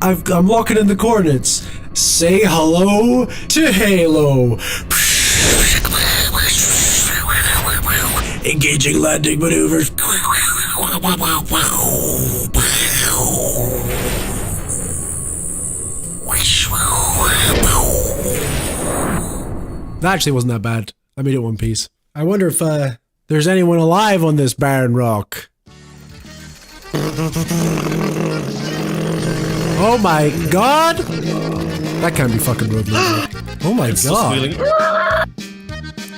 I'm locking in the coordinates. Say hello to Halo. Engaging landing maneuvers. That actually wasn't that bad. I made it one piece. I wonder if there's anyone alive on this barren rock. Oh my god! That can't be fucking road legal. Oh my god.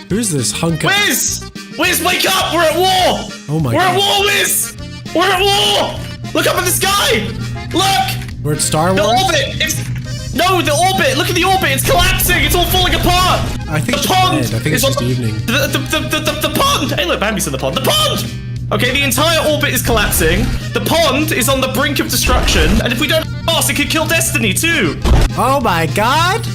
Who's this hunk of— Wiz! Wiz, wake up! We're at war! Oh my god. We're at war, Wiz! We're at war! Look up at the sky! Look! We're at Star Wars? The orbit! No, the orbit! Look at the orbit! It's collapsing! It's all falling apart! I think the pond! I think it's just evening. The pond! Hey look, Bambi's in the pond. The pond! Okay, the entire orbit is collapsing. The pond is on the brink of destruction. And if we don't pass, it could kill Destiny too. Oh my god!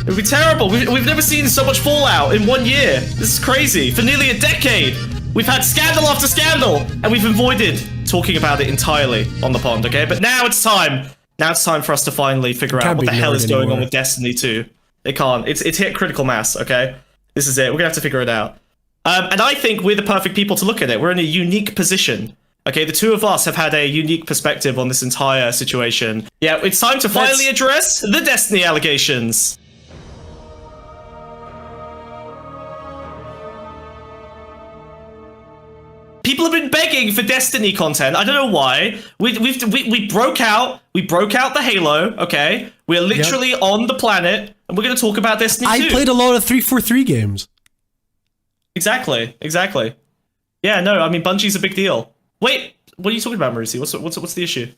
It would be terrible. We've never seen so much fallout in 1 year. This is crazy. For nearly a decade, we've had scandal after scandal, and we've avoided talking about it entirely on the pond, okay? But now it's time. Now it's time for us to finally figure out what the hell is going on with Destiny 2. It can't. It's hit critical mass, okay? This is it. We're gonna have to figure it out. And I think we're the perfect people to look at it. We're in a unique position. Okay, the two of us have had a unique perspective on this entire situation. Yeah, it's time to finally address the Destiny allegations. People have been begging for Destiny content. I don't know why. We broke out. We broke out the Halo. Okay, we're literally on the planet, and we're gonna talk about Destiny 2. I played a lot of 343 games. Exactly. Yeah, no, I mean Bungie's a big deal. Wait, what are you talking about, Marusi? What's the issue?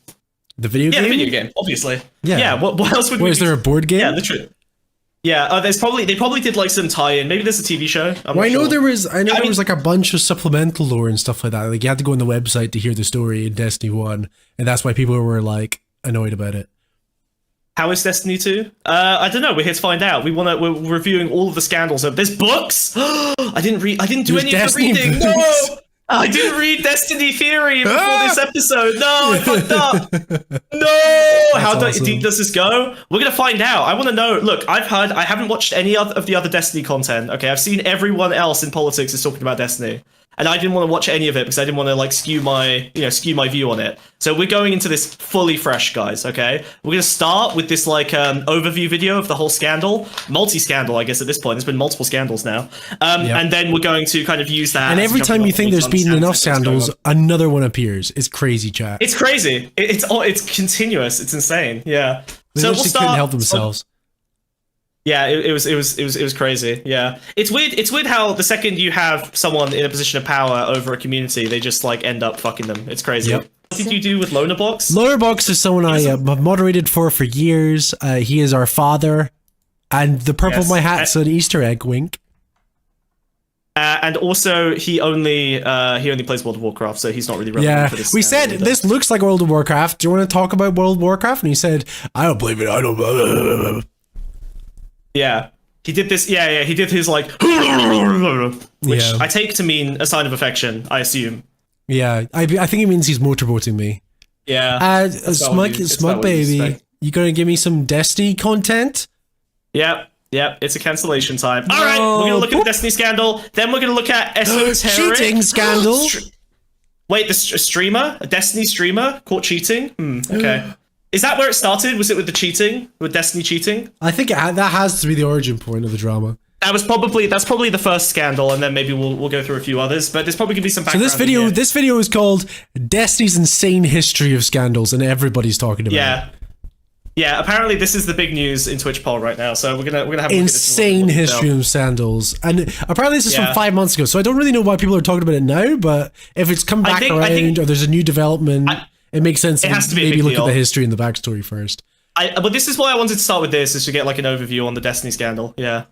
The video game? Yeah, the video game, obviously. Yeah. Yeah. What else would? Is there a board game? Yeah, literally. Yeah, they probably did like some tie-in. Maybe there's a TV show. Well, I know there was like a bunch of supplemental lore and stuff like that. Like you had to go on the website to hear the story in Destiny 1, and that's why people were like annoyed about it. How is Destiny 2? I don't know. We're here to find out. We're reviewing all of the scandals. There's books. I didn't do any of the reading. Books. No. I didn't read Destiny Theory before this episode. No, I fucked up. No. How deep does this go? We're gonna find out. I want to know. Look, I haven't watched any of the other Destiny content. Okay, I've seen everyone else in politics is talking about Destiny, and I didn't want to watch any of it because I didn't want to like skew my view on it. So we're going into this fully fresh, guys. Okay, we're gonna start with this like overview video of the whole scandal, multi-scandal, I guess at this point. There's been multiple scandals now, and then we're going to kind of use that. And every time you think there's been enough scandals, another one appears. It's crazy, chat. It's crazy. It's continuous. It's insane. Yeah. So we'll start. Couldn't help themselves. Yeah, it was crazy. Yeah, it's weird. It's weird how the second you have someone in a position of power over a community, they just like end up fucking them. It's crazy. Yep. What did you do with Lonerbox? Lonerbox is someone I have moderated for years. He is our father, and the purple of my hat's an Easter egg. Wink. And also, he only plays World of Warcraft, so he's not really relevant for this. We said either. This looks like World of Warcraft. Do you want to talk about World of Warcraft? And he said, "I don't believe it. I don't." Yeah, he did this. Yeah, he did his like, which I take to mean a sign of affection. I assume. Yeah, I think it means he's motorboating me. Yeah. Smug baby, you gonna give me some Destiny content? Yep, it's a cancellation time. All right, we're gonna look at the Destiny scandal. Then we're gonna look at esoteric cheating scandal. Wait, a Destiny streamer caught cheating? Okay. Is that where it started? Was it with the cheating? With Destiny cheating? I think that has to be the origin point of the drama. That's probably the first scandal, and then maybe we'll go through a few others. But there's probably gonna be some background. So this video is called "Destiny's Insane History of Scandals," and everybody's talking about it. Yeah. Apparently, this is the big news in Twitch poll right now. So we're gonna have insane history of scandals, and apparently this is from 5 months ago. So I don't really know why people are talking about it now. But if it's come back around, or there's a new development, it makes sense. It has to maybe look at the history and the backstory first. But this is why I wanted to start with this, is to get like an overview on the Destiny scandal. Yeah.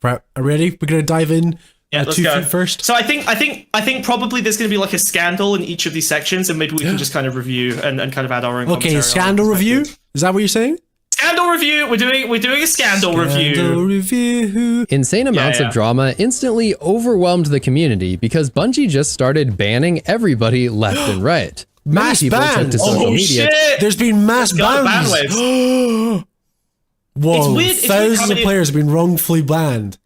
Right, are we ready? We're gonna dive in. Yeah, let's go first. So I think probably there's gonna be like a scandal in each of these sections, and maybe we can just kind of review and kind of add our own. Okay, scandal review. Is that what you're saying? Scandal review. We're doing a scandal review. Insane amounts of drama instantly overwhelmed the community because Bungie just started banning everybody left and right. Mass bans. Social media. Shit. There's been mass bans. Ban waves. Whoa, thousands of players have been wrongfully banned.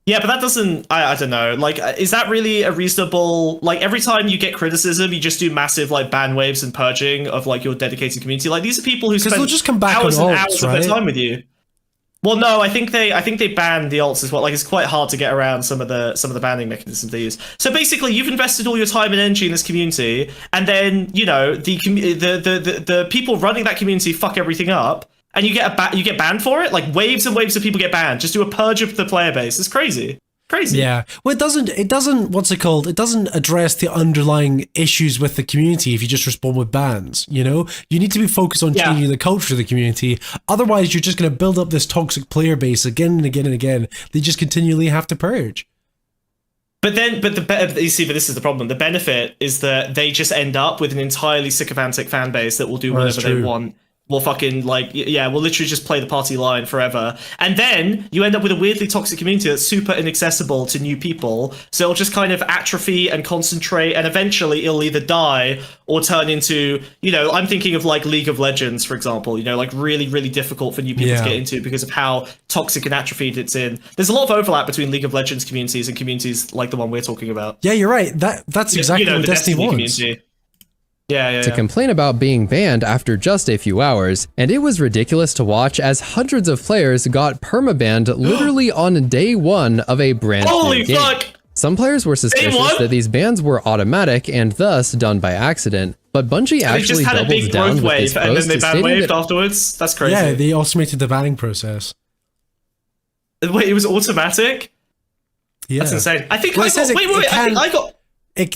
Yeah, but that doesn't, I don't know, like, is that really a reasonable, like, every time you get criticism, you just do massive, like, ban waves and purging of, like, your dedicated community? Like, these are people who spend just come back hours and alts, hours of their time with you. Well, no, I think they banned the alts as well. Like, it's quite hard to get around some of the banning mechanisms they use. So basically, you've invested all your time and energy in this community, and then, you know, the people running that community fuck everything up, and you get banned for it. Like, waves and waves of people get banned. Just do a purge of the player base. It's crazy. Crazy. Yeah. Well, it doesn't, what's it called? It doesn't address the underlying issues with the community if you just respond with bans, you know? You need to be focused on changing the culture of the community. Otherwise, you're just going to build up this toxic player base again and again and again. They just continually have to purge. But you see, but this is the problem. The benefit is that they just end up with an entirely sycophantic fan base that will do whatever they want. Will fucking, like, yeah, we'll literally just play the party line forever. And then you end up with a weirdly toxic community that's super inaccessible to new people. So it'll just kind of atrophy and concentrate, and eventually it'll either die or turn into, you know, I'm thinking of, like, League of Legends, for example, you know, like, really, really difficult for new people to get into because of how toxic and atrophied it's in. There's a lot of overlap between League of Legends communities and communities like the one we're talking about. Yeah, you're right. That's exactly what Destiny wants. Community. To complain about being banned after just a few hours, and it was ridiculous to watch as hundreds of players got permabanned literally on day one of a brand new game. Fuck! Some players were suspicious that these bans were automatic and thus done by accident, but Bungie actually doubled down with this post, and then they ban waved afterwards. That's crazy. Yeah, they automated the banning process. Wait, it was automatic? Yeah, that's insane. I think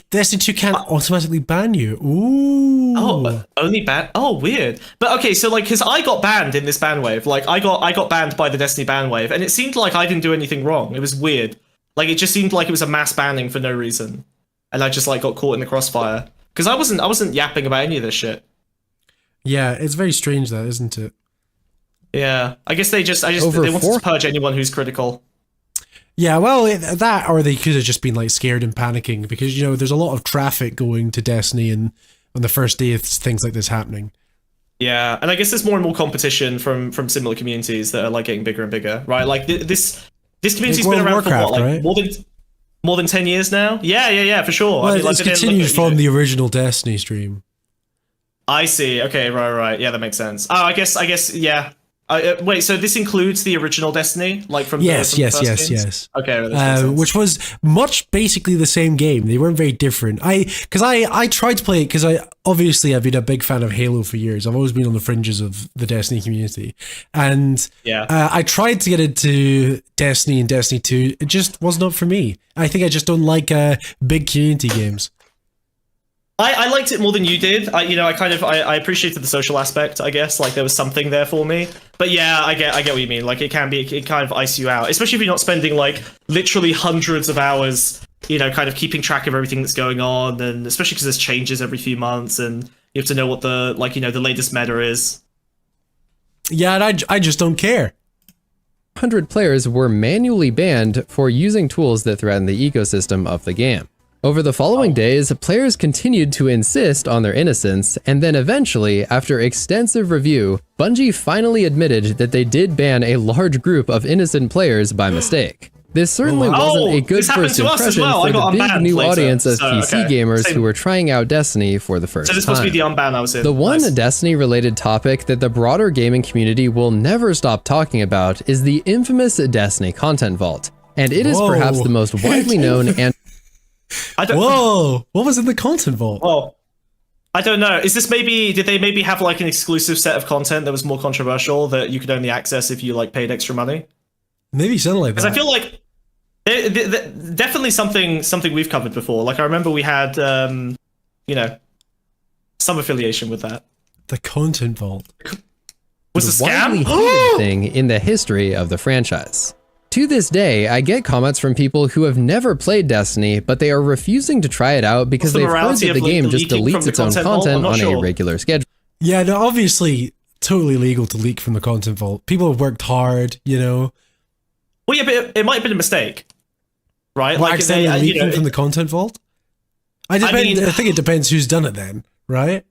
Destiny 2 can't automatically ban you. Ooh. Oh, only ban? Oh, weird. But okay, so like, because I got banned in this ban wave. Like, I got banned by the Destiny ban wave, and it seemed like I didn't do anything wrong. It was weird. Like, it just seemed like it was a mass banning for no reason, and I just like got caught in the crossfire because I wasn't yapping about any of this shit. Yeah, it's very strange, that, isn't it? Yeah, I guess they wanted to purge anyone who's critical. Yeah, well, that, or they could have just been like scared and panicking because, you know, there's a lot of traffic going to Destiny and on the first day of things like this happening. Yeah, and I guess there's more and more competition from similar communities that are like getting bigger and bigger, right? Like this community's been around for what, like more than 10 years now? Yeah, for sure. Well, I mean, it's continued from the original Destiny stream. I see. Okay, right. Yeah, that makes sense. Oh, I guess, yeah. Wait, so this includes the original Destiny, like from yes. Okay, which was much basically the same game. They weren't very different. I tried to play it because I've been a big fan of Halo for years. I've always been on the fringes of the Destiny community, and I tried to get into Destiny and Destiny 2. It just was not for me. I think I just don't like big community games. I liked it more than you did. I appreciated the social aspect, I guess. Like, there was something there for me. But yeah, I get what you mean. Like, it kind of ice you out, especially if you're not spending like literally hundreds of hours, you know, kind of keeping track of everything that's going on, and especially because there's changes every few months, and you have to know what the the latest meta is. Yeah, and I just don't care. 100 players were manually banned for using tools that threaten the ecosystem of the game. Over the following days, players continued to insist on their innocence, and then eventually, after extensive review, Bungie finally admitted that they did ban a large group of innocent players by mistake. This certainly wasn't a good first impression for the big new audience of PC gamers who were trying out Destiny for the first time. So this must be the unban I was in. The one Destiny-related topic that the broader gaming community will never stop talking about is the infamous Destiny content vault, and it is perhaps the most widely known and Whoa! What was in the content vault? Oh, I don't know. Is this did they maybe have like an exclusive set of content that was more controversial that you could only access if you like paid extra money? Maybe something like that. Because I feel like definitely something we've covered before. Like, I remember we had some affiliation with that. The content vault was a scam thing in the history of the franchise. To this day, I get comments from people who have never played Destiny, but they are refusing to try it out because they've heard that the game just deletes its own content on a regular schedule. Yeah, no, obviously, totally legal to leak from the content vault. People have worked hard, you know. Well, yeah, but it might have been a mistake, right? Like, accidentally leaking from the content vault? I think it depends who's done it then, right?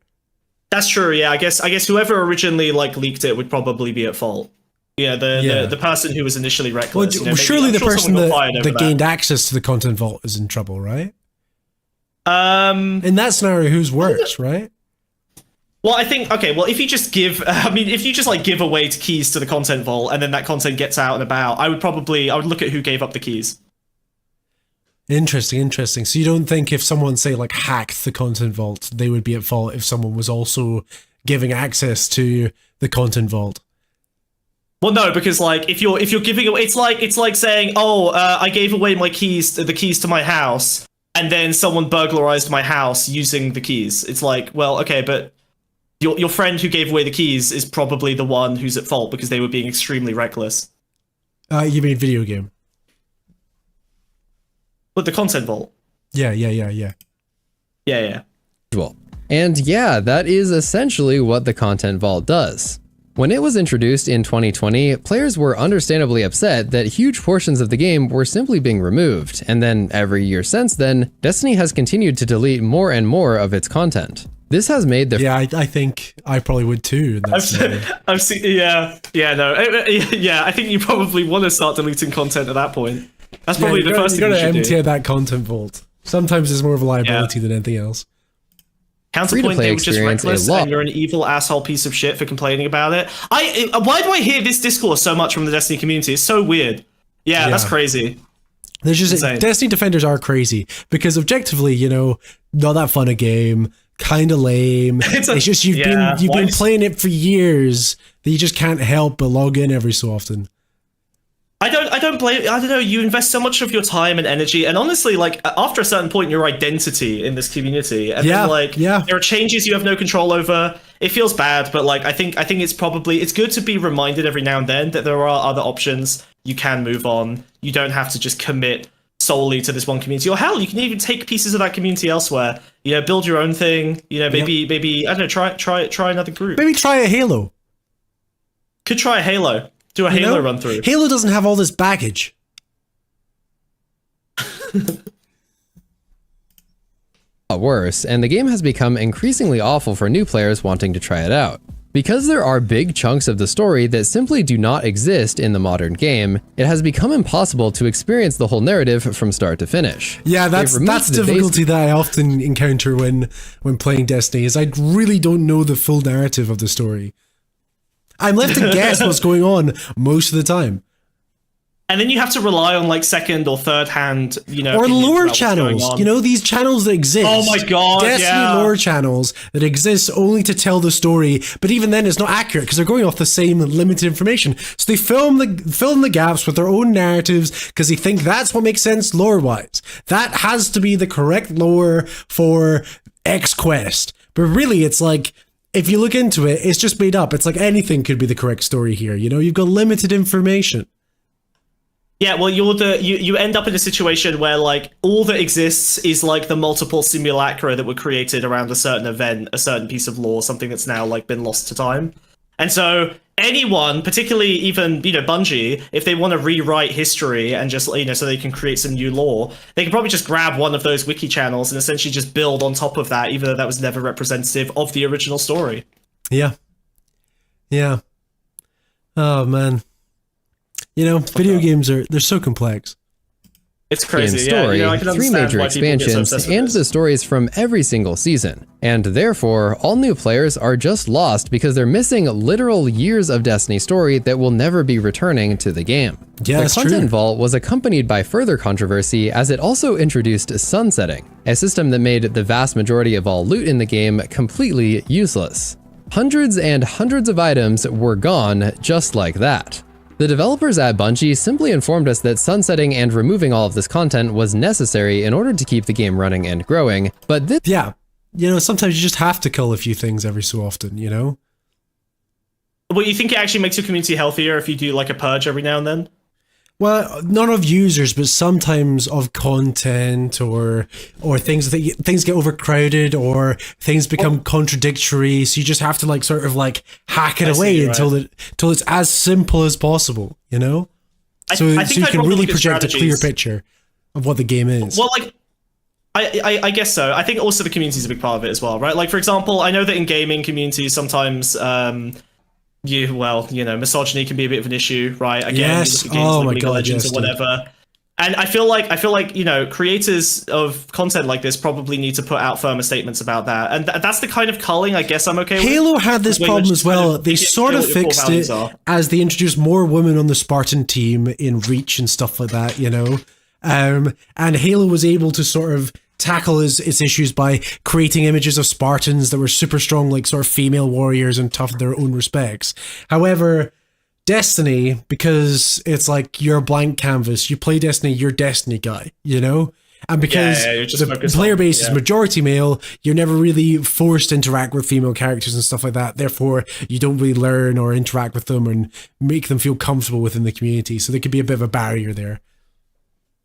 That's true. Yeah, I guess whoever originally like leaked it would probably be at fault. Yeah, the person who was initially reckless. Well, surely the person that gained access to the content vault is in trouble, right? In that scenario, whose works, right? Well, I think if you just give, give away keys to the content vault and then that content gets out and about, I would look at who gave up the keys. Interesting. So you don't think if someone, say, like hacked the content vault, they would be at fault if someone was also giving access to the content vault? Well, no, because like if you're giving away, it's like saying, I gave away the keys to my house, and then someone burglarized my house using the keys. It's like, well, okay, but your friend who gave away the keys is probably the one who's at fault because they were being extremely reckless. You mean video game? With the content vault. Yeah. Well, and yeah, that is essentially what the content vault does. When it was introduced in 2020, players were understandably upset that huge portions of the game were simply being removed, and then every year since then, Destiny has continued to delete more and more of its content. This has made the... Yeah, I think I probably would too. I think you probably want to start deleting content at that point. That's probably the first thing you should do. You gotta empty that content vault. Sometimes it's more of a liability than anything else. Counterpoint, they were just reckless, and you're an evil asshole piece of shit for complaining about it. Why do I hear this discourse so much from the Destiny community? It's so weird. Yeah, that's crazy. There's just Destiny defenders are crazy because objectively, not that fun a game, kind of lame. It's just you've been playing it for years that you just can't help but log in every so often. I don't blame. I don't know. You invest so much of your time and energy, and honestly, like after a certain point, your identity in this community, and then there are changes you have no control over. It feels bad, but like I think it's good to be reminded every now and then that there are other options. You can move on. You don't have to just commit solely to this one community, or hell, you can even take pieces of that community elsewhere. Build your own thing. Maybe I don't know. Try another group. Maybe try a Halo. Could try a Halo. Do a Halo run through. Halo doesn't have all this baggage. Worse, and the game has become increasingly awful for new players wanting to try it out. Because there are big chunks of the story that simply do not exist in the modern game, it has become impossible to experience the whole narrative from start to finish. Yeah, that's difficulty that I often encounter when playing Destiny, is I really don't know the full narrative of the story. I'm left to guess what's going on most of the time. And then you have to rely on like second or third hand, or lore channels. These channels that exist. Oh my god, Destiny lore channels that exist only to tell the story, but even then it's not accurate because they're going off the same limited information. So they fill in the gaps with their own narratives because they think that's what makes sense lore-wise. That has to be the correct lore for X quest. But really, it's like, if you look into it, it's just made up. It's like anything could be the correct story here. You've got limited information. Yeah, well, you end up in a situation where like all that exists is like the multiple simulacra that were created around a certain event, a certain piece of lore, something that's now like been lost to time. And so anyone, particularly even Bungie, if they want to rewrite history and just so they can create some new lore, they can probably just grab one of those wiki channels and essentially just build on top of that, even though that was never representative of the original story. Yeah. Oh man. Video games they're so complex. It's crazy. In story, I can 3 major expansions and the stories from every single season. And therefore, all new players are just lost because they're missing literal years of Destiny story that will never be returning to the game. Yeah, the content vault was accompanied by further controversy as it also introduced sunsetting, a system that made the vast majority of all loot in the game completely useless. Hundreds and hundreds of items were gone just like that. The developers at Bungie simply informed us that sunsetting and removing all of this content was necessary in order to keep the game running and growing, but this— Yeah, sometimes you just have to kill a few things every so often, Well, you think it actually makes your community healthier if you do like a purge every now and then? Well, not of users, but sometimes of content or things get overcrowded or things become contradictory. So you just have to hack it away until it's as simple as possible, So you can really project a clear picture of what the game is. Well, I guess so. I think also the community is a big part of it as well, right? Like, for example, I know that in gaming communities sometimes misogyny can be a bit of an issue, right? Again, yes. Oh my God, Legends or whatever. And I feel like creators of content like this probably need to put out firmer statements about that. And that's the kind of culling I guess I'm okay with. Halo had this problem as well. They sort of fixed it as they introduced more women on the Spartan team in Reach and stuff like that, and Halo was able to sort of tackle its issues by creating images of Spartans that were super strong, like sort of female warriors and tough in their own respects. However, Destiny, because it's like you're a blank canvas, you play Destiny, you're Destiny guy, And because the player base is majority male, you're never really forced to interact with female characters and stuff like that. Therefore, you don't really learn or interact with them and make them feel comfortable within the community. So there could be a bit of a barrier there.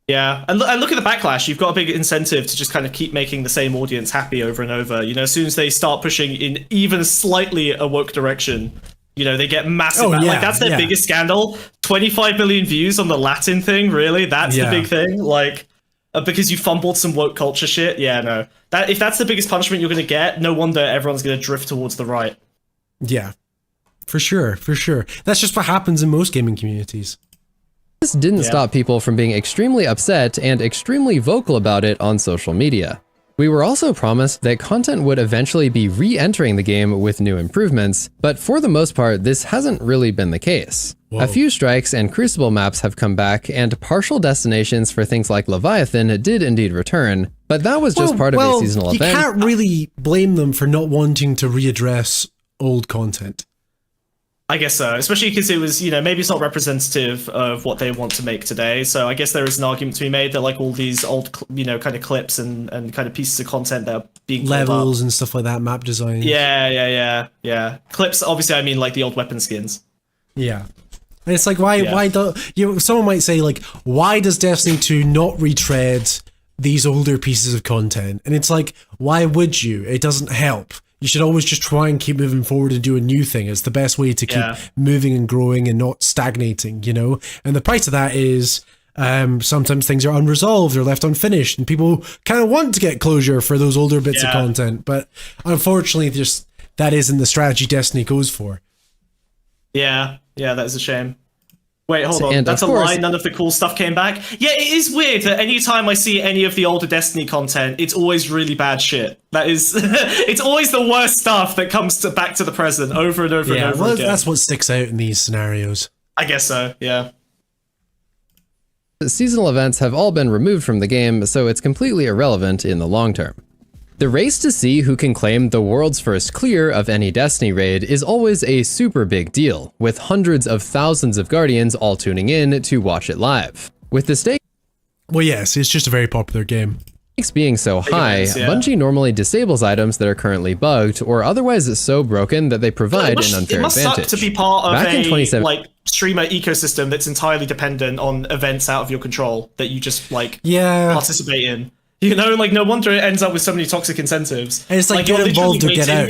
Yeah, and look at the backlash. You've got a big incentive to just kind of keep making the same audience happy over and over. As soon as they start pushing in even slightly a woke direction, they get massive. Like, that's their biggest scandal. 25 million views on the Latin thing, really? That's the big thing? Like, because you fumbled some woke culture shit? Yeah, no. If that's the biggest punishment you're going to get, no wonder everyone's going to drift towards the right. Yeah, for sure. That's just what happens in most gaming communities. This didn't stop people from being extremely upset and extremely vocal about it on social media. We were also promised that content would eventually be re-entering the game with new improvements, but for the most part, this hasn't really been the case. Whoa. A few strikes and Crucible maps have come back, and partial destinations for things like Leviathan did indeed return, but that was just part of a seasonal event. You can't really blame them for not wanting to readdress old content. I guess so, especially because it was, maybe it's not representative of what they want to make today. So I guess there is an argument to be made that like all these old, kind of clips and kind of pieces of content that are being levels and stuff like that, map design. Yeah. Clips, obviously, I mean like the old weapon skins. Yeah. And it's like, why don't someone might say like, why does Destiny 2 not retread these older pieces of content? And it's like, why would you? It doesn't help. You should always just try and keep moving forward and do a new thing. It's the best way to keep moving and growing and not stagnating, And the price of that is sometimes things are unresolved or left unfinished, and people kind of want to get closure for those older bits of content. But unfortunately, just that isn't the strategy Destiny goes for. Yeah, that is a shame. Wait, hold on. That's a lie. None of the cool stuff came back. Yeah, it is weird that anytime I see any of the older Destiny content, it's always really bad shit. That is, it's always the worst stuff that comes back to the present over and over and over again. That's what sticks out in these scenarios. I guess so, yeah. Seasonal events have all been removed from the game, so it's completely irrelevant in the long term. The race to see who can claim the world's first clear of any Destiny raid is always a super big deal, with hundreds of thousands of Guardians all tuning in to watch it live. With the stakes it's just a very popular game. Being so high, Bungie normally disables items that are currently bugged or otherwise so broken that they provide an unfair advantage. It must suck to be part of a streamer ecosystem that's entirely dependent on events out of your control that you just participate in. No wonder it ends up with so many toxic incentives. And it's like get involved or get out,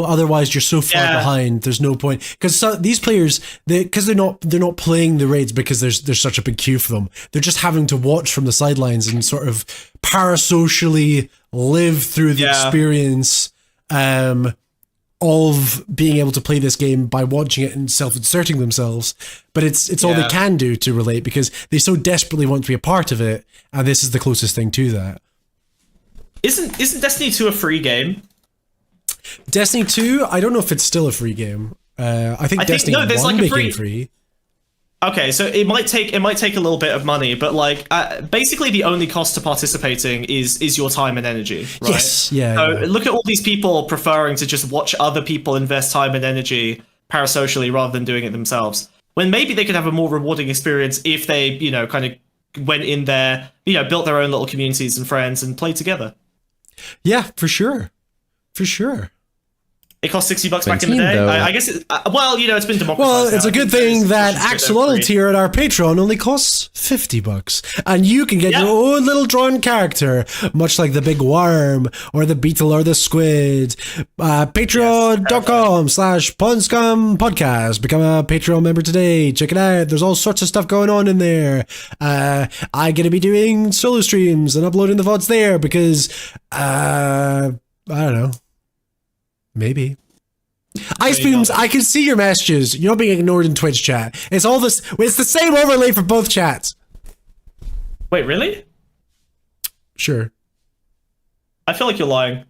Otherwise, you're so far behind. There's no point because these players, because they're not playing the raids because there's such a big queue for them. They're just having to watch from the sidelines and sort of parasocially live through the experience of being able to play this game by watching it and self-inserting themselves. But it's all they can do to relate because they so desperately want to be a part of it, and this is the closest thing to that. Isn't Destiny 2 a free game? Destiny 2, I don't know if it's still a free game. I think Destiny 1 became free. Okay, so it might take a little bit of money, but basically the only cost to participating is your time and energy, right? Yes, yeah. So look at all these people preferring to just watch other people invest time and energy parasocially rather than doing it themselves. When maybe they could have a more rewarding experience if they, kind of went in there, built their own little communities and friends and played together. Yeah, for sure. It cost $60 back in the day. I guess. Well, you know, it's been democratized. Well, it's a good thing that Axolotl tier at our Patreon only costs $50, and you can get your own little drawn character, much like the big worm or the beetle or the squid. Patreon.com/PawnscumPodcast. Become a Patreon member today. Check it out. There's all sorts of stuff going on in there. I'm gonna be doing solo streams and uploading the VODs there because I don't know. Maybe. Ice Beams, I can see your messages. You're not being ignored in Twitch chat. It's all this. It's the same overlay for both chats. Wait, really? Sure. I feel like you're lying.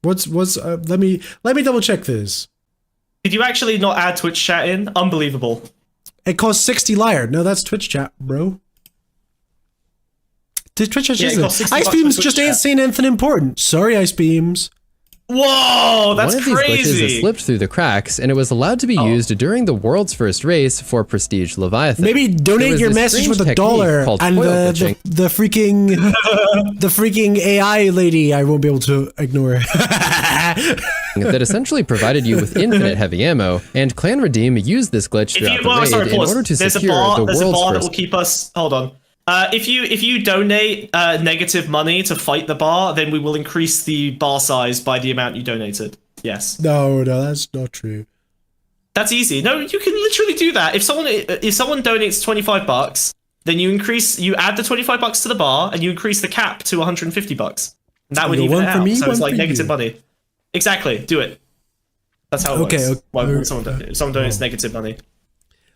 What's let me double check this. Did you actually not add Twitch chat in? Unbelievable. It costs 60 Lyre. No, that's Twitch chat, bro. Did Twitch chat? Ice Beams just ain't saying anything important. Sorry, Ice Beams. Whoa, that's crazy. One of these glitches has slipped through the cracks, and it was allowed to be used during the world's first race for Prestige Leviathan. Maybe donate your message with $1 and the freaking AI lady I won't be able to ignore. That essentially provided you with infinite heavy ammo, and Clan Redeem used this glitch throughout the raid in order to secure the world's first... that will keep us... Hold on. If you donate negative money to fight the bar, then we will increase the bar size by the amount you donated. Yes. No, that's not true. That's easy. No, you can literally do that. If someone donates $25, then you add the $25 to the bar and you increase the cap to $150. And that would even it out. So it's like negative money. Exactly. Do it. That's how it works. Okay. Someone donates negative money.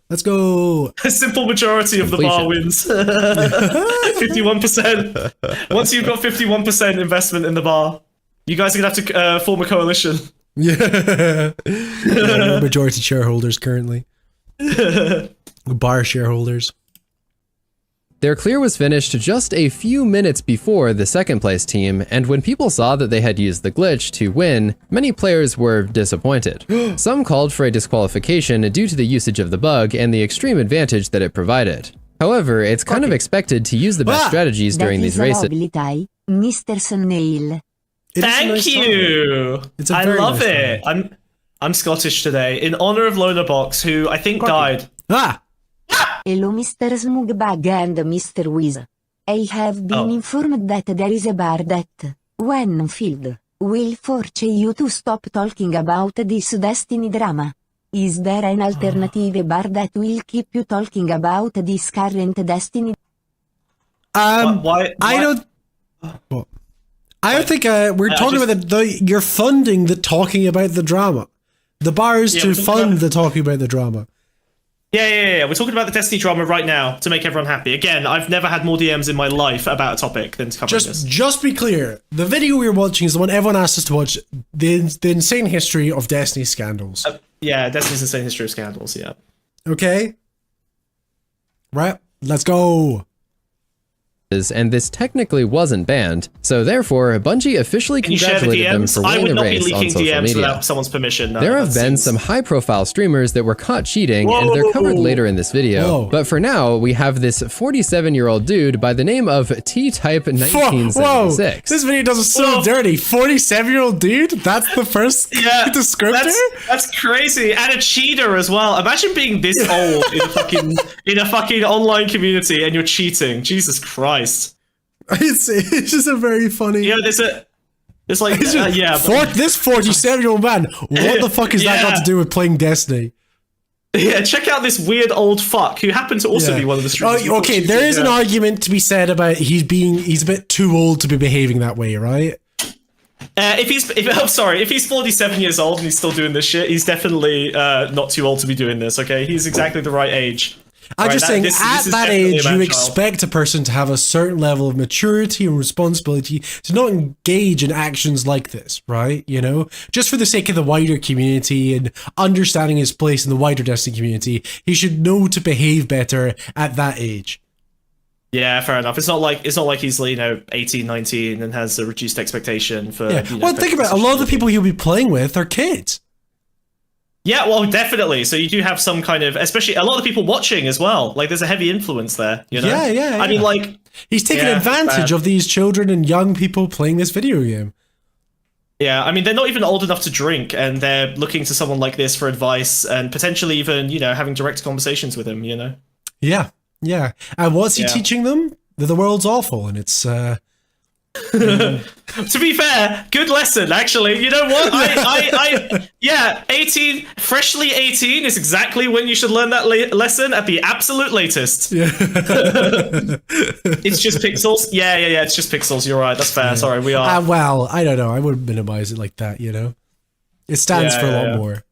Let's go. A simple majority of the bar wins. 51%. Once you've got 51% investment in the bar, you guys are going to have to form a coalition. Yeah. Majority shareholders currently. Bar shareholders. Their clear was finished just a few minutes before the second place team, and when people saw that they had used the glitch to win, many players were disappointed. Some called for a disqualification due to the usage of the bug and the extreme advantage that it provided. However, it's kind of expected to use the best strategies during these races. Mr. Sunnail. Thank you! I love it! I'm Scottish today, in honor of Lonabox, who I think died. Hello Mr. Smugbag and Mr. Wiz. I have been informed that there is a bar that, when filled, will force you to stop talking about this Destiny drama. Is there an alternative bar that will keep you talking about this current Destiny? Why? I don't think we're talking about you're funding the talking about the drama. The bar is to fund the talking about the drama. Yeah. We're talking about the Destiny drama right now to make everyone happy. Again, I've never had more DMs in my life about a topic than to cover this. Just be clear. The video we were watching is the one everyone asked us to watch. The insane history of Destiny scandals. Destiny's insane history of scandals. Yeah. Okay. Right. Let's go. And this technically wasn't banned, so therefore Bungie officially congratulated them for winning the race on social media. Without someone's permission. No, there have been some high-profile streamers that were caught cheating, and they're covered later in this video. But for now, we have this 47-year-old dude by the name of T-Type 1976. This video does it so dirty. 47-year-old dude? That's the first descriptor? That's crazy. And a cheater as well. Imagine being this old in a fucking online community and you're cheating. Jesus Christ. It's just a very funny. Yeah, this 47-year-old man. What the fuck has that got to do with playing Destiny? Yeah, check out this weird old fuck who happened to also be one of the streamers. Okay, there is an argument to be said about he's a bit too old to be behaving that way, right? If he's 47 years old and he's still doing this shit, he's definitely not too old to be doing this. Okay, he's exactly the right age. I'm just saying, at that age, you expect a person to have a certain level of maturity and responsibility to not engage in actions like this, right? You know, just for the sake of the wider community and understanding his place in the wider Destiny community, he should know to behave better at that age. Yeah, fair enough. It's not like he's 18, 19 and has a reduced expectation for. Yeah. Well, think about it. A lot of the people he'll be playing with are kids. Yeah, well, definitely. So you do have some kind of, especially a lot of people watching as well. Like, there's a heavy influence there, you know? Yeah. I mean, like... He's taking advantage of these children and young people playing this video game. Yeah, I mean, they're not even old enough to drink, and they're looking to someone like this for advice and potentially even, having direct conversations with him, Yeah, yeah. And what's he teaching them? That the world's awful, and it's... To be fair, good lesson, actually. You know what? 18, freshly 18 is exactly when you should learn that lesson at the absolute latest. Yeah. It's just pixels? Yeah, it's just pixels. You're right, that's fair. Yeah. Sorry, we are. Well, I don't know. I wouldn't minimize it like that, It stands for a lot more.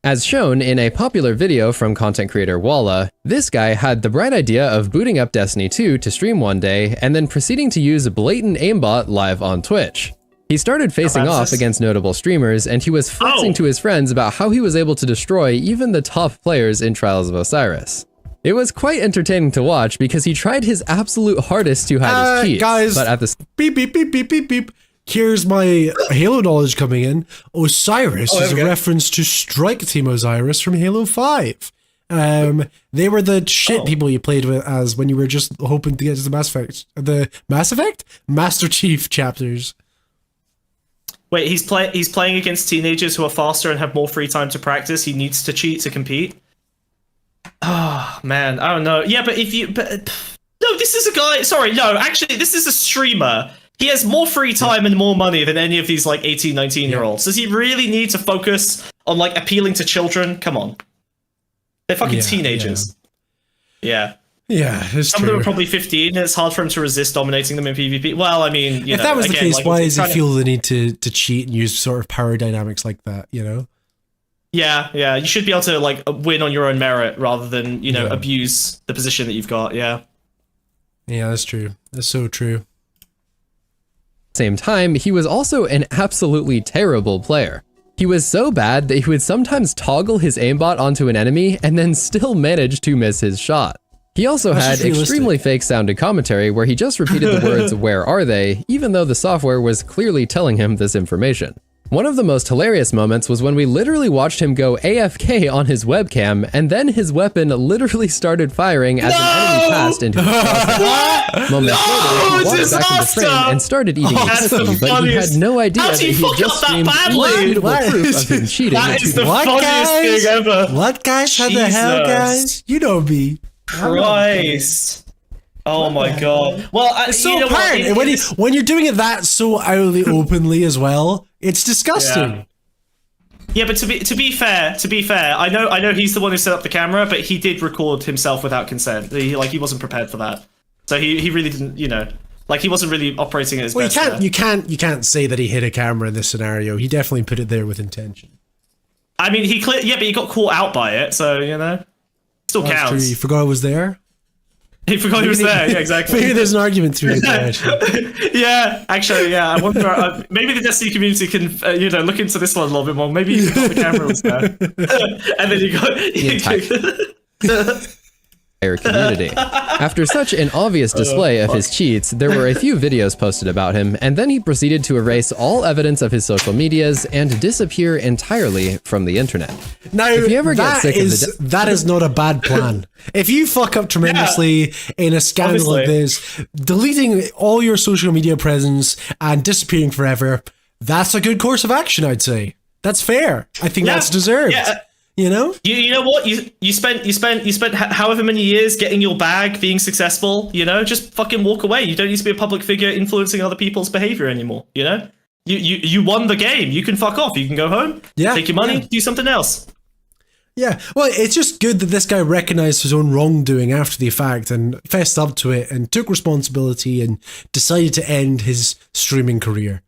As shown in a popular video from content creator Walla, this guy had the bright idea of booting up Destiny 2 to stream one day and then proceeding to use blatant aimbot live on Twitch. He started facing off against notable streamers, and he was flexing to his friends about how he was able to destroy even the top players in Trials of Osiris. It was quite entertaining to watch because he tried his absolute hardest to hide his cheats, guys, but at the beep beep beep beep beep beep. Here's my Halo knowledge coming in. Osiris is a reference to Strike Team Osiris from Halo 5. They were the shit people you played with as when you were just hoping to get to the Mass Effect? Master Chief chapters. Wait, he's playing against teenagers who are faster and have more free time to practice. He needs to cheat to compete. Oh, man, I don't know. Yeah, but no, this is a guy... Sorry, no, actually, this is a streamer. He has more free time and more money than any of these, 18, 19-year-olds. Does he really need to focus on, appealing to children? Come on. They're fucking teenagers. Yeah. Yeah, it's Some true. of them are probably 15, and it's hard for him to resist dominating them in PvP. Well, I mean, if that was the case, why does he feel the need to cheat and use sort of power dynamics like that, Yeah, you should be able to, win on your own merit rather than, abuse the position that you've got, yeah. Yeah, that's true. That's so true. Same time, he was also an absolutely terrible player. He was so bad that he would sometimes toggle his aimbot onto an enemy and then still manage to miss his shot. He also had extremely fake sounding commentary where he just repeated the words, "Where are they?" even though the software was clearly telling him this information. One of the most hilarious moments was when we literally watched him go AFK on his webcam, and then his weapon literally started firing as an enemy passed into his crosshair. Moments later, he walked back into frame and started eating his cookie, but he had no idea that he had just streamed indisputable proof of him cheating. That is the funniest thing ever. What, guys? How the hell, guys? You know me. Christ. Oh my god. Well, it's so apparent. When you're doing it that so outly openly as well, it's disgusting. Yeah, but to be fair, I know he's the one who set up the camera, but he did record himself without consent. He wasn't prepared for that. So he really didn't, he wasn't really operating at his best. You can't say that he hit a camera in this scenario. He definitely put it there with intention. I mean, but he got caught out by it, so still counts. True. You forgot it was there. He forgot he was there. Yeah, exactly. Maybe there's an argument to it there. Actually, yeah. I wonder. Maybe the Destiny community can, look into this one a little bit more. Maybe you forgot the camera was there, and then you got. Community. After such an obvious display of his cheats, there were a few videos posted about him, and then he proceeded to erase all evidence of his social medias and disappear entirely from the internet. Now, if you ever get sick of that is not a bad plan. If you fuck up tremendously in a scandal like this, deleting all your social media presence and disappearing forever, that's a good course of action, I'd say. That's fair. I think that's deserved. Yeah. You know what? You spent however many years getting your bag, being successful, just fucking walk away. You don't need to be a public figure influencing other people's behavior anymore, You won the game. You can fuck off. You can go home. Yeah. Take your money, do something else. Yeah. Well, it's just good that this guy recognized his own wrongdoing after the fact and fessed up to it and took responsibility and decided to end his streaming career.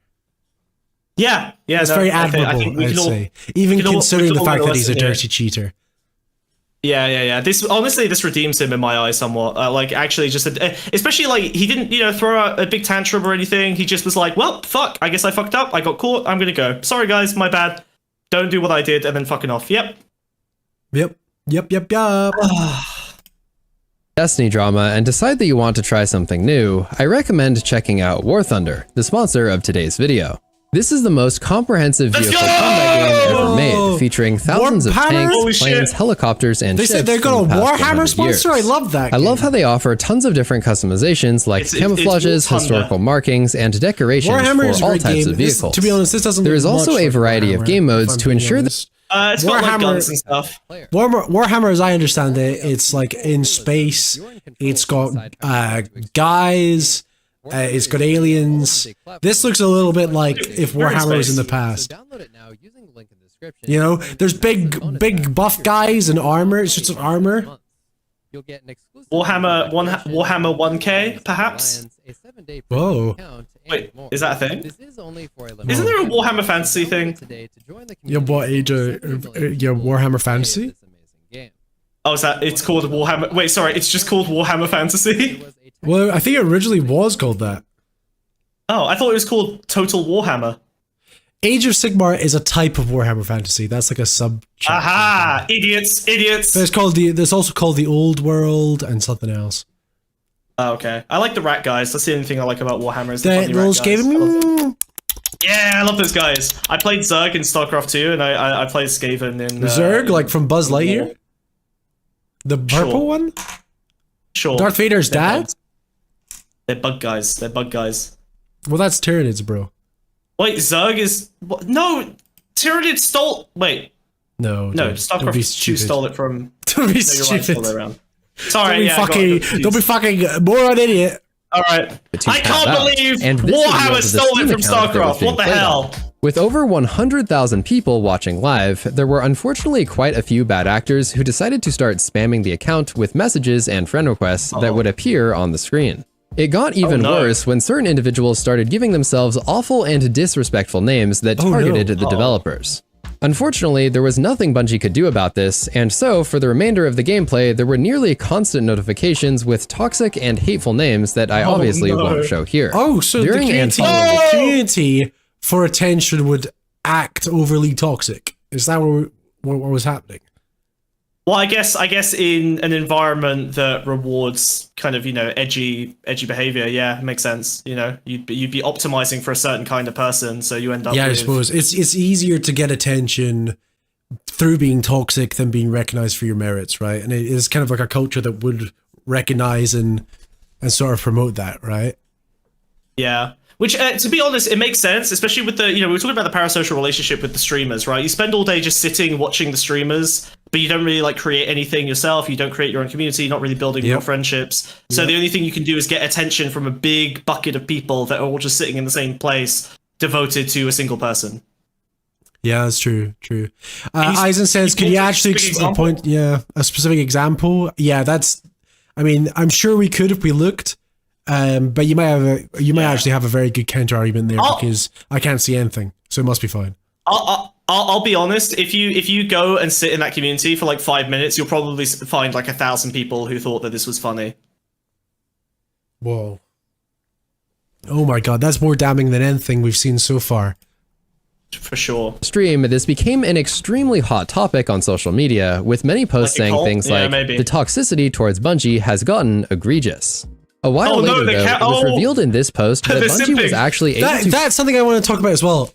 Yeah, it's very admirable, I'd say. Even considering the fact that he's a dirty cheater. Yeah. This redeems him in my eyes somewhat. Actually, just especially he didn't, throw out a big tantrum or anything. He just was like, well, fuck. I guess I fucked up. I got caught. I'm gonna go. Sorry, guys, my bad. Don't do what I did, and then fucking off. Yep. Destiny drama and decide that you want to try something new, I recommend checking out War Thunder, the sponsor of today's video. This is the most comprehensive vehicle combat game ever made, featuring thousands of tanks, planes, helicopters, and ships. They said they're got a Warhammer sponsor? I love that game. I love how they offer tons of different customizations like camouflages, historical markings, and decorations for all types of vehicles. To be honest, this doesn't. There is also a variety of game modes to ensure that it's got like guns and stuff. Warhammer, as I understand it, it's like in space. It's got guys. It's got aliens. This looks a little bit like if Warhammer was in the past. You know, there's big buff guys in armor, suits of armor. Warhammer 1K, perhaps? Whoa. Wait, is that a thing? Isn't there a Warhammer Fantasy thing? Yeah, what age? Warhammer Fantasy? Oh, is that? It's called Warhammer. Wait, sorry, it's just called Warhammer Fantasy? Well, I think it originally was called that. Oh, I thought it was called Total Warhammer. Age of Sigmar is a type of Warhammer Fantasy. That's like a sub. Aha! Idiots! Idiots! But there's also called the Old World and something else. Oh, okay. I like the rat guys. That's the only thing I like about Warhammer is the funny those rat guys. Yeah, I love those guys. I played Zerg in StarCraft 2, and I played Skaven in... Zerg, like from Buzz Lightyear? The purple one? Sure. Darth Vader's dad? They're bug guys. They're bug guys. Well, that's Tyranids, bro. Wait, Zerg is... No! Tyranid stole... Wait. No, StarCraft 2 stole it from... Don't be stupid. Sorry, don't be fucking moron idiot. Alright. I can't believe Warhammer stole it from StarCraft. What the hell? With over 100,000 people watching live, there were unfortunately quite a few bad actors who decided to start spamming the account with messages and friend requests that would appear on the screen. It got even worse when certain individuals started giving themselves awful and disrespectful names that targeted the developers. Unfortunately, there was nothing Bungie could do about this, and so for the remainder of the gameplay, there were nearly constant notifications with toxic and hateful names that I obviously won't show here. Oh, so the community for attention would act overly toxic. Is that what was happening? Well, I guess in an environment that rewards kind of, edgy behavior, yeah, it makes sense. You'd be optimizing for a certain kind of person, so you end up. Yeah, I suppose it's easier to get attention through being toxic than being recognized for your merits, right? And it is kind of like a culture that would recognize and sort of promote that, right? Yeah. Which, to be honest, it makes sense, especially with the, we were talking about the parasocial relationship with the streamers, right? You spend all day just sitting, watching the streamers, but you don't really, create anything yourself. You don't create your own community. You're not really building your friendships. So the only thing you can do is get attention from a big bucket of people that are all just sitting in the same place, devoted to a single person. Yeah, that's true. Eisen says, can you actually point, a specific example? Yeah, I'm sure we could if we looked. But you might actually have a very good counter argument there because I can't see anything, so it must be fine. I'll be honest. If you go and sit in that community for 5 minutes, you'll probably find 1,000 people who thought that this was funny. Whoa! Oh my god, that's more damning than anything we've seen so far. For sure. Stream, this became an extremely hot topic on social media, with many posts saying things like the toxicity towards Bungie has gotten egregious. A while later, though, it was revealed in this post that Bungie was actually able to... That's something I want to talk about as well.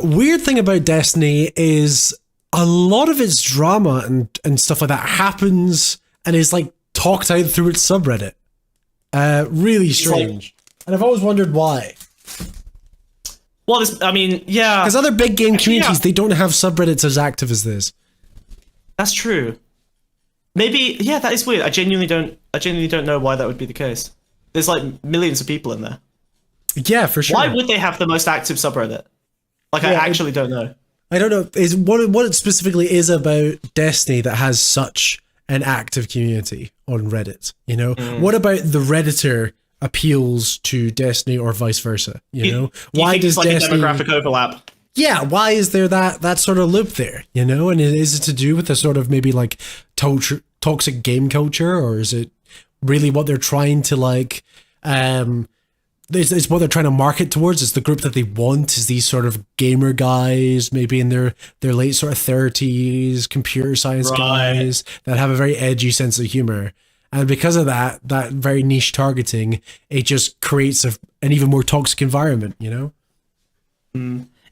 Weird thing about Destiny is a lot of its drama and stuff like that happens and is talked out through its subreddit. Really strange. And I've always wondered why. Well, yeah. Because other big game communities, they don't have subreddits as active as this. That's true. Maybe, yeah, that is weird. I genuinely don't know why that would be the case. There's millions of people in there. Yeah, for sure. Why would they have the most active subreddit? I actually don't know. I don't know. Is what it specifically is about Destiny that has such an active community on Reddit? What about the Redditor appeals to Destiny or vice versa? Why does Destiny a demographic overlap? Yeah, why is there that sort of loop there? And is it to do with the sort of maybe toxic game culture, or is it really what they're trying to is what they're trying to market towards? Is the group that they want is these sort of gamer guys, maybe in their late sort of 30s, computer science guys that have a very edgy sense of humor. And because of that very niche targeting, it just creates an even more toxic environment,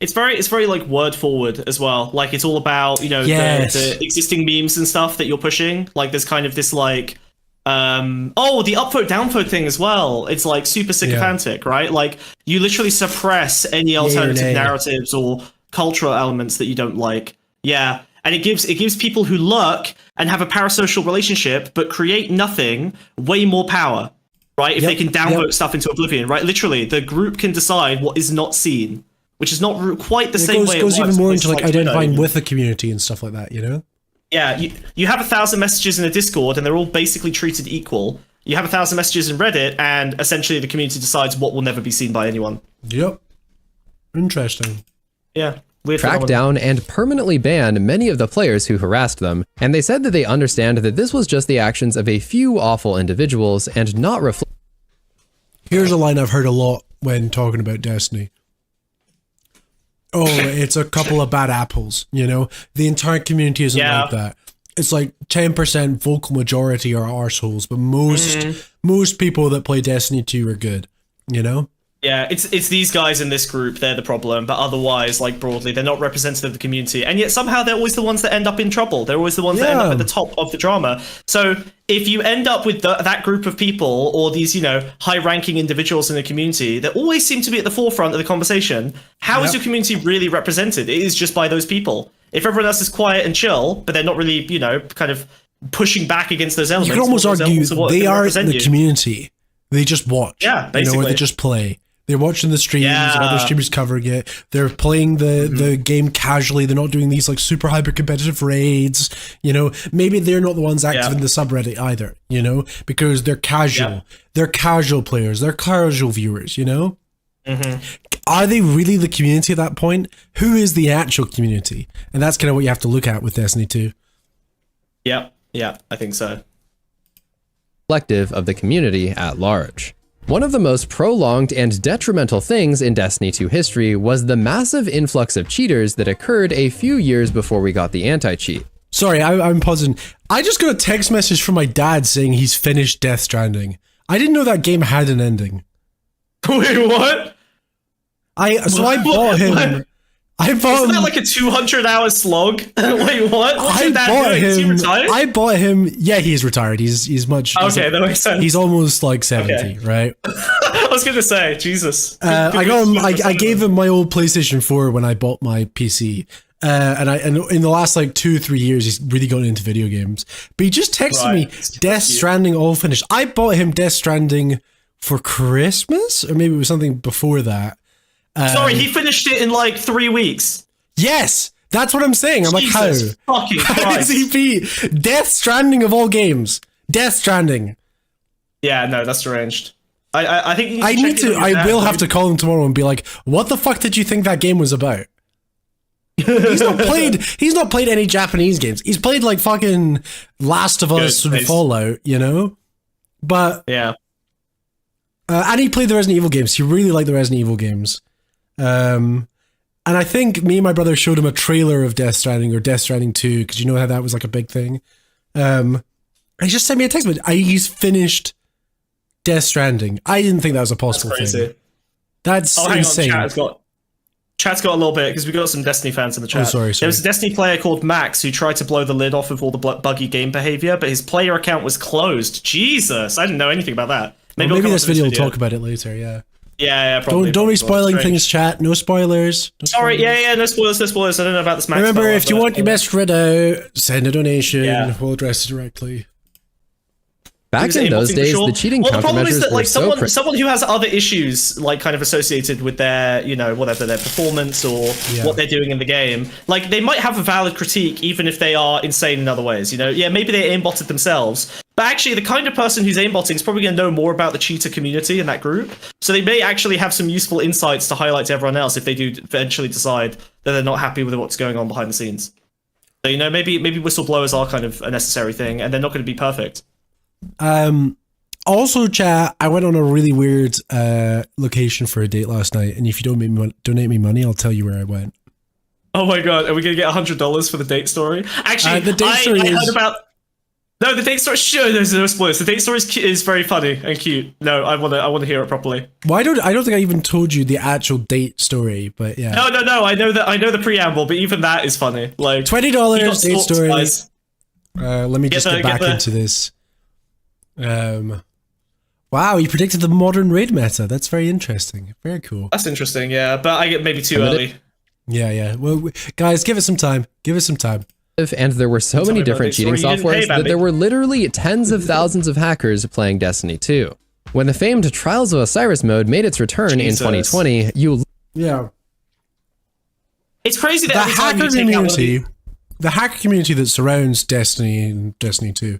it's very like word forward as well. Like it's all about, you know, the existing memes and stuff that you're pushing. Like there's kind of this like the upvote downvote thing as well. It's like super sycophantic, right? Like you literally suppress any alternative narratives or cultural elements that you don't like. Yeah. And it gives people who lurk and have a parasocial relationship but create nothing way more power, right? If they can downvote stuff into oblivion, right? Literally, the group can decide what is not seen, which is not quite the same way. It goes even more into like identifying with the community and stuff like that, you know? Yeah, you have 1,000 messages in a Discord and they're all basically treated equal. You have 1,000 messages in Reddit and essentially the community decides what will never be seen by anyone. Yep. Interesting. Yeah. Track down and permanently ban many of the players who harassed them, and they said that they understand that this was just the actions of a few awful individuals and not reflect. Here's a line I've heard a lot when talking about Destiny. Oh, it's a couple of bad apples, you know? The entire community isn't like that. It's like 10% vocal majority are arseholes, but most people that play Destiny 2 are good, you know? Yeah, it's these guys in this group, they're the problem, but otherwise, like broadly, they're not representative of the community. And yet somehow they're always the ones that end up in trouble. They're always the ones that end up at the top of the drama. So if you end up with that group of people or these, you know, high-ranking individuals in the community that always seem to be at the forefront of the conversation, how is your community really represented? It is just by those people. If everyone else is quiet and chill, but they're not really, you know, kind of pushing back against those elements. You can almost argue they are in the community. They just watch. Yeah, basically. You know, or they just play. They're watching the streams and other streamers covering it. They're playing the game casually. They're not doing these like super hyper competitive raids. You know, maybe they're not the ones active in the subreddit either, you know, because they're casual. Yeah. They're casual players. They're casual viewers, you know? Are they really the community at that point? Who is the actual community? And that's kind of what you have to look at with Destiny 2. Yeah, I think so. Reflective of the community at large. One of the most prolonged and detrimental things in Destiny 2 history was the massive influx of cheaters that occurred a few years before we got the anti-cheat. Sorry, I'm pausing. I just got a text message from my dad saying he's finished Death Stranding. I didn't know that game had an ending. Wait, what? I bought him. Isn't that like a 200-hour slog? Wait, what? What's your dad doing? Is he retired? I bought him. Yeah, he's retired. He's much. Okay, that makes sense. He's almost like 70, right? I was gonna say, Jesus. I got him. I gave him my old PlayStation 4 when I bought my PC. And in the last like 2-3 years, he's really gotten into video games. But he just texted me, Death Stranding all finished. I bought him Death Stranding for Christmas, or maybe it was something before that. Sorry, he finished it in like 3 weeks. Yes, that's what I'm saying. I'm Jesus like, how does he beat Death Stranding of all games? Death Stranding. Yeah, no, that's deranged. I think I will have to call him tomorrow and be like, what the fuck did you think that game was about? He's not played any Japanese games. He's played like fucking Last of Us and Fallout, you know? But yeah. And he played the Resident Evil games. He really liked the Resident Evil games. And I think me and my brother showed him a trailer of Death Stranding or Death Stranding 2, because you know how that was like a big thing. He just sent me a text, but he's finished Death Stranding. I didn't think that was a possible thing. That's insane. Chat's got a little bit, because we got some Destiny fans in the chat. Oh, sorry. There was a Destiny player called Max who tried to blow the lid off of all the buggy game behavior, but his player account was closed. Jesus, I didn't know anything about that. Maybe this video will talk about it later, yeah. Yeah, probably. Don't be spoiling things, chat. No spoilers. Sorry, no spoilers. I don't know about this Max. Remember, if you want your best read out, send a donation. Yeah. We'll address it directly. Back in those days, the cheating countermeasures were so... Well, the problem is that, like, someone who has other issues, like, kind of associated with their, you know, whatever, their performance or what they're doing in the game, like, they might have a valid critique even if they are insane in other ways, you know? Yeah, maybe they aimbotted themselves, but actually the kind of person who's aimbotting is probably going to know more about the cheater community in that group, so they may actually have some useful insights to highlight to everyone else if they do eventually decide that they're not happy with what's going on behind the scenes. So, you know, maybe whistleblowers are kind of a necessary thing, and they're not going to be perfect. Also, chat, I went on a really weird location for a date last night, and if you don't donate me money, I'll tell you where I went. Oh my god, are we gonna get $100 for the date story? Actually, the date story I heard about No, the date story. Sure, there's no spoilers. The date story is very funny and cute. No, I want to hear it properly. Well, I don't think I even told you the actual date story, but yeah. No. I know the preamble, but even that is funny. Like $20 date story. Let me just get back into this. Wow, you predicted the modern raid meta. That's very interesting. Very cool. That's interesting, yeah. But I get maybe too early. Yeah. Well, guys, give it some time. And there were so many different cheating softwares that there were literally tens of thousands of hackers playing Destiny 2. When the famed Trials of Osiris mode made its return in 2020, it's crazy that the hacker community that surrounds Destiny and Destiny 2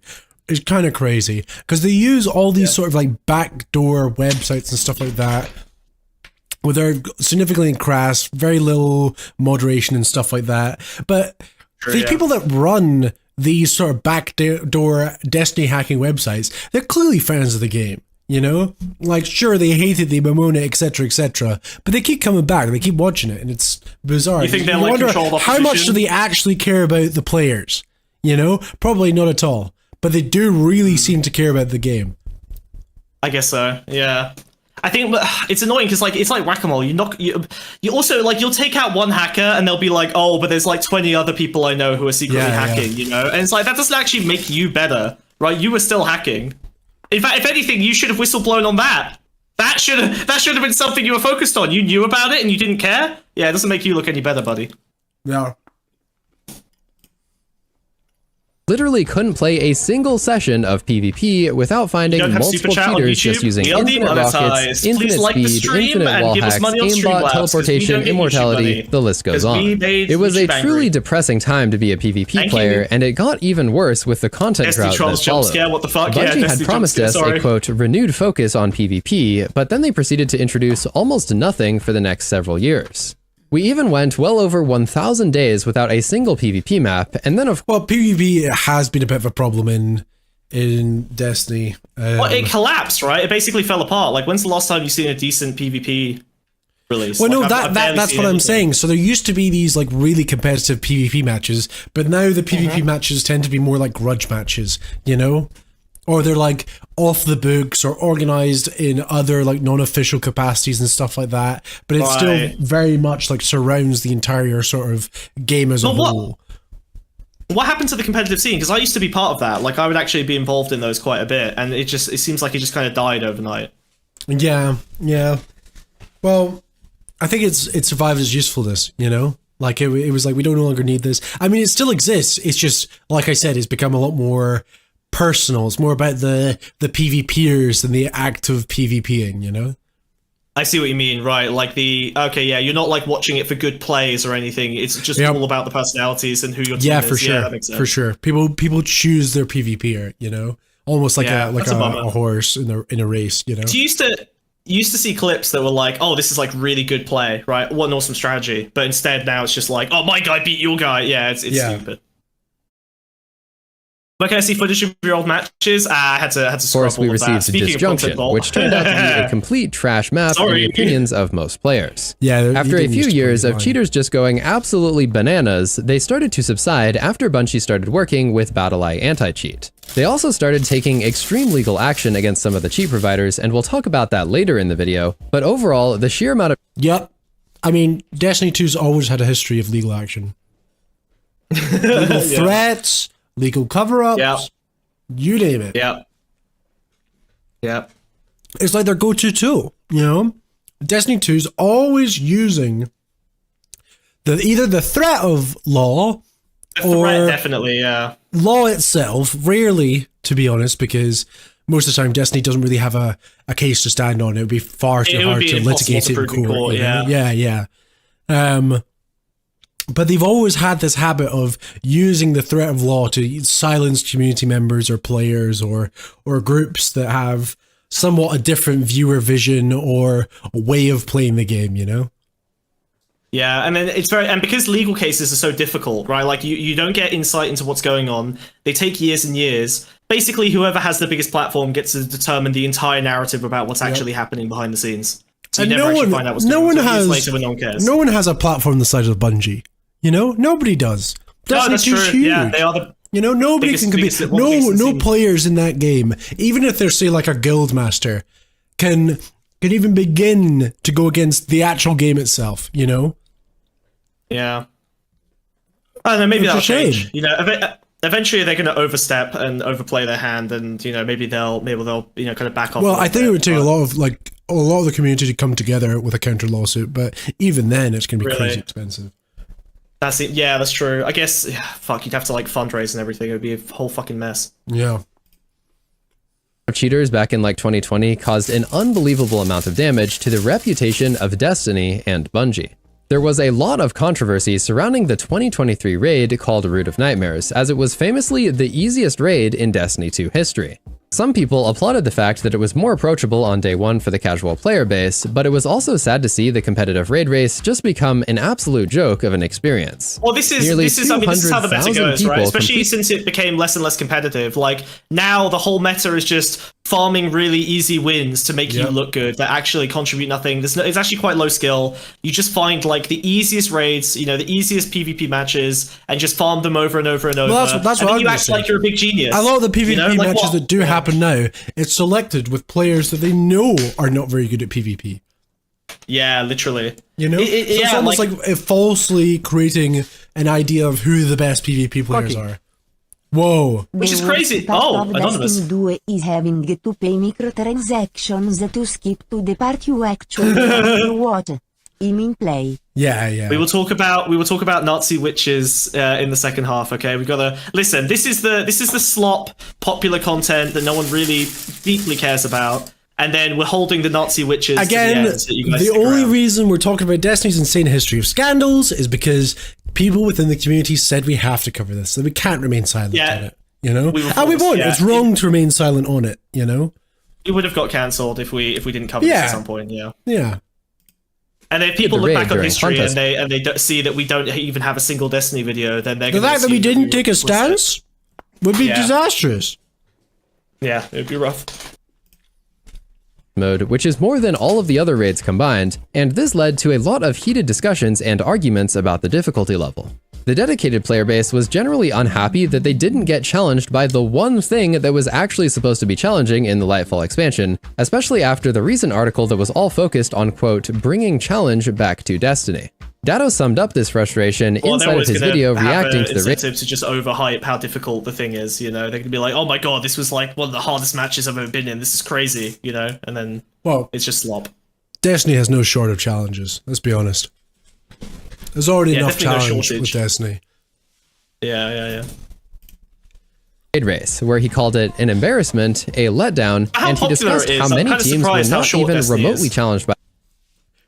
is kind of crazy because they use all these sort of like backdoor websites and stuff like that where they're significantly crass, very little moderation and stuff like that. But the people that run these sort of backdoor Destiny hacking websites, they're clearly fans of the game. You know, like, sure, they hated the Mamona, etc., but they keep coming back. They keep watching it, and it's bizarre. You think they're like controlled opposition? How much do they actually care about the players? You know, probably not at all. But they do really seem to care about the game. I guess so. Yeah, I think it's annoying because like it's like whack-a-mole. You also like you'll take out one hacker and they'll be like, oh, but there's like 20 other people I know who are secretly hacking. You know, and it's like that doesn't actually make you better, right? You were still hacking. In fact, if anything, you should have whistleblown on that. That should have been something you were focused on. You knew about it and you didn't care. Yeah, it doesn't make you look any better, buddy. Yeah. Literally couldn't play a single session of PvP without finding multiple cheaters just using infinite rockets, infinite speed, infinite wall hacks, aimbot, teleportation, immortality, the list goes on. It was a truly depressing time to be a PvP player, and it got even worse with the content drought that followed. What the fuck? Bungie had promised us a, quote, renewed focus on PvP, but then they proceeded to introduce almost nothing for the next several years. We even went well over 1,000 days without a single PvP map, and then PvP has been a bit of a problem in Destiny. Well, it collapsed, right? It basically fell apart. Like, when's the last time you've seen a decent PvP release? Well, like, no, that's what I'm saying. So there used to be these like really competitive PvP matches, but now the PvP matches tend to be more like grudge matches, you know? Or they're like off the books or organized in other like non-official capacities and stuff like that. But it still very much like surrounds the entire sort of game as a whole. What happened to the competitive scene? Because I used to be part of that. Like I would actually be involved in those quite a bit, and it seems like it just kind of died overnight. Yeah. Well, I think it survived its usefulness, you know? Like it was like we don't no longer need this. I mean, it still exists. It's just, like I said, it's become a lot more personal. It's more about the PvPers than the act of PvPing, you know? I see what you mean, right? Like you're not like watching it for good plays or anything. It's just all about the personalities and who your team is. Sure. Yeah, that makes sense. For sure. People choose their PvPer, you know? Almost like a horse in a race, you know? So you used to see clips that were like, oh, this is like really good play, right? What an awesome strategy. But instead now it's just like, oh, my guy beat your guy. Yeah, it's stupid. Where can I see footage of your old matches? I had to scroll. Of course, we received Disjunction, which turned out to be a complete trash map in the opinions of most players. Yeah. After a few years of cheaters just going absolutely bananas, they started to subside after Bungie started working with BattlEye anti-cheat. They also started taking extreme legal action against some of the cheat providers, and we'll talk about that later in the video. But overall, the sheer amount of— Yep. I mean, Destiny 2's always had a history of legal action. Legal threats. Legal cover-ups, you name it. Yeah. It's like their go-to tool, you know? Destiny 2's always using either the threat of law or definitely, law itself, rarely, to be honest, because most of the time Destiny doesn't really have a case to stand on. It would be far too hard to litigate it in court. Yeah. But they've always had this habit of using the threat of law to silence community members or players or groups that have somewhat a different viewer vision or a way of playing the game, you know? Yeah, and then and because legal cases are so difficult, right? Like you don't get insight into what's going on. They take years and years. Basically, whoever has the biggest platform gets to determine the entire narrative about what's actually happening behind the scenes. So you never actually find out what's going on years later when no one cares. No one has a platform the size of Bungie. You know, nobody does. No, that's true. Huge. Yeah, they are You know, nobody can compete. No players in that game, even if they're, say, like a guild master, can even begin to go against the actual game itself, you know? Yeah. I don't know, maybe that'll change. You know, eventually they're going to overstep and overplay their hand, and, you know, maybe they'll you know, kind of back off. Well, I think it would take a lot of the community to come together with a counter lawsuit, but even then it's going to be crazy expensive. That's it. Yeah, that's true. I guess, fuck, you'd have to like fundraise and everything. It would be a whole fucking mess. Yeah. Cheaters back in like 2020 caused an unbelievable amount of damage to the reputation of Destiny and Bungie. There was a lot of controversy surrounding the 2023 raid called Root of Nightmares, as it was famously the easiest raid in Destiny 2 history. Some people applauded the fact that it was more approachable on day one for the casual player base, but it was also sad to see the competitive raid race just become an absolute joke of an experience. Well, this is how the meta goes, right? Especially since it became less and less competitive. Like, now the whole meta is just farming really easy wins to make you look good that actually contribute nothing. It's actually quite low skill. You just find like the easiest raids, you know, the easiest PvP matches, and just farm them over and over and over. Well, that's what you act like you're a big genius. A lot of the PvP matches that do happen now, it's selected with players that they know are not very good at PvP. Yeah, literally. You know, it's almost like falsely creating an idea of who the best PvP players are. Whoa. Which is crazy. Oh, anonymous. Destiny 2 is having to pay microtransactions to skip to the part you actually want to watch. In play. Yeah. We will talk about Nazi witches in the second half. Okay, we gotta listen. This is the slop popular content that no one really deeply cares about, and then we're holding the Nazi witches again. To the end, so you guys the only reason we're talking about Destiny's insane history of scandals is because people within the community said we have to cover this, that we can't remain silent on it. You know, and we won't. It's wrong to remain silent on it. You know, it would have got cancelled if we didn't cover this at some point. Yeah. And if people look back on history and they see that we don't even have a single Destiny video, then they're going to the fact that we didn't take a stance would be disastrous. Yeah, it would be rough. Mode, which is more than all of the other raids combined, and this led to a lot of heated discussions and arguments about the difficulty level. The dedicated player base was generally unhappy that they didn't get challenged by the one thing that was actually supposed to be challenging in the Lightfall expansion, especially after the recent article that was all focused on, quote, bringing challenge back to Destiny. Datto summed up this frustration inside of his video reacting to the raid. To just overhype how difficult the thing is, you know? They can be like, oh my god, this was like one of the hardest matches I've ever been in, this is crazy, you know? And then, it's just slop. Destiny has no short of challenges, let's be honest. There's already enough challenge with Destiny. Yeah. Raid race, where he called it an embarrassment, a letdown, and he discussed how many teams were not even remotely challenged by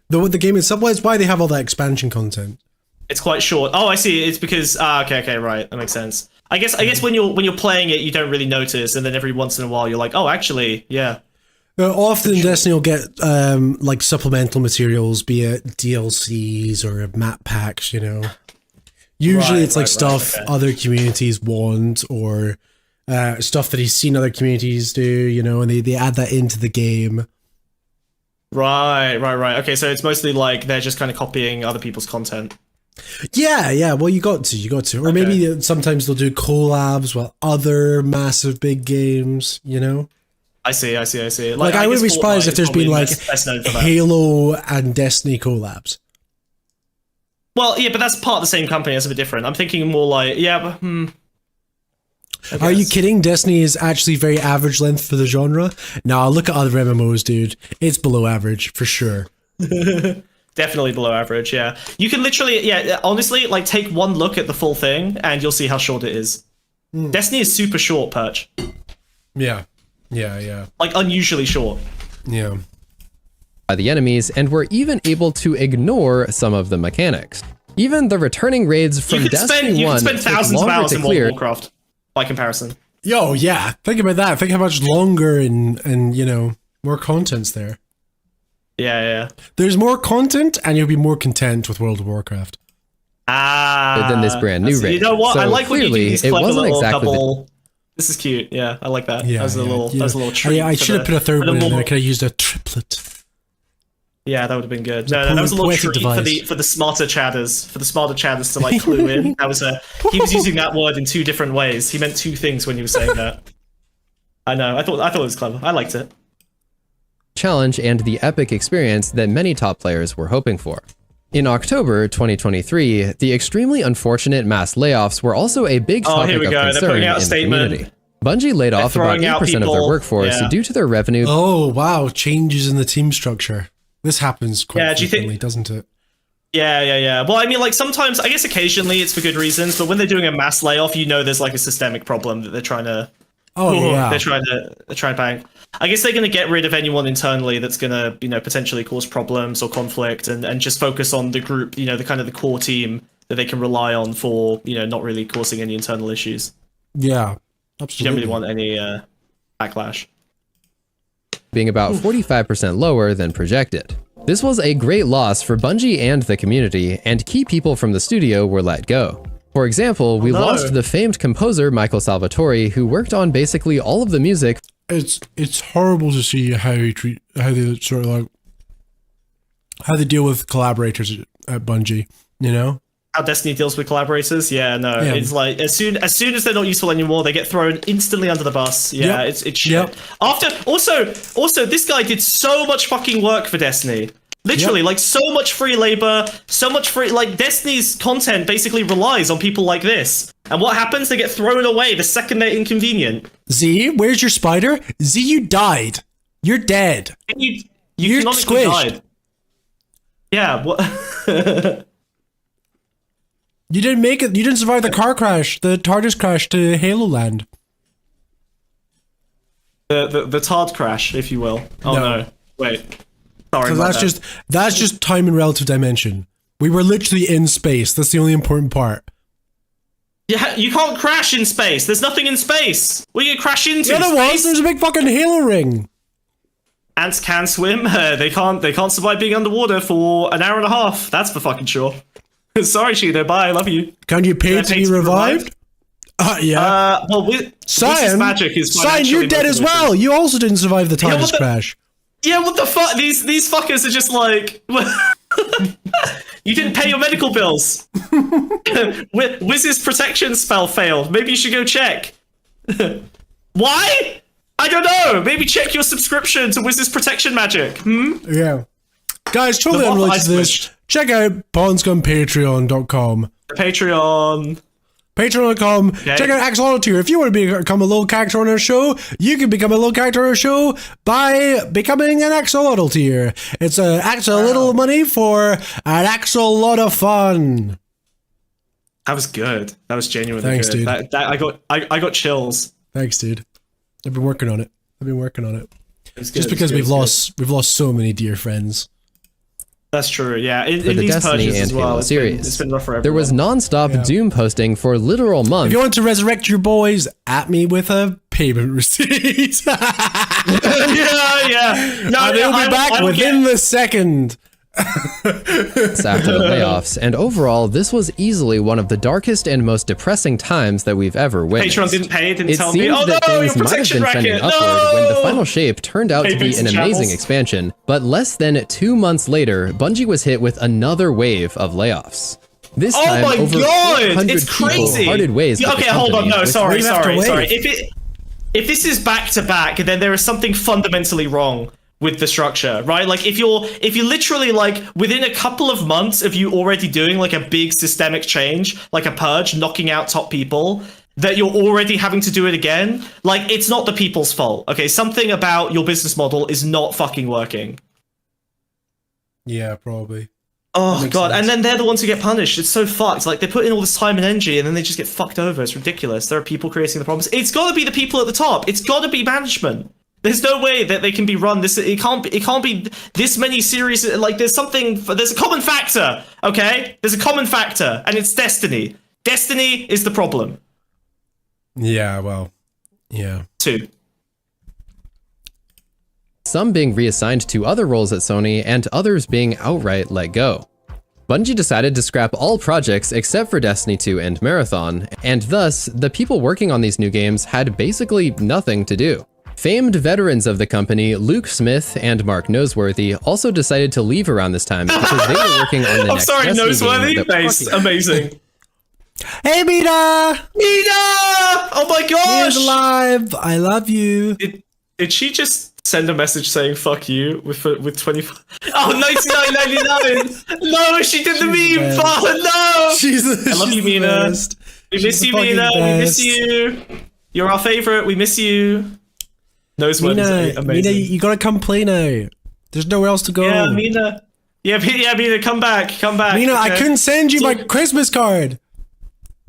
the game itself. Is why they have all that expansion content. It's quite short. Oh, I see. It's because okay, right, that makes sense. I guess when you're playing it, you don't really notice, and then every once in a while, you're like, oh, actually, yeah. Often Destiny will get like supplemental materials, be it DLCs or map packs, you know. Usually it's like stuff other communities want, or stuff that he's seen other communities do, you know, and they add that into the game. Right. Okay, so it's mostly like they're just kind of copying other people's content. Yeah. Well, you got to. Or maybe sometimes they'll do collabs with other massive big games, you know. I see. Like I wouldn't be surprised if there's been like Halo and Destiny collabs. Well, yeah, but that's part of the same company. That's a bit different. I'm thinking more like, Are you kidding? Destiny is actually very average length for the genre. No, look at other MMOs, dude. It's below average for sure. Definitely below average. Yeah, you can literally, honestly, like take one look at the full thing and you'll see how short it is. Destiny is super short, Perch. Yeah. Like unusually short. Yeah. By the enemies, and were even able to ignore some of the mechanics. Even the returning raids from Destiny 1 you can spend thousands of hours in World of Warcraft by comparison. Yo, yeah. Think about that. Think how much longer and you know, more content's there. Yeah. There's more content, and you'll be more content with World of Warcraft. Than this brand new raid. You know what? So I like what you do. These clever little couple. This is cute. Yeah, I like that. Yeah, that was a little treat. I should have put a third one in there. I could have used a triplet. Yeah, that would have been good. No, that was a little treat for the smarter chatters, to like clue in. That was he was using that word in 2 different ways. He meant 2 things when he was saying that. I know. I thought it was clever. I liked it. Challenge and the epic experience that many top players were hoping for. In October 2023, the extremely unfortunate mass layoffs were also a big topic of concern in the community. Bungie laid off about 8% of their workforce due to their revenue. Oh, wow. Changes in the team structure. This happens quite frequently, doesn't it? Yeah. Well, I mean, like sometimes, I guess occasionally it's for good reasons, but when they're doing a mass layoff, there's like a systemic problem that they're trying to... They're trying to bang. I guess they're going to get rid of anyone internally that's going to, potentially cause problems or conflict, and just focus on the group, the kind of the core team that they can rely on for, not really causing any internal issues. Yeah, absolutely. You don't really want any backlash. Being about 45% lower than projected. This was a great loss for Bungie and the community, and key people from the studio were let go. For example, we lost the famed composer Michael Salvatori, who worked on basically all of the music. It's horrible to see how they deal with collaborators at Bungie, How Destiny deals with collaborators? Yeah, no. Yeah. It's like as soon as they're not useful anymore, they get thrown instantly under the bus. Yeah, it's shit. Yep. After also this guy did so much fucking work for Destiny. Literally, like so much free labor, so much free, like Destiny's content basically relies on people like this. And what happens? They get thrown away the second they're inconvenient. Z, where's your spider? Z, you died. You're dead. You're squished. Died. Yeah, what? You didn't make it. You didn't survive the car crash, the TARDIS crash to Halo Land. The Tard crash, if you will. Oh no. Wait. Sorry, that's just time and relative dimension. We were literally in space. That's the only important part. Yeah, you can't crash in space. There's nothing in space. What are you gonna crash into? Yeah, there was. There's a big fucking Halo ring. Ants can swim. They can't survive being underwater for an hour and a half. That's for fucking sure. Sorry, Shido. Bye. I love you. Can you pay to be revived? Yeah. Well, Cyan, magic is Cyan, you're dead as well. You also didn't survive the TARDIS crash. Yeah, what the fuck? These fuckers are just like... You didn't pay your medical bills. Wiz's protection spell failed. Maybe you should go check. Why? I don't know. Maybe check your subscription to Wiz's protection magic. Yeah. Guys, totally unrelated to this. Check out pawnsgunpatreon.com. Patreon. Patreon.com. Okay. Check out Axolotl tier. If you want to become a little character on our show, you can become a little character on our show by becoming an Axolotl tier. It's an little money for an axolot of fun. That was good. That was genuinely Thanks, good. Dude. I got chills. Thanks, dude. I've been working on it. Just because we've lost so many dear friends. That's true, yeah. In the these Destiny purges and as well, Halo series. It's been rough for everyone. There was non-stop Doom posting for literal months. If you want to resurrect your boys, at me with a payment receipt. yeah. No, they'll be back within the second. After the layoffs, and overall, this was easily one of the darkest and most depressing times that we've ever witnessed. Patreon didn't pay, didn't tell me. Oh no, things might have been trending upward when the final shape turned out to be an amazing expansion, but less than 2 months later, Bungie was hit with another wave of layoffs. This time, over 400 it's crazy. People parted ways. Okay, hold on. No, sorry. If this is back to back, then there is something fundamentally wrong with the structure, right? Like if you're literally like within a couple of months of you already doing like a big systemic change, like a purge, knocking out top people, that you're already having to do it again, like it's not the people's fault. Okay, something about your business model is not fucking working. Yeah, probably. Oh god, and then they're the ones who get punished. It's so fucked. Like they put in all this time and energy and then they just get fucked over. It's ridiculous. There are people creating the problems. It's got to be the people at the top. It's got to be management. There's no way that they can be run this. It can't be this many series. Like there's a common factor. Okay, there's a common factor, and it's Destiny. Destiny is the problem. Yeah. Well. Yeah. 2. Some being reassigned to other roles at Sony, and others being outright let go. Bungie decided to scrap all projects except for Destiny 2 and Marathon, and thus, the people working on these new games had basically nothing to do. Famed veterans of the company, Luke Smith and Mark Noseworthy, also decided to leave around this time because they were working on the next Destiny Noseworthy game. face, amazing. Hey, Mina! Mina! Oh my gosh! Mina's alive. I love you. Did she just send a message saying "fuck you" with 25? Oh, 99.99. No, she did the meme. Oh no! I love you, Mina. We miss you, Mina. We miss you. You're our favorite. We miss you. Mina, you gotta come play now. There's nowhere else to go. Yeah, Mina. Yeah, Mina, come back. Come back. Mina, okay? I couldn't send you my Christmas card.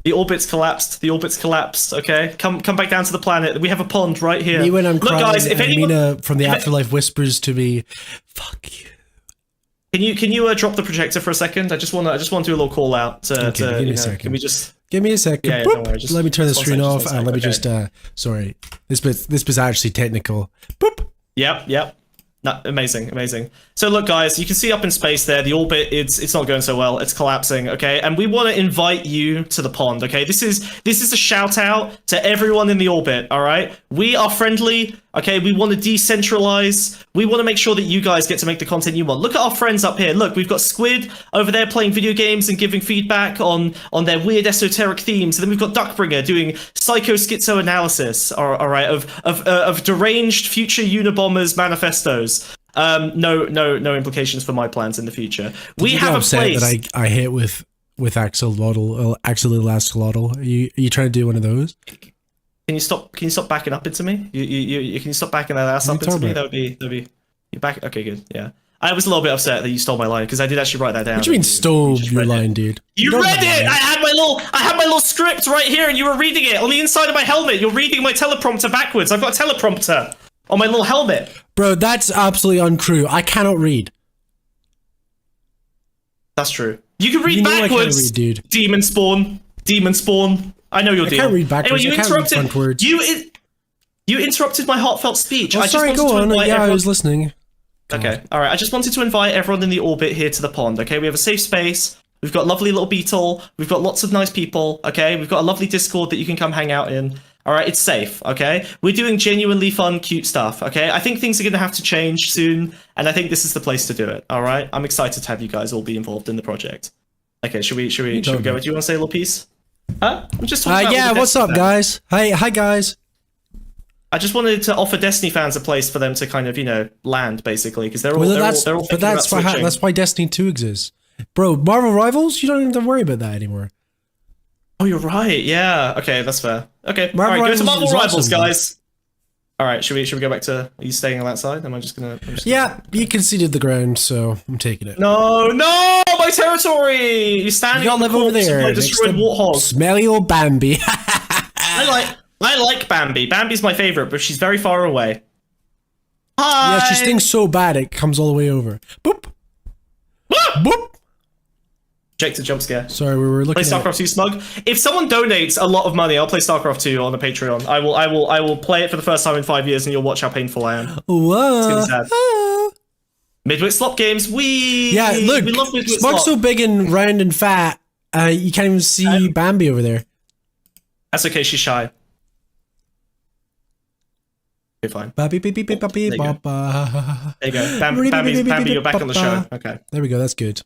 The orbit's collapsed. The orbit's collapsed. Okay, come back down to the planet. We have a pond right here. Me when I'm crying, guys, if anyone, Mina from the afterlife whispers to me, "Fuck you." Can you drop the projector for a second? I just want to do a little call out. Give me a second. Can we just give me a second? Yeah, don't worry, let me turn the screen off. Let me just. Sorry, this bit's actually technical. Boop. Yep. No, amazing. So look, guys, you can see up in space there, the orbit, it's not going so well. It's collapsing, okay? And we want to invite you to the pond, okay? This is a shout out to everyone in the orbit, all right? We are friendly, okay? We want to decentralize. We want to make sure that you guys get to make the content you want. Look at our friends up here. Look, we've got Squid over there playing video games and giving feedback on their weird esoteric themes. And then we've got Duckbringer doing psycho-schizo analysis, all right, of deranged future Unabombers manifestos. No implications for my plans in the future. We have a place that I hit with axolotl. Are you trying to do one of those? Can you stop backing up into me? You can you stop backing that ass up into me? That would be you back. Okay, good. Yeah. I was a little bit upset that you stole my line because I did actually write that down. What do you mean stole your line, dude? You read it. I had my little script right here, and you were reading it on the inside of my helmet. You're reading my teleprompter backwards. I've got a teleprompter on my little helmet. Bro, that's absolutely untrue. I cannot read. That's true. You can read backwards, read, dude. Demon spawn. I know your deal. I can't read backwards. Anyway, I can't read front words. You interrupted my heartfelt speech. Oh, sorry, go on. Yeah, I was listening. Okay, all right. I just wanted to invite everyone in the orbit here to the pond, okay? We have a safe space. We've got lovely little beetle. We've got lots of nice people, okay? We've got a lovely Discord that you can come hang out in. All right, it's safe, okay? We're doing genuinely fun, cute stuff, okay? I think things are going to have to change soon, and I think this is the place to do it, all right? I'm excited to have you guys all be involved in the project. Okay, should we go? Do you want to say a little piece? Huh? I'm just talking about yeah, what's up, guys? Hi, guys. I just wanted to offer Destiny fans a place for them to kind of, land, basically, because they're all thinking about switching. That's why Destiny 2 exists. Bro, Marvel Rivals, you don't even have to worry about that anymore. Oh, you're right. Yeah. Okay, that's fair. Okay. All right, go to Marvel Rivals, guys. All right, should we go back to? Are you staying on that side? Am I just gonna? Yeah, you conceded the ground, so I'm taking it. No, my territory. You're standing on the over there. Destroyed warthog. Smelly old Bambi. I like Bambi. Bambi's my favorite, but she's very far away. Hi. Yeah, she stings so bad it comes all the way over. Boop. Boop. Projected jump scare. Sorry, we were looking. Play StarCraft 2 smug. If someone donates a lot of money, I'll play StarCraft 2 on the Patreon. I will play it for the first time in 5 years, and you'll watch how painful I am. Whoa. It's gonna be sad. Midwit slop games. Yeah, look. We love Midwit Smug's so big and round and fat. You can't even see Bambi over there. That's okay. She's shy. Okay, fine. There you go. Bambi, you're back on the show. Okay. There we go. That's good.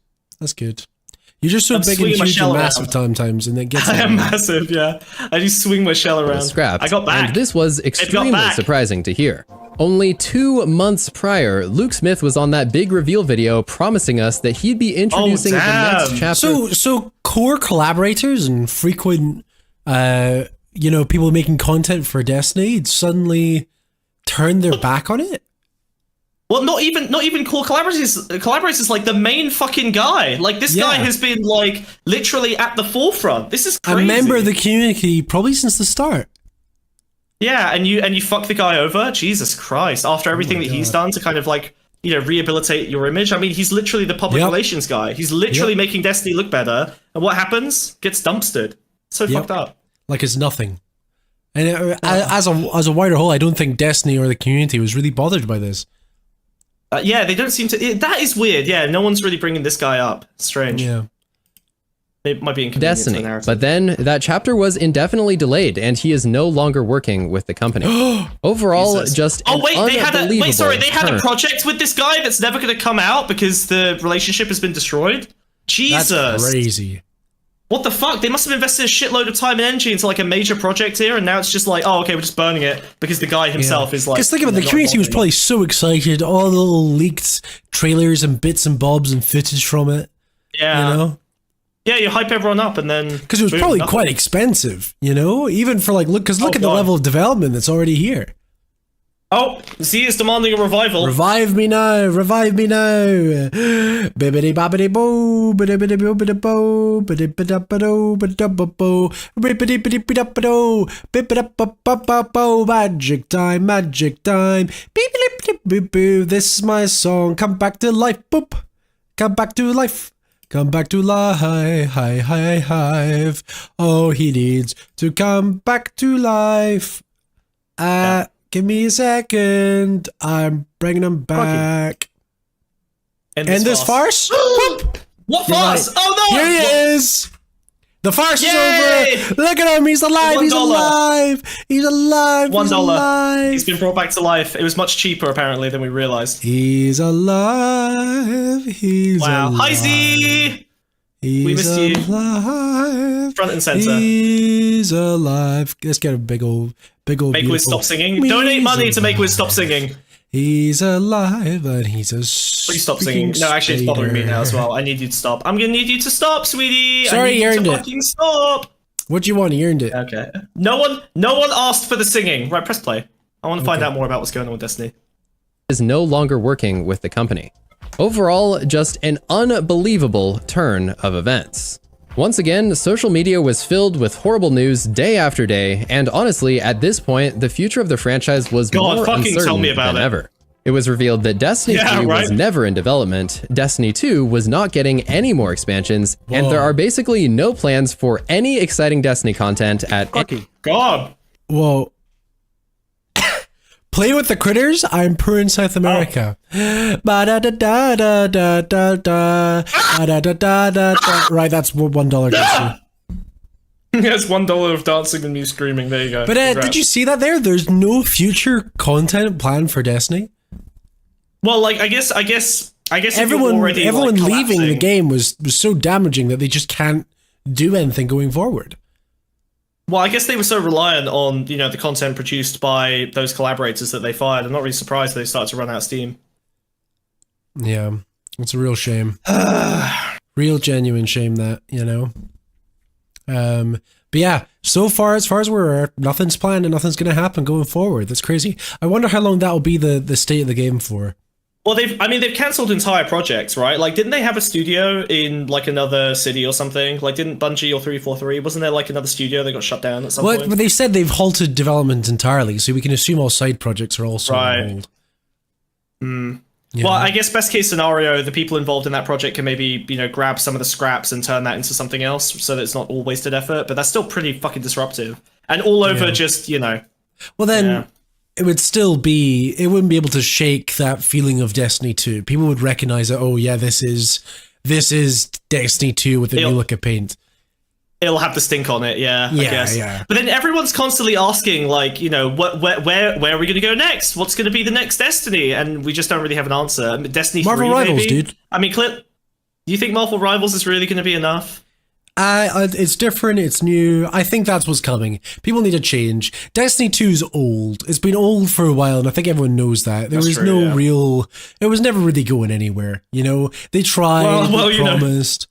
You're just so big and huge and massive sometimes, and it gets. I am massive, yeah. I just swing my shell around. Scrapped, I got back. And this was extremely surprising to hear. Only 2 months prior, Luke Smith was on that big reveal video promising us that he'd be introducing the next chapter. So core collaborators and frequent, people making content for Destiny suddenly turned their back on it. Well, not even core collaborators. Collaborators, like the main fucking guy. Like this guy has been like literally at the forefront. This is crazy. A member of the community probably since the start. Yeah, and you fuck the guy over. Jesus Christ! After everything that he's done to kind of like rehabilitate your image. I mean, he's literally the public relations guy. He's literally making Destiny look better. And what happens? Gets dumpstered. So fucked up. Like it's nothing. And as a wider whole, I don't think Destiny or the community was really bothered by this. Yeah, they don't seem to. That is weird. Yeah, no one's really bringing this guy up. Strange. Yeah. It might be inconvenient to the Destiny. narrative. But then that chapter was indefinitely delayed, and he is no longer working with the company. Overall, Jesus. just Oh wait, they had turn. a project with this guy that's never going to come out because the relationship has been destroyed. Jesus, that's crazy. What the fuck? They must have invested a shitload of time and energy into like a major project here, and now it's just like, oh, okay, we're just burning it because the guy himself is like. Because think about it, the community was probably so excited, all the little leaked trailers and bits and bobs and footage from it. Yeah. You know? Yeah, you hype everyone up and then. Because it was probably quite expensive, you know? Even for like, look at the level of development that's already here. Oh, Z is demanding a revival. Revive me now, revive me now. Bibbidi bobbidi boo, bibbidi bobbidi boo, bibbidi bidabado, bidababo, bibbidi bidabado, bibidababo, magic time, magic time. Bibbidi boo, this is my song. Come back to life, boop. Come back to life. Come back to life, hive. Oh, he needs to come back to life. Give me a second. I'm bringing him back. End this farce? What farce? Right. Oh no! Here he is. The farce is over. Look at him. He's alive. $1. He's alive. He's alive. $1. He's alive. He's been brought back to life. It was much cheaper apparently than we realized. He's alive. He's alive. Hi Z. We missed you. Front and center. He's alive. Let's get a big old. Make Wiz stop singing. Donate money to make Wiz stop singing. He's alive and he's a. Please stop singing. No, actually, it's bothering me now as well. I need you to stop. I'm gonna need you to stop, sweetie. Sorry, you earned it. Fucking stop. What do you want? You earned it. Okay. No one asked for the singing. Right, press play. I want to find out more about what's going on with Destiny. Is no longer working with the company. Overall, just an unbelievable turn of events. Once again, social media was filled with horrible news day after day, and honestly, at this point, the future of the franchise was more uncertain than ever. It was revealed that Destiny 3 was never in development, Destiny 2 was not getting any more expansions, and there are basically no plans for any exciting Destiny content at any. God. Whoa. Play with the critters. I'm poor in South America. Right, that's $1. Yes, $1 of dancing and me screaming. There you go. But did you see that there? There's no future content planned for Destiny. Well, like I guess everyone leaving the game was so damaging that they just can't do anything going forward. Well, I guess they were so reliant on, the content produced by those collaborators that they fired. I'm not really surprised they started to run out of steam. Yeah, it's a real shame. Real genuine shame that, But yeah, so far as we're at, nothing's planned and nothing's going to happen going forward. That's crazy. I wonder how long that will be the state of the game for. Well, they've cancelled entire projects, right? Like, didn't they have a studio in, like, another city or something? Like, didn't Bungie or 343, wasn't there, like, another studio that got shut down at some point? But they said they've halted development entirely, so we can assume all side projects are also on hold. Yeah. Well, I guess best case scenario, the people involved in that project can maybe, grab some of the scraps and turn that into something else so that it's not all wasted effort, but that's still pretty fucking disruptive. And all over just, Well, then... It wouldn't be able to shake that feeling of Destiny 2. People would recognize that, oh yeah, this is Destiny 2 with a new look of paint. It'll have the stink on it, I guess. Yeah. But then everyone's constantly asking, like, where are we going to go next? What's going to be the next Destiny? And we just don't really have an answer. Destiny 3, Marvel Rivals, dude. I mean, Clip, do you think Marvel Rivals is really going to be enough? It's different, it's new. I think that's what's coming. People need a change. Destiny 2's old. It's been old for a while, and I think everyone knows that. It was never really going anywhere, They tried, they promised.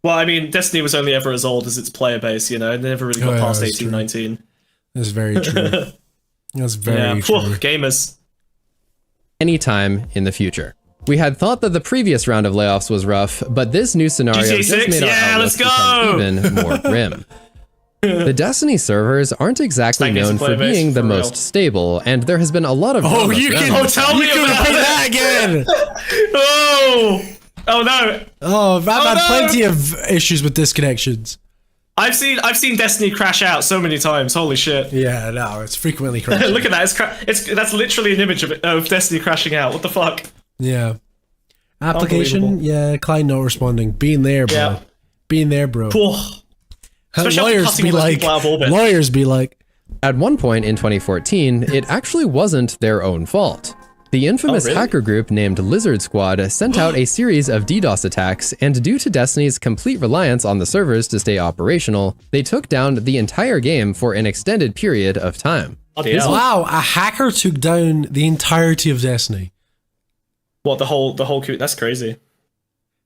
Well, I mean, Destiny was only ever as old as its player base, It never really got past 18, 19. That's very true. That's very true. Gamers. Anytime in the future. We had thought that the previous round of layoffs was rough, but this new scenario just made our outlook become even more grim. The Destiny servers aren't exactly known for being the most stable, and there has been a lot of tell me about that again. Oh no! Oh, I've had plenty of issues with disconnections. I've seen Destiny crash out so many times. Holy shit! Yeah, no, it's frequently crashing. Look at that! That's literally an image of Destiny crashing out. What the fuck? Yeah. Application, client not responding. Been there, bro. Being there, bro. Lawyers be like. At one point in 2014, it actually wasn't their own fault. The infamous hacker group named Lizard Squad sent out a series of DDoS attacks, and due to Destiny's complete reliance on the servers to stay operational, they took down the entire game for an extended period of time. Wow, a hacker took down the entirety of Destiny. What, the whole that's crazy.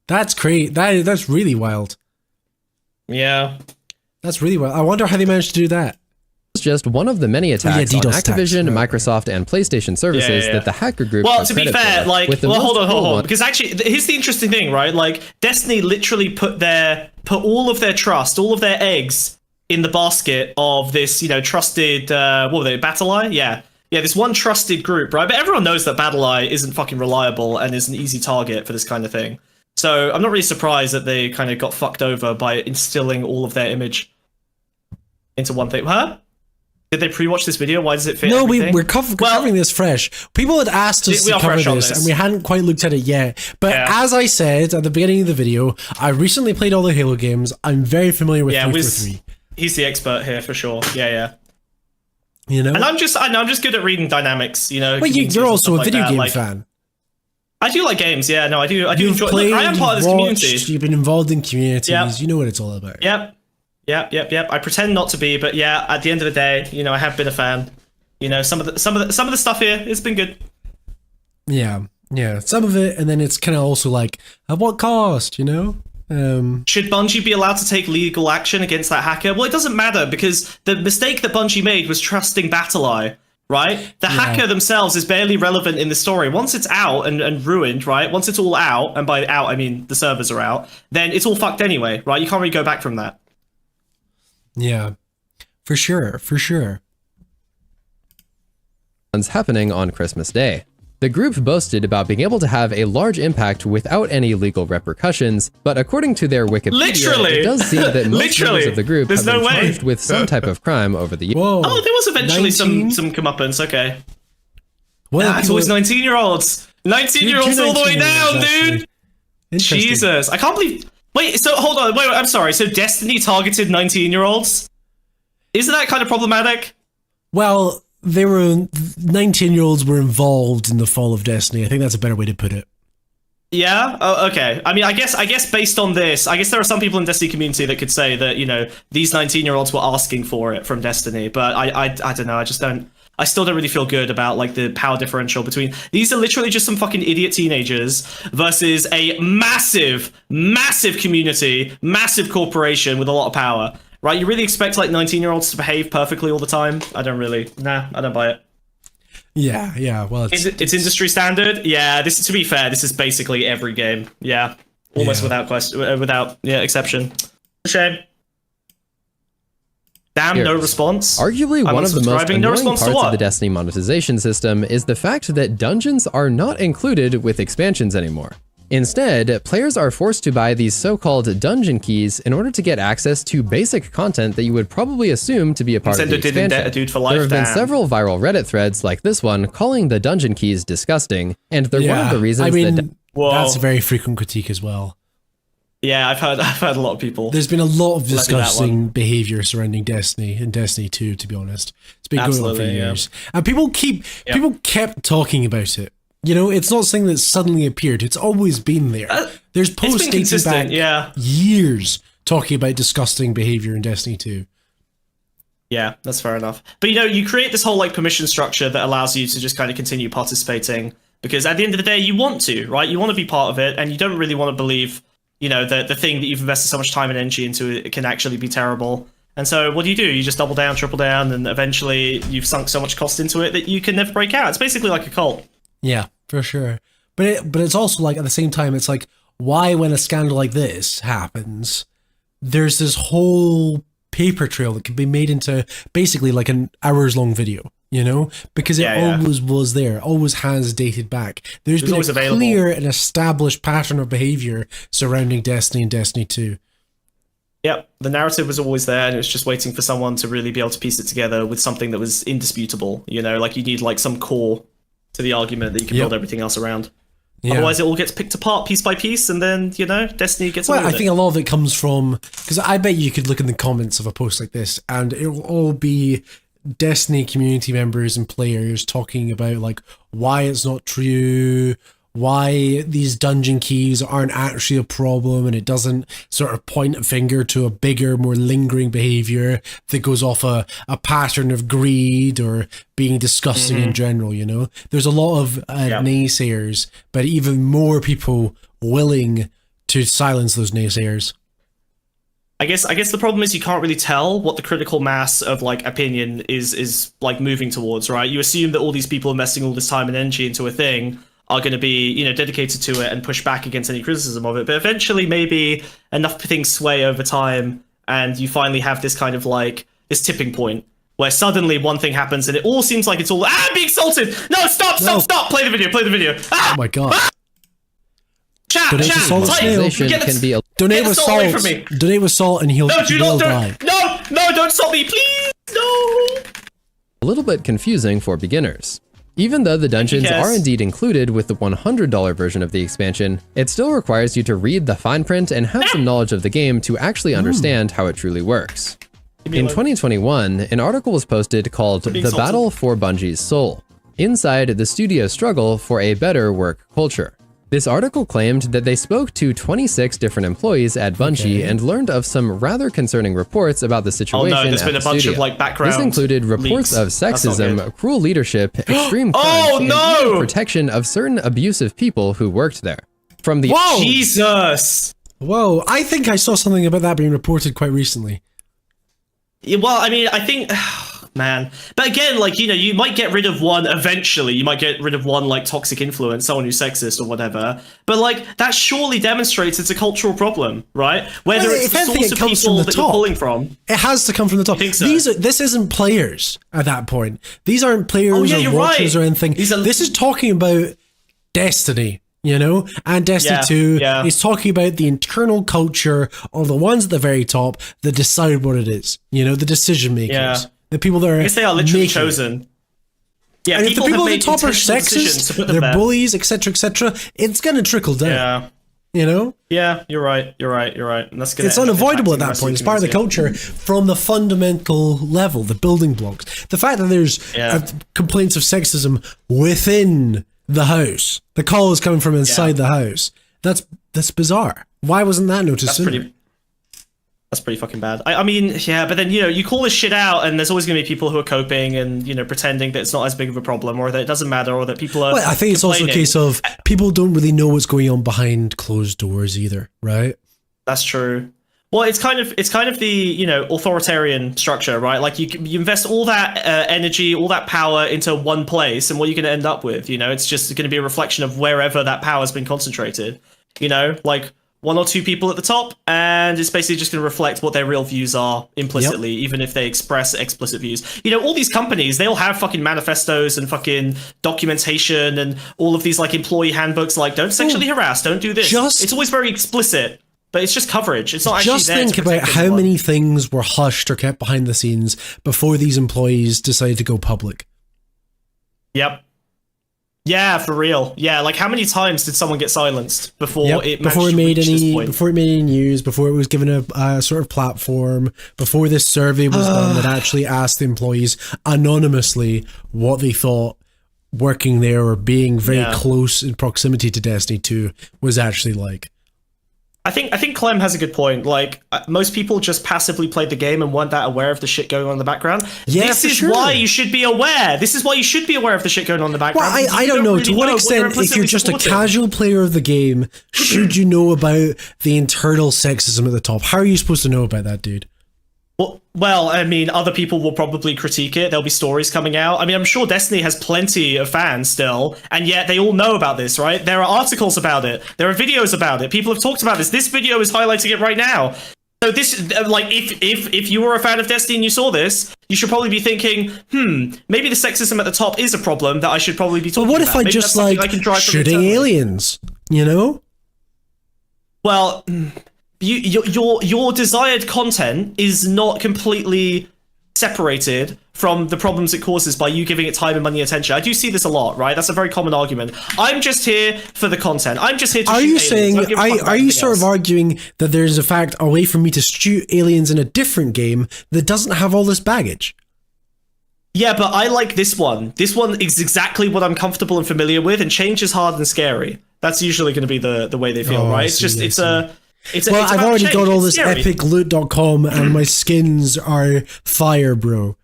That's crazy. That's really wild. Yeah. That's really wild. I wonder how they managed to do that. It's just one of the many attacks on Activision, Microsoft, and PlayStation services that the hacker group. Well, to be fair, like, hold on, because actually, here's the interesting thing, right? Like, Destiny literally put all of their trust, all of their eggs in the basket of this, trusted, what were they, Battle Eye? Yeah, this one trusted group, right? But everyone knows that Battle Eye isn't fucking reliable and is an easy target for this kind of thing. So I'm not really surprised that they kind of got fucked over by instilling all of their image into one thing. Huh? Did they pre-watch this video? Why does it fit? No, we're covering this fresh. People had asked us to cover this, and we hadn't quite looked at it yet. But as I said at the beginning of the video, I recently played all the Halo games. I'm very familiar with 343. He's the expert here for sure. Yeah. And I'm just good at reading dynamics. But you're also a video game fan. I do like games. Yeah, no, I do enjoy. I am part of this community. You've been involved in communities. Yep. You know what it's all about. Yep. I pretend not to be, but yeah, at the end of the day, I have been a fan. Some of the stuff here has been good. Yeah, some of it, and then it's kind of also like, at what cost? Should Bungie be allowed to take legal action against that hacker? Well, it doesn't matter, because the mistake that Bungie made was trusting Battle Eye, right? The hacker themselves is barely relevant in the story. Once it's out and ruined, right? Once it's all out, and by out I mean the servers are out, then it's all fucked anyway, right? You can't really go back from that. Yeah, for sure. Happening on Christmas Day. The group boasted about being able to have a large impact without any legal repercussions, but according to their Wikipedia, it does seem that most members of the group have been charged with some type of crime over the years. Oh, there was eventually some comeuppance, okay. Well, it's always 19-year-olds. 19-year-olds all the way down, dude! Jesus, I can't believe... Wait, so hold on, wait, I'm sorry. So Destiny targeted 19-year-olds? Isn't that kind of problematic? Well, 19-year-olds were involved in the fall of Destiny. I think that's a better way to put it. Yeah? Oh, okay. I mean, I guess based on this, I guess there are some people in the Destiny community that could say that, these 19-year-olds were asking for it from Destiny, but I don't know, I still don't really feel good about like the power differential between these are literally just some fucking idiot teenagers versus a massive community, massive corporation with a lot of power, right? You really expect like 19-year-olds to behave perfectly all the time? I don't buy it. Yeah. Well, it's industry standard. Yeah, to be fair, this is basically every game. Yeah, almost without question, without exception. Shame. Damn, no response. Arguably one of the most annoying parts of the Destiny monetization system is the fact that dungeons are not included with expansions anymore. Instead, players are forced to buy these so-called dungeon keys in order to get access to basic content that you would probably assume to be a part of the expansion. There have been several viral Reddit threads like this one calling the dungeon keys disgusting, and they're one of the reasons that's a very frequent critique as well. Yeah, I've heard a lot of people. There's been a lot of disgusting behavior surrounding Destiny and Destiny 2, to be honest. It's been going on for years. And people kept talking about it. It's not something that suddenly appeared. It's always been there. There's posts dating back years talking about disgusting behavior in Destiny 2. Yeah, that's fair enough. But you create this whole like permission structure that allows you to just kind of continue participating, because at the end of the day, you want to, right? You want to be part of it, and you don't really want to believe the thing that you've invested so much time and energy into, it can actually be terrible. And so what do? You just double down, triple down, and eventually you've sunk so much cost into it that you can never break out. It's basically like a cult. Yeah, for sure. But it's also like, at the same time, it's like, why when a scandal like this happens, there's this whole paper trail that can be made into basically like an hours-long video, because it always was there, always has dated back. There's been a clear and established pattern of behavior surrounding Destiny and Destiny 2. Yep, the narrative was always there, and it was just waiting for someone to really be able to piece it together with something that was indisputable. Like you need like some core to the argument that you can build everything else around. Yeah. Otherwise, it all gets picked apart piece by piece, and then, you know, Destiny gets Well, I think a lot of it comes from... Because I bet you could look in the comments of a post like this, and it will all be Destiny community members and players talking about, like, why it's not true, why these dungeon keys aren't actually a problem, and it doesn't sort of point a finger to a bigger, more lingering behavior that goes off a pattern of greed or being disgusting in general, you know? There's a lot of naysayers, but even more people willing to silence those naysayers. I guess the problem is you can't really tell what the critical mass of like opinion is like moving towards, right? You assume that all these people investing all this time and energy into a thing are going to be, you know, dedicated to it and push back against any criticism of it. But eventually, maybe enough things sway over time, and you finally have this kind of like this tipping point where suddenly one thing happens and it all seems like it's all I'm being salted. No, stop! Play the video. Ah! Oh my god! Chat! Donate with salt. Donate with salt. Donate with salt, and he'll die. No! Don't salt me, please! No! A little bit confusing for beginners. Even though the dungeons are indeed included with the $100 version of the expansion, it still requires you to read the fine print and have some knowledge of the game to actually understand how it truly works. In 2021, an article was posted called The Battle for Bungie's Soul, inside the studio's struggle for a better work culture. This article claimed that they spoke to 26 different employees at Bungie and learned of some rather concerning reports about the situation at the studio. There's been a bunch of like background This included reports of sexism, cruel leadership, extreme crime, and even protection of certain abusive people who worked there. From the Jesus! Whoa, I think I saw something about that being reported quite recently. Yeah, well, I mean, I think... Man. But again, like, you know, you might get rid of one eventually. You might get rid of one, like, toxic influence, someone who's sexist or whatever. But, like, that surely demonstrates it's a cultural problem, right? Whether it's the source of people that you're pulling from. It has to come from the top. I think so. This isn't players at that point. These aren't players or watchers or anything. This is talking about Destiny, you know? And Destiny 2 is talking about the internal culture of the ones at the very top that decide what it is. You know, the decision makers. Yeah. The people that are... I guess they are literally chosen. Yeah, and if the people at the top are sexist, they're bullies, etc., etc., it's going to trickle down. Yeah. You know? Yeah, you're right. And that's it's unavoidable at that point. It's part of the culture from the fundamental level, the building blocks. The fact that there's complaints of sexism within the house, the call is coming from inside the house, that's bizarre. Why wasn't that noticed sooner? That's pretty fucking bad. I mean, yeah, but then, you know, you call this shit out and there's always going to be people who are coping and, you know, pretending that it's not as big of a problem or that it doesn't matter or that people are I think it's also a case of people don't really know what's going on behind closed doors either, right? That's true. Well, it's kind of the, you know, authoritarian structure, right? Like you invest all that energy, all that power into one place, and what you're going to end up with, you know, it's just going to be a reflection of wherever that power has been concentrated, you know, like one or two people at the top, and it's basically just going to reflect what their real views are implicitly, even if they express explicit views. You know, all these companies, they all have fucking manifestos and fucking documentation and all of these like employee handbooks, like don't sexually harass, don't do this. It's always very explicit, but it's just coverage. It's not actually just think about how many things were hushed or kept behind the scenes before these employees decided to go public. Yep. Yeah, for real. Yeah, like how many times did someone get silenced before it made any news, before it was given a sort of platform, before this survey was done that actually asked the employees anonymously what they thought working there or being very close in proximity to Destiny 2 was actually like. I think Clem has a good point. Like most people just passively played the game and weren't that aware of the shit going on in the background. Yeah, this is why you should be aware. This is why you should be aware of the shit going on in the background. Well, I don't know. Really to what extent, if you're just a casual player of the game, should you know about the internal sexism at the top? How are you supposed to know about that, dude? Well, I mean, other people will probably critique it. There'll be stories coming out. I mean, I'm sure Destiny has plenty of fans still, and yet they all know about this, right? There are articles about it. There are videos about it. People have talked about this. This video is highlighting it right now. So this, like, if you were a fan of Destiny and you saw this, you should probably be thinking, maybe the sexism at the top is a problem that I should probably be talking about. But what if I just, like, shooting aliens, you know? Well... your desired content is not completely separated from the problems it causes by you giving it time and money and attention. I do see this a lot, right? That's a very common argument. I'm just here for the content. I'm just here to Are shoot you aliens. saying, are you sort of arguing that there's a fact a way for me to shoot aliens in a different game that doesn't have all this baggage? Yeah, but I like this one. This one is exactly what I'm comfortable and familiar with, and change is hard and scary. That's usually going to be the way they feel, right? Well, I've already got all this scary. epicloot.com and my skins are fire, bro.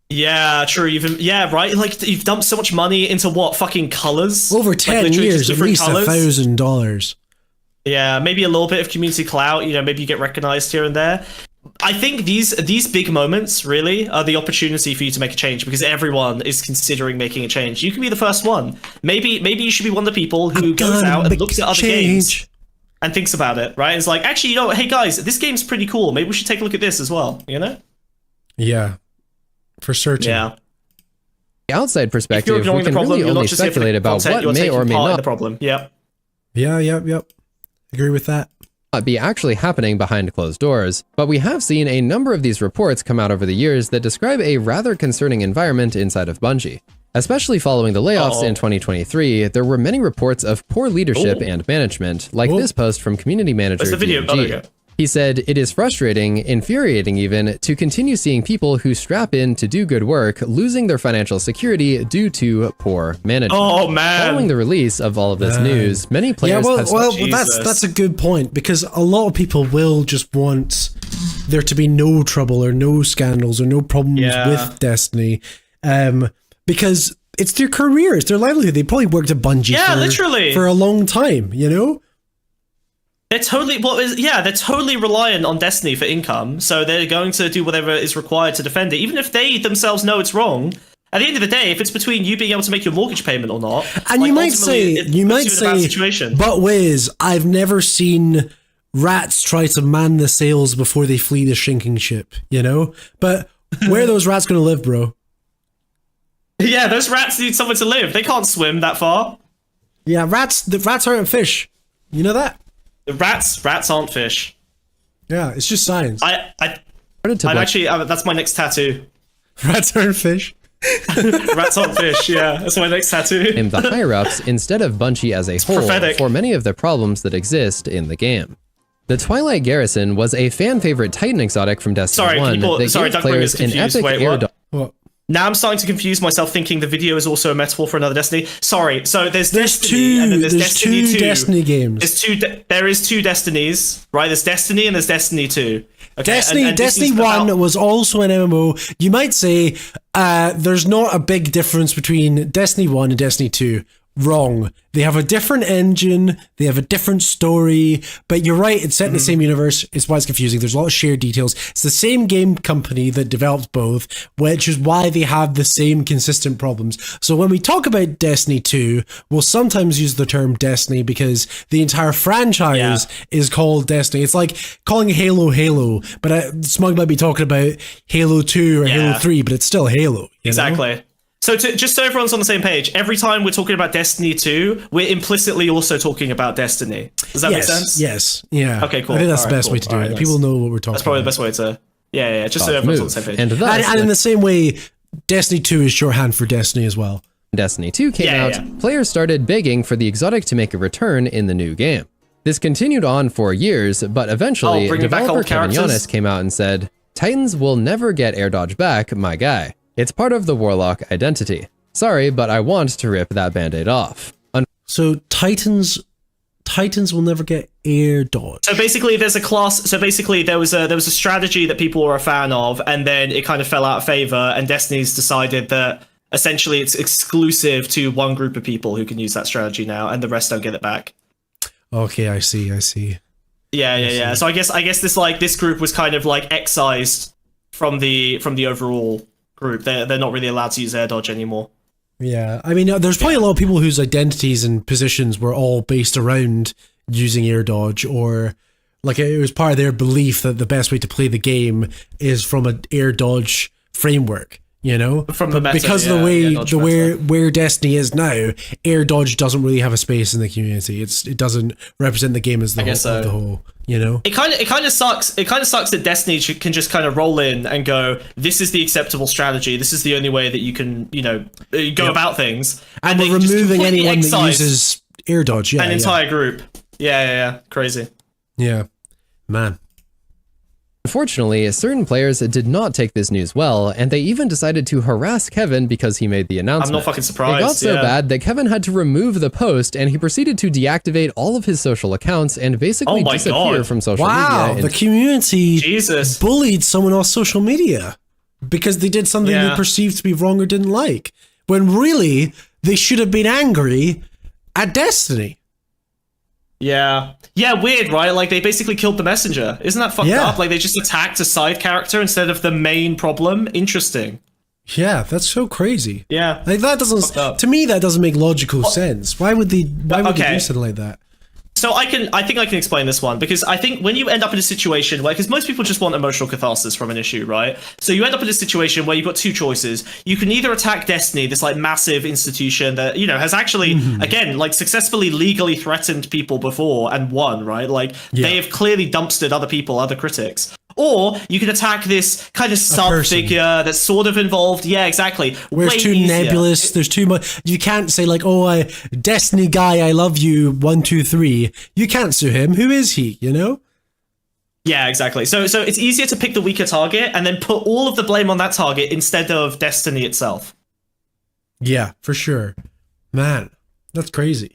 Yeah, true. Right? Like, you've dumped so much money into what? Fucking colors? Over 10 years, at least $1,000. Yeah, maybe a little bit of community clout. You know, maybe you get recognized here and there. I think these big moments really are the opportunity for you to make a change, because everyone is considering making a change. You can be the first one. Maybe you should be one of the people who goes out and looks at other games and thinks about it, right? It's like, actually, you know, hey guys, this game's pretty cool. Maybe we should take a look at this as well, you know? Yeah, for certain. Yeah. The outside perspective, we can really only speculate about what may or may not the problem. Yep. Yeah. Agree with that. Be actually happening behind closed doors, but we have seen a number of these reports come out over the years that describe a rather concerning environment inside of Bungie. Especially following the layoffs in 2023, there were many reports of poor leadership and management, like this post from community manager DMG. He said, "It is frustrating, infuriating even, to continue seeing people who strap in to do good work losing their financial security due to poor management." Oh man! Following the release of all of this news, many players have... that's a good point, because a lot of people will just want there to be no trouble or no scandals or no problems with Destiny, because it's their career, it's their livelihood. They probably worked at Bungie for a long time, you know? They're totally reliant on Destiny for income, so they're going to do whatever is required to defend it, even if they themselves know it's wrong. At the end of the day, if it's between you being able to make your mortgage payment or not, and like, you might say, but Wiz, I've never seen rats try to man the sails before they flee the shrinking ship, you know? But where are those rats going to live, bro? Yeah, those rats need somewhere to live. They can't swim that far. Yeah, the rats aren't fish. You know that? The rats aren't fish. Yeah, it's just science. I'm actually, that's my next tattoo. Rats aren't fish. Rats aren't fish, yeah. That's my next tattoo. And the higher-ups instead of Bungie as a whole for many of the problems that exist in the game. The Twilight Garrison was a fan-favorite Titan exotic from Destiny 1 that gave players an epic air dodge. Now I'm starting to confuse myself, thinking the video is also a metaphor for another Destiny. Sorry, so there's Destiny, two, and then there's Destiny 2. Destiny games. There is two Destinies, right? There's Destiny and there's Destiny 2. Okay? Destiny 1 was also an MMO. You might say there's not a big difference between Destiny 1 and Destiny 2. Wrong. They have a different engine, they have a different story, but you're right, it's set in the same universe. It's why it's confusing. There's a lot of shared details. It's the same game company that developed both, which is why they have the same consistent problems. So when we talk about Destiny 2, we'll sometimes use the term Destiny because the entire franchise is called Destiny. It's like calling Halo, but Smug might be talking about Halo 2 or Halo 3, but it's still Halo. Exactly. Know? So just so everyone's on the same page, every time we're talking about Destiny 2, we're implicitly also talking about Destiny. Does that make sense? Yes. Yeah. Okay, cool. I think that's the best way to do it. People know what we're talking about. That's probably the best way to... Yeah, just so everyone's on the same page. And in the same way, Destiny 2 is shorthand for Destiny as well. Destiny 2 came out, players started begging for the exotic to make a return in the new game. This continued on for years, but eventually, developer Kevin Yanis came out and said, "Titans will never get air dodge back, my guy. It's part of the Warlock identity. Sorry, but I want to rip that band-aid off." So Titans will never get air dodge. So basically there's a class, so basically there was a strategy that people were a fan of, and then it kind of fell out of favor, and Destiny's decided that essentially it's exclusive to one group of people who can use that strategy now, and the rest don't get it back. Okay, I see. Yeah. So I guess this group was kind of like excised from the overall group. They're not really allowed to use air dodge anymore. Yeah, I mean, there's probably a lot of people whose identities and positions were all based around using air dodge, or like it was part of their belief that the best way to play the game is from an air dodge framework. You know, from the meta, because of the way where Destiny is now, air dodge doesn't really have a space in the community. It doesn't represent the game as the whole. You know, it kind of sucks. It kind of sucks that Destiny can just kind of roll in and go, "This is the acceptable strategy. This is the only way that you can, go about things." And we're removing anyone that uses air dodge. Yeah, an entire group. Yeah. Crazy. Yeah, man. Unfortunately, certain players did not take this news well, and they even decided to harass Kevin because he made the announcement. I'm not fucking surprised. It got so bad that Kevin had to remove the post, and he proceeded to deactivate all of his social accounts and basically disappear from social media. Wow, the community Jesus. bullied someone off social media because they did something they perceived to be wrong or didn't like, when really they should have been angry at Destiny. Yeah, weird, right? Like, they basically killed the messenger. Isn't that fucked up? Like, they just attacked a side character instead of the main problem. Interesting. Yeah, that's so crazy. Yeah. Like, that doesn't, to me, that doesn't make logical sense. Why would they do something like that? So I think I can explain this one, because I think when you end up in a situation where, because most people just want emotional catharsis from an issue, right? So you end up in a situation where you've got two choices. You can either attack Destiny, this like massive institution that, has actually, again, like successfully legally threatened people before and won, right? Like they have clearly dumpstered other people, other critics. Or you can attack this kind of sub-figure that's sort of involved. Yeah, exactly. Where it's too nebulous. There's too much. You can't say like, Destiny guy, I love you, 1, 2, 3. You can't sue him. Who is he, Yeah, exactly. So it's easier to pick the weaker target and then put all of the blame on that target instead of Destiny itself. Yeah, for sure. Man, that's crazy.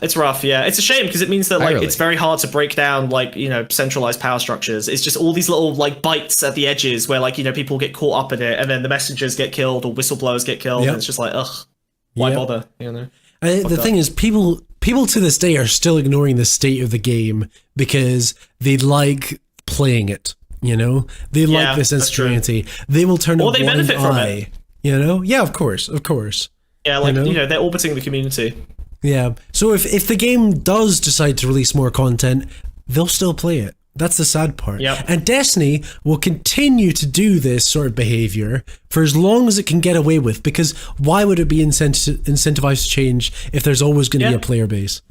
It's rough, yeah. It's a shame because it means that it's very hard to break down centralized power structures. It's just all these little bites at the edges where people get caught up in it, and then the messengers get killed or whistleblowers get killed, and it's just why bother? The thing is, people to this day are still ignoring the state of the game because they like playing it. They like this instantaneity. They will turn or they benefit from it. Yeah, of course. Yeah, they're orbiting the community. Yeah, so if the game does decide to release more content, they'll still play it. That's the sad part. Yep. And Destiny will continue to do this sort of behavior for as long as it can get away with, because why would it be incentivized to change if there's always going to be a player base?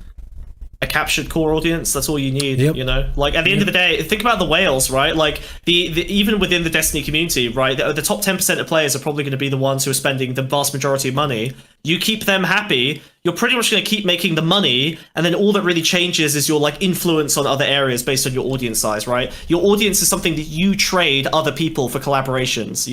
A captured core audience, that's all you need, at the end of the day, think about the whales, right? Like the even within the Destiny community, right, the top 10% of players are probably going to be the ones who are spending the vast majority of money. You keep them happy, you're pretty much going to keep making the money, and then all that really changes is your influence on other areas based on your audience size, right? Your audience is something that you trade other people for collaborations,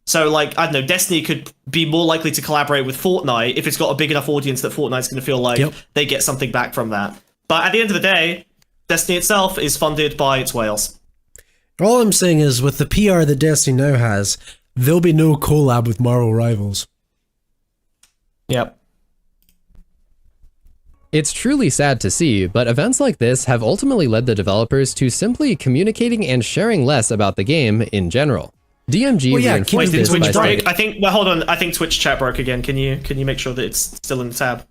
So, I don't know, Destiny could be more likely to collaborate with Fortnite if it's got a big enough audience that Fortnite's going to feel like they get something back from that. But at the end of the day, Destiny itself is funded by its whales. All I'm saying is, with the PR that Destiny now has, there'll be no collab with Marvel Rivals. Yep. It's truly sad to see, but events like this have ultimately led the developers to simply communicating and sharing less about the game in general. DMG reinforced this by saying, hold on. I think Twitch chat broke again. Can you make sure that it's still in the tab?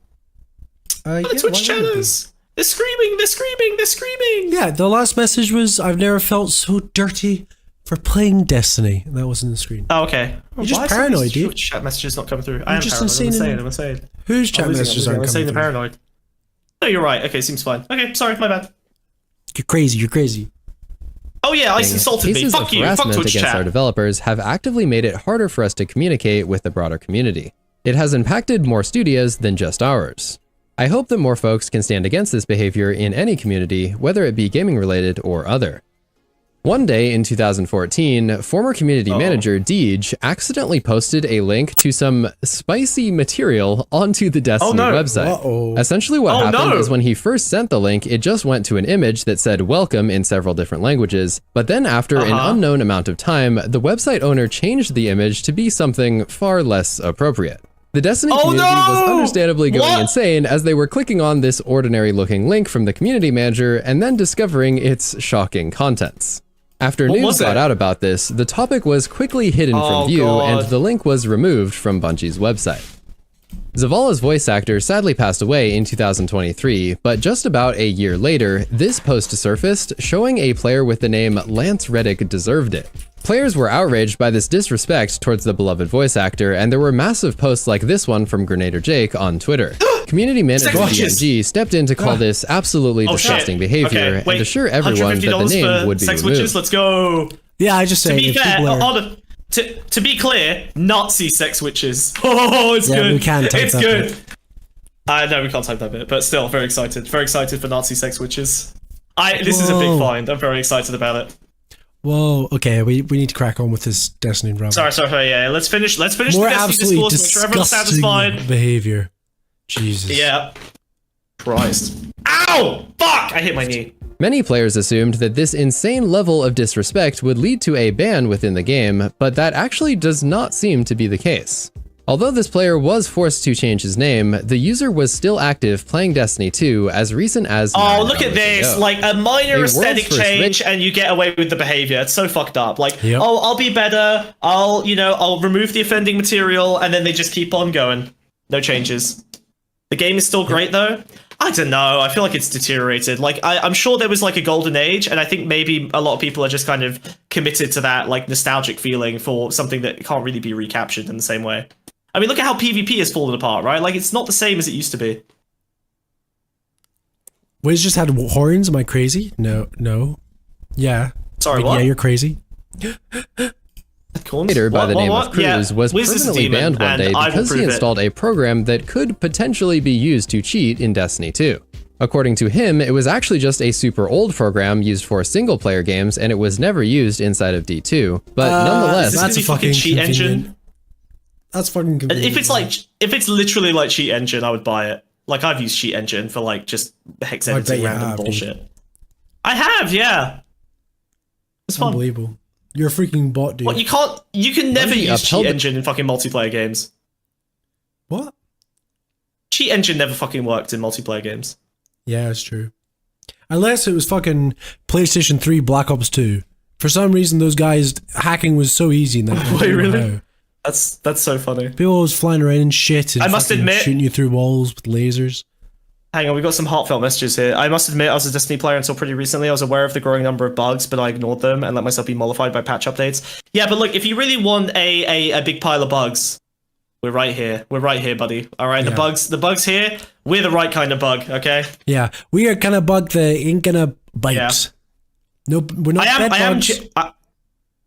The Twitch chatters. They're screaming. Yeah, the last message was, "I've never felt so dirty for playing Destiny." And that was in the screen. Oh, okay. You're just paranoid, dude. Twitch chat messages not coming through. I am just paranoid. I'm insane. Whose chat messages aren't coming through? I'm paranoid. No, you're right. Okay, seems fine. Okay, sorry, my bad. You're crazy. Oh yeah, Ice insulted me. Fuck you. Fuck Twitch against our developers have actively made it harder for us to communicate with the broader community. It has impacted more studios than just ours. I hope that more folks can stand against this behavior in any community, whether it be gaming related or other. One day in 2014, former community manager Deej accidentally posted a link to some spicy material onto the Destiny website. Essentially what happened is when he first sent the link, it just went to an image that said welcome in several different languages, but then after an unknown amount of time, the website owner changed the image to be something far less appropriate. The Destiny community was understandably going insane as they were clicking on this ordinary looking link from the community manager and then discovering its shocking contents. After news got out about this, the topic was quickly hidden from view and the link was removed from Bungie's website. Zavala's voice actor sadly passed away in 2023, but just about a year later, this post surfaced showing a player with the name Lance Reddick Deserved It. Players were outraged by this disrespect towards the beloved voice actor, and there were massive posts like this one from Grenader Jake on Twitter. Community manager DMG stepped in to call this absolutely disgusting behavior and assure everyone that the name would be removed. Witches, let's go. Yeah, I just say, to be clear, Nazi sex witches. Oh, it's good. We can type it's that good. bit. No, we can't type that bit, but still, very excited. Very excited for Nazi sex witches. This is a big find. I'm very excited about it. Whoa, okay, we need to crack on with this Destiny drama. Sorry, yeah. Let's finish More the Destiny discourse, make sure everyone's satisfied. Behavior. Jesus. Yeah. Christ. Ow! Fuck! I hit my knee. Many players assumed that this insane level of disrespect would lead to a ban within the game, but that actually does not seem to be the case. Although this player was forced to change his name, the user was still active playing Destiny 2 as recent as 9 look at this! ago. Like a minor aesthetic change and you get away with the behavior. It's so fucked up. Like, I'll be better, I'll remove the offending material, and then they just keep on going. No changes. The game is still great though. I don't know. I feel like it's deteriorated. Like, I'm sure there was like a golden age, and I think maybe a lot of people are just kind of committed to that like nostalgic feeling for something that can't really be recaptured in the same way. I mean, look at how PvP has fallen apart, right? Like, it's not the same as it used to be. Wiz just had horns. Am I crazy? No. Yeah. Sorry, what? Yeah, you're crazy. Later, by the name of Cruz, was permanently banned one day because he installed a program that could potentially be used to cheat in Destiny 2. According to him, it was actually just a super old program used for single-player games, and it was never used inside of D2. But nonetheless, that's a fucking cheat engine. That's fucking convenient. If it's literally like cheat engine, I would buy it. Like, I've used cheat engine for like just hex editing random bullshit. Dude. I have, yeah. It's fun. Unbelievable. You're a freaking bot, dude. What, you can never use cheat engine in fucking multiplayer games. What? Cheat engine never fucking worked in multiplayer games. Yeah, it's true. Unless it was fucking PlayStation 3 Black Ops 2. For some reason, those guys hacking was so easy in that. Wait, really? That's so funny. People was flying around and shit and I must admit, shooting you through walls with lasers. Hang on, we've got some heartfelt messages here. I must admit, I was a Destiny player until pretty recently. I was aware of the growing number of bugs, but I ignored them and let myself be mollified by patch updates. Yeah, but look, if you really want a big pile of bugs, we're right here. We're right here, buddy. All right, Yeah. the bugs here, we're the right kind of bug, okay? Yeah, we are kind of bug that ain't gonna bite. Yeah. No, we're not bed bugs.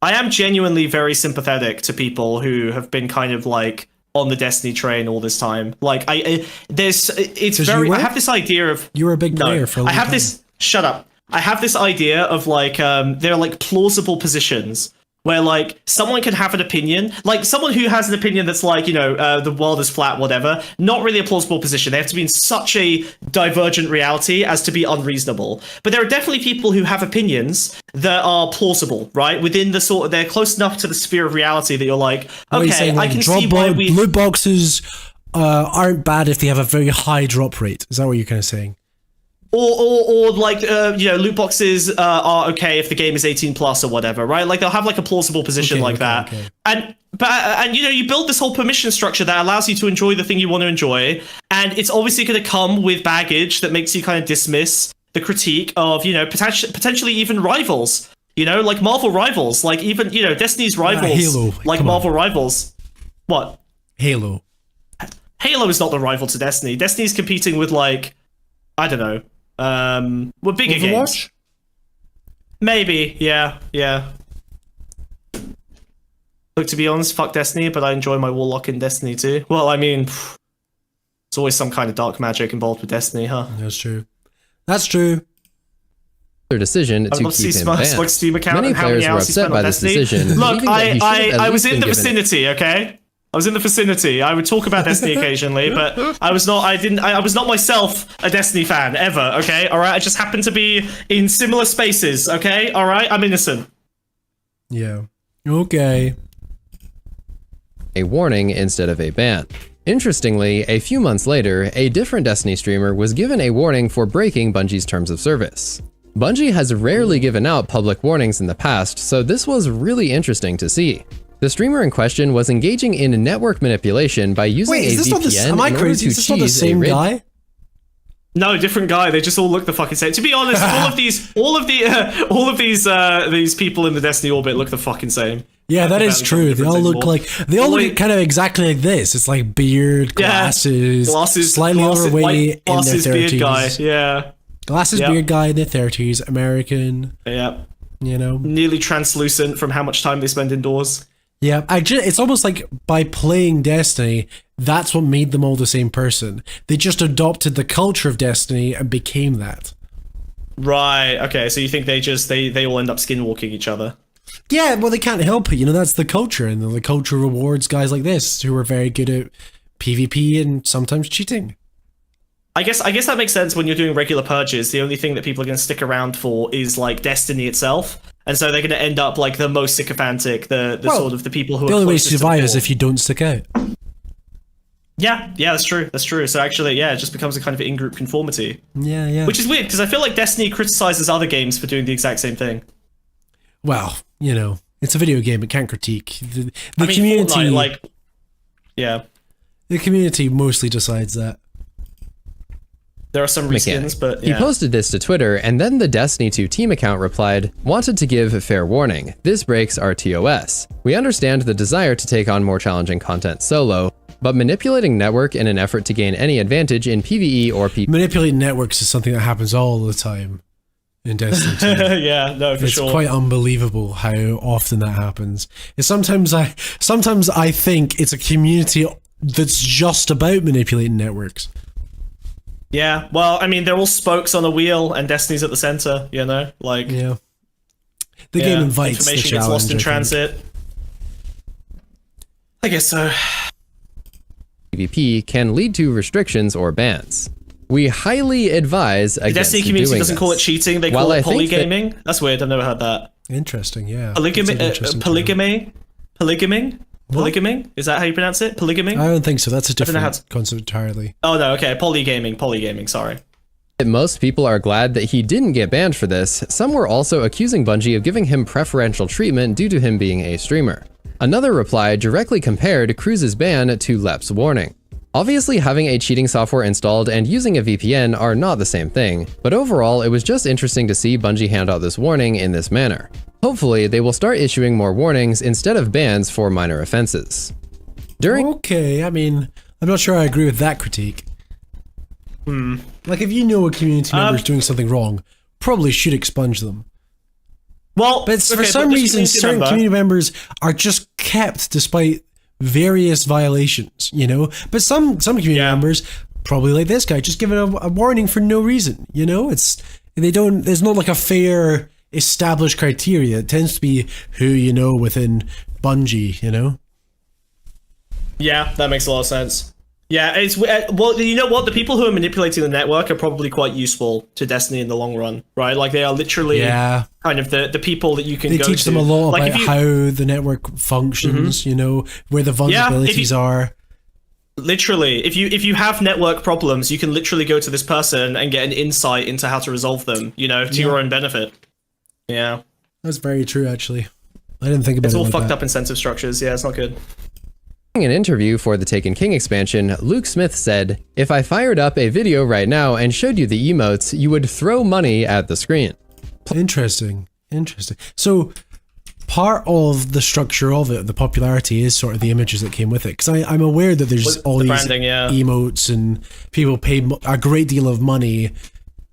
I am genuinely very sympathetic to people who have been kind of like on the Destiny train all this time. Like, I have this idea of you were a big player for a long time. Shut up. I have this idea of like there are like plausible positions where like someone can have an opinion, like someone who has an opinion that's like, the world is flat, whatever, not really a plausible position. They have to be in such a divergent reality as to be unreasonable. But there are definitely people who have opinions that are plausible, right? Within the sort of, they're close enough to the sphere of reality that you're like, okay, I can see why we... Loot boxes aren't bad if they have a very high drop rate. Is that what you're kind of saying? Or like, loot boxes are okay if the game is 18 plus or whatever, right? Like, they'll have like a plausible position that. Okay. And you build this whole permission structure that allows you to enjoy the thing you want to enjoy. And it's obviously going to come with baggage that makes you kind of dismiss the critique of, potentially even rivals, like Marvel rivals, like even, Destiny's rivals, Halo. like Marvel rivals. What? Halo is not the rival to Destiny. Destiny's competing with like, I don't know. We're bigger Overwatch? games. Maybe, yeah. Look, to be honest, fuck Destiny, but I enjoy my Warlock in Destiny too. Well, I mean, there's always some kind of dark magic involved with Destiny, huh? That's true. Their decision to keep him banned. Steam account Many and how many players were hours he spent upset by on this Destiny. decision. Look, I was in the vicinity, okay? I was in the vicinity. I would talk about Destiny occasionally, but I was not myself a Destiny fan ever, okay? All right, I just happened to be in similar spaces, okay? All right, I'm innocent. Yeah. Okay. A warning instead of a ban. Interestingly, a few months later, a different Destiny streamer was given a warning for breaking Bungie's terms of service. Bungie has rarely given out public warnings in the past, so this was really interesting to see. The streamer in question was engaging in network manipulation by using a VPN in order to cheese a raid. Guy? No, different guy. They just all look the fucking same. To be honest, all of these people in the Destiny orbit look the fucking same. Yeah, that is true. They all look kind of exactly like this. It's like beard, glasses, slightly overweight, glasses, in their 30s. Beard guy. Yeah, glasses, beard guy in their 30s, American. Yeah, nearly translucent from how much time they spend indoors. Yeah, it's almost like by playing Destiny, that's what made them all the same person. They just adopted the culture of Destiny and became that. Right. Okay. So you think they all end up skinwalking each other? Yeah. Well, they can't help it. That's the culture, and the culture rewards guys like this who are very good at PvP and sometimes cheating. I guess that makes sense when you're doing regular purges. The only thing that people are going to stick around for is like Destiny itself. And so they're going to end up like the most sycophantic, the sort of the people who are the only way to survive is if you don't stick out. Yeah, that's true. So actually, it just becomes a kind of in-group conformity. Yeah. Which is weird because I feel like Destiny criticizes other games for doing the exact same thing. Well, it's a video game; it can't critique the community. Fortnite, the community mostly decides that. There are some reskins, but He posted this to Twitter, and then the Destiny 2 team account replied, "Wanted to give fair warning. This breaks our TOS. We understand the desire to take on more challenging content solo, but manipulating network in an effort to gain any advantage in PvE or PvP." Manipulating networks is something that happens all the time in Destiny 2. Yeah, no, for sure. It's quite unbelievable how often that happens. Sometimes I think it's a community that's just about manipulating networks. Yeah, well, I mean, they're all spokes on a wheel, and Destiny's at the center. The game invites information the challenge, gets lost in transit. I guess so. PvP can lead to restrictions or bans. We highly advise against the Destiny community doesn't call it cheating; they call it polygaming. That's weird. I've never heard that. Interesting, yeah. Polygaming. Polygaming? Is that how you pronounce it? Polygaming? I don't think so. That's a different concept entirely. Oh no, okay. Polygaming, sorry. Most people are glad that he didn't get banned for this. Some were also accusing Bungie of giving him preferential treatment due to him being a streamer. Another reply directly compared Cruz's ban to Lep's warning. Obviously, having a cheating software installed and using a VPN are not the same thing, but overall, it was just interesting to see Bungie hand out this warning in this manner. Hopefully, they will start issuing more warnings instead of bans for minor offenses. Okay, I mean, I'm not sure I agree with that critique. Like, if you know a community member is doing something wrong, probably should expunge them. Well, but for some reason, certain community members are just kept despite various violations, But some community members, probably like this guy, just give it a warning for no reason, there's not like a fair established criteria. It tends to be who within Bungie, Yeah, that makes a lot of sense. Yeah, it's well, you know what? The people who are manipulating the network are probably quite useful to Destiny in the long run, right? Like they are literally kind of the people that you can. They go teach to. them a lot about how the network functions. Where the vulnerabilities are. Literally, if you have network problems, you can literally go to this person and get an insight into how to resolve them. To your own benefit. Yeah, that's very true. Actually, I didn't think about it. It's all like fucked that. up incentive structures. Yeah, it's not good. In an interview for the Taken King expansion, Luke Smith said, "If I fired up a video right now and showed you the emotes, you would throw money at the screen." Interesting. So part of the structure of it, the popularity, is sort of the images that came with it. Because I'm aware that there's all these branding, emotes and people pay a great deal of money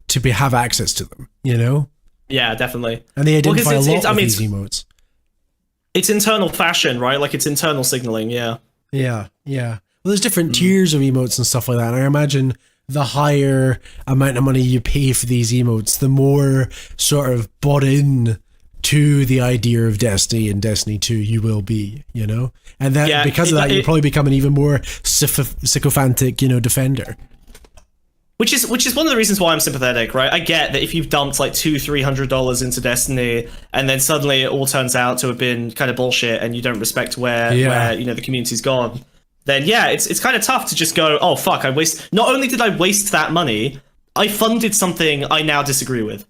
to have access to them, Yeah, definitely. And they identify a lot of these emotes. It's internal fashion, right? Like it's internal signaling, yeah. Yeah. Well, there's different tiers of emotes and stuff like that. And I imagine the higher amount of money you pay for these emotes, the more sort of bought in to the idea of Destiny and Destiny 2 you will be, And that because of that, you probably become an even more sycophantic, defender. Which is one of the reasons why I'm sympathetic, right? I get that if you've dumped like $200-300 into Destiny and then suddenly it all turns out to have been kind of bullshit and you don't respect where the community's gone, then it's kind of tough to just go, oh fuck, not only did I waste that money, I funded something I now disagree with.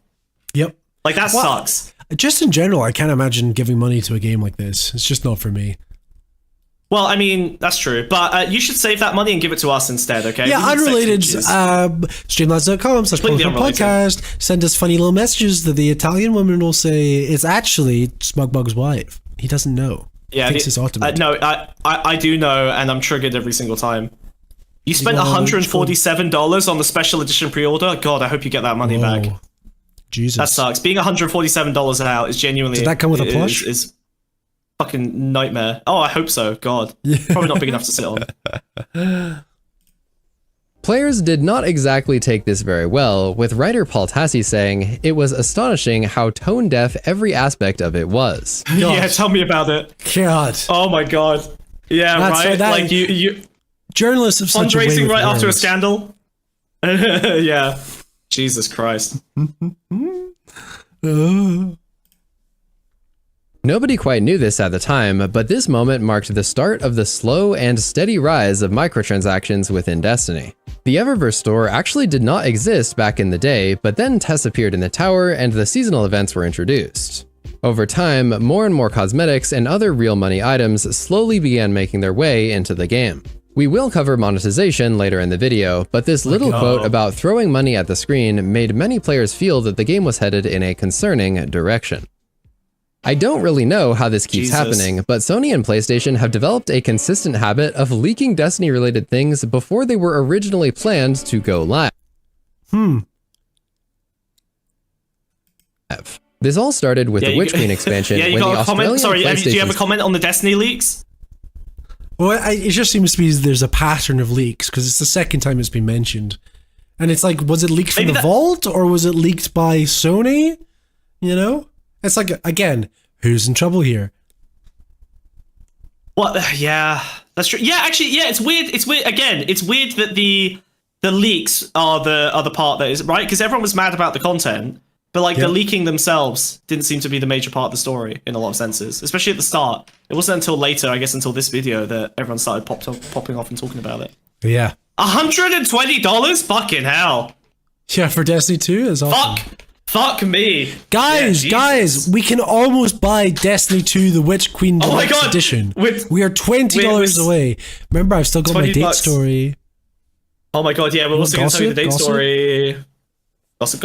Yep. Like that sucks. Just in general, I can't imagine giving money to a game like this. It's just not for me. Well, I mean, that's true. But you should save that money and give it to us instead, okay? Yeah, unrelated. Streamlabs.com/podcast. Send us funny little messages that the Italian woman will say it's actually Smugbug's wife. He doesn't know. Yeah, it's automated. No, I do know, and I'm triggered every single time. You spent $147 on the special edition pre-order. God, I hope you get that money back. Jesus, that sucks. Being $147 out is genuinely. Did that come with a plush? Is fucking nightmare. Oh, I hope so. God, probably not big enough to sit on. Players did not exactly take this very well, with writer Paul Tassi saying, "It was astonishing how tone-deaf every aspect of it was." Yeah, tell me about it. God. Oh my God. Yeah, right. Like you journalists have such a way fundraising right words. after a scandal. Yeah. Jesus Christ. Nobody quite knew this at the time, but this moment marked the start of the slow and steady rise of microtransactions within Destiny. The Eververse store actually did not exist back in the day, but then tests appeared in the tower and the seasonal events were introduced. Over time, more and more cosmetics and other real money items slowly began making their way into the game. We will cover monetization later in the video, but this little quote about throwing money at the screen made many players feel that the game was headed in a concerning direction. I don't really know how this keeps happening, but Sony and PlayStation have developed a consistent habit of leaking Destiny-related things before they were originally planned to go live. This all started with the Witch Queen expansion. Yeah, you got a comment? Sorry, do you have a comment on the Destiny leaks? Well, it just seems to be there's a pattern of leaks, because it's the second time it's been mentioned. And it's like, was it leaked from the vault, or was it leaked by Sony? You know? It's like, again, who's in trouble here? Well, yeah, that's true. Yeah, actually, yeah, it's weird. It's weird. Again, it's weird that the leaks are the part that is, right? Because everyone was mad about the content, but like the leaking themselves didn't seem to be the major part of the story in a lot of senses, especially at the start. It wasn't until later, I guess, until this video that everyone started popping off and talking about it. Yeah. $120? Fucking hell. Yeah, for Destiny 2 is awesome. Fuck me. Guys, we can almost buy Destiny 2 The Witch Queen Deluxe Edition. We are $20 away. Remember, I've still got my date story. Oh my God, yeah, we're also going to tell you the date story. Gossip.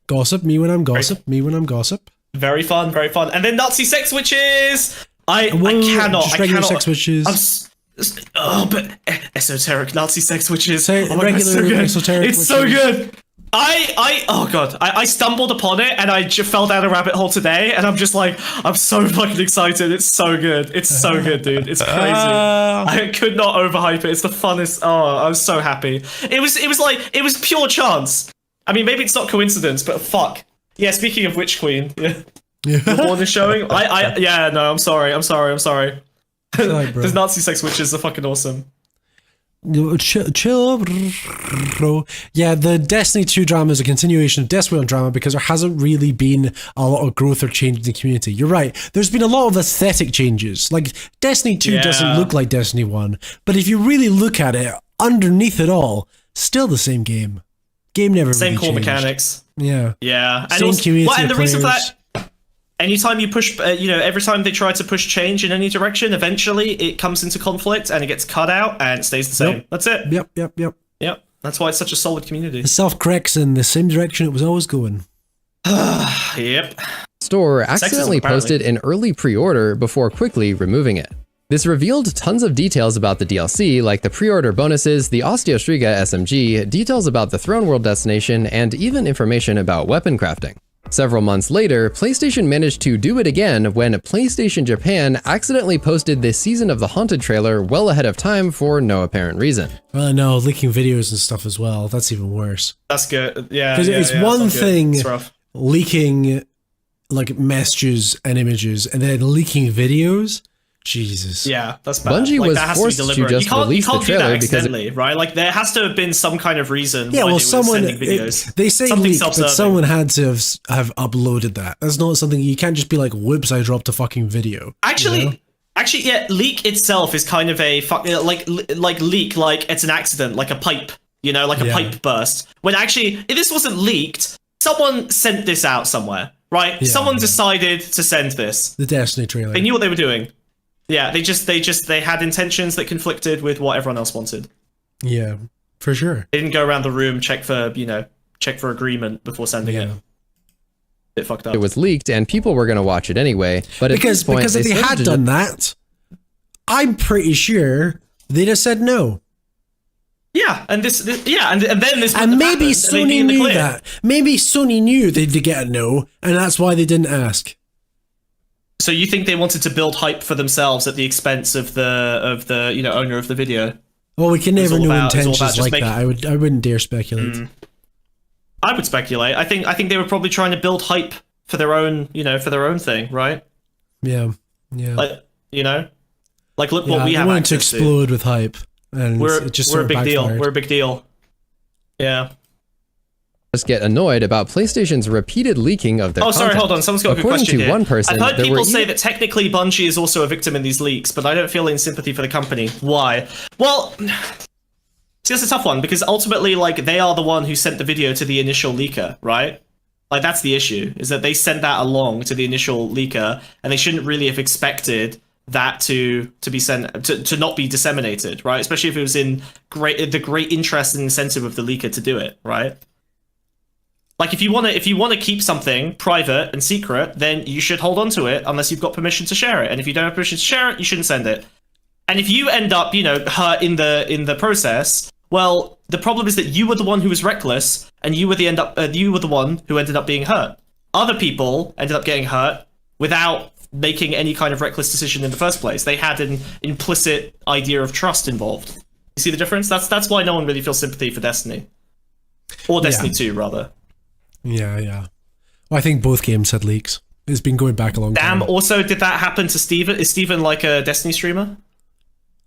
Gossip, me when I'm gossip, me when I'm gossip. Very fun, very fun. And then Nazi sex witches. I cannot. Sex witches. But esoteric Nazi sex witches. Regular esoteric witches. It's so good. Oh God, I stumbled upon it and I just fell down a rabbit hole today and I'm just like, I'm so fucking excited. It's so good. It's so good, dude. It's crazy. I could not overhype it. It's the funnest. Oh, I was so happy. It was pure chance. I mean, maybe it's not coincidence, but fuck. Yeah, speaking of Witch Queen, the one is showing. Yeah, no, I'm sorry. Those Nazi sex witches are fucking awesome. Chill, bro. Yeah, the Destiny 2 drama is a continuation of Destiny 1 drama because there hasn't really been a lot of growth or change in the community. You're right. There's been a lot of aesthetic changes. Like, Destiny 2 doesn't look like Destiny 1, but if you really look at it, underneath it all, still the same game. Game never same really core changed. Mechanics. Yeah. And same also, community and the players. reason for that, anytime you push, every time they try to push change in any direction, eventually it comes into conflict and it gets cut out and it stays the same. Yep. That's it. Yep. That's why it's such a solid community. It self-corrects in the same direction it was always going. Yep. Store accidentally posted an early pre-order before quickly removing it. This revealed tons of details about the DLC, like the pre-order bonuses, the Osteostriga SMG, details about the Throne World destination, and even information about weapon crafting. Several months later, PlayStation managed to do it again when PlayStation Japan accidentally posted the Season of the Haunted trailer well ahead of time for no apparent reason. Well, no, leaking videos and stuff as well. That's even worse. That's good. Yeah. Because it's one thing leaking like messages and images and then leaking videos. Jesus. Yeah, that's bad. Bungie was forced to just release the trailer because right? Like there has to have been some kind of reason. Yeah, well, someone they say leaked, but someone had to have uploaded that. That's not something you can't just be like, "Whoops, I dropped a fucking video." Actually, yeah, leak itself is kind of a like leak, like it's an accident, like a pipe, like a pipe burst. When actually, if this wasn't leaked, someone sent this out somewhere, right? Yeah, someone decided to send this. The Destiny trailer. They knew what they were doing. Yeah, they had intentions that conflicted with what everyone else wanted. Yeah, for sure. They didn't go around the room, check for agreement before sending it. Bit fucked up. It was leaked and people were going to watch it anyway. But at this point, because if they had done that, I'm pretty sure they'd have said no. Yeah, and this and then this. And maybe Sony knew that. Maybe Sony knew they'd get a no, and that's why they didn't ask. So you think they wanted to build hype for themselves at the expense of the owner of the video? Well, we can never know intentions like that. I wouldn't dare speculate. I would speculate. I think they were probably trying to build hype for their own, for their own thing, right? Yeah. Like, look what we have. They wanted to explode with hype, and we're a big deal. We're a big deal. Yeah. Just get annoyed about PlayStation's repeated leaking of their content. Sorry, hold on. Someone's got a good question here. One person, I've heard people say that technically Bungie is also a victim in these leaks, but I don't feel any sympathy for the company. Why? Well, see, that's a tough one, because ultimately, they are the one who sent the video to the initial leaker, right? That's the issue, is that they sent that along to the initial leaker, and they shouldn't really have expected that to be sent to not be disseminated, right? Especially if it was in the great interest and incentive of the leaker to do it, right? If you want to keep something private and secret, then you should hold on to it unless you've got permission to share it. And if you don't have permission to share it, you shouldn't send it. And if you end up, hurt in the process, well, the problem is that you were the one who was reckless, and you were the one who ended up being hurt. Other people ended up getting hurt without making any kind of reckless decision in the first place. They had an implicit idea of trust involved. You see the difference? That's why no one really feels sympathy for Destiny, or Destiny 2 rather. Yeah. Well, I think both games had leaks. It's been going back a long time. Damn, also, did that happen to Steven? Is Steven like a Destiny streamer?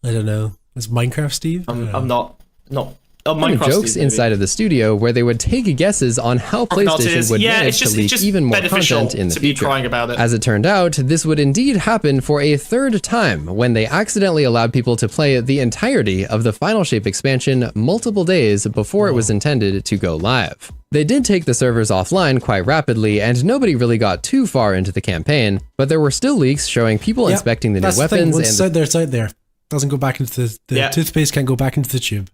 I don't know. Is Minecraft Steve? I'm not. Jokes Steve, inside of the studio where they would take guesses on how PlayStation would manage to leak even more content in the future. As it turned out, this would indeed happen for a third time when they accidentally allowed people to play the entirety of the Final Shape expansion multiple days before it was intended to go live. They did take the servers offline quite rapidly, and nobody really got too far into the campaign, but there were still leaks showing people inspecting the new weapons. Once it's out there, it's out there. Doesn't go back into the toothpaste can't go back into the tube.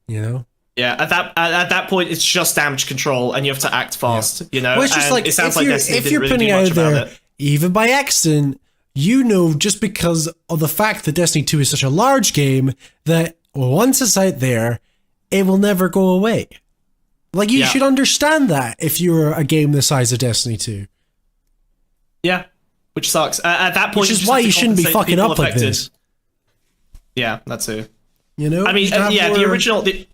Yeah, at that point, it's just damage control, and you have to act fast. Well, it's just it sounds if you're putting it out there, even by accident, just because of the fact that Destiny 2 is such a large game, that once it's out there, it will never go away. You should understand that if you're a game the size of Destiny 2. Yeah, which sucks. At that point, which is why you shouldn't be fucking up like this. Yeah, that too. I mean, the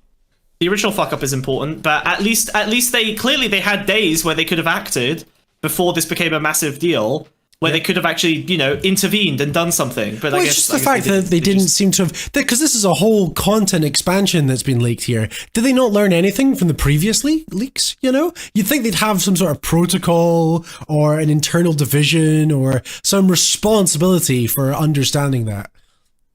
original fuck up is important, but at least they had days where they could have acted before this became a massive deal, where they could have actually, intervened and done something. But I guess it's just the fact that they didn't seem to have, because this is a whole content expansion that's been leaked here. Did they not learn anything from the previous leaks? You'd think they'd have some sort of protocol or an internal division or some responsibility for understanding that.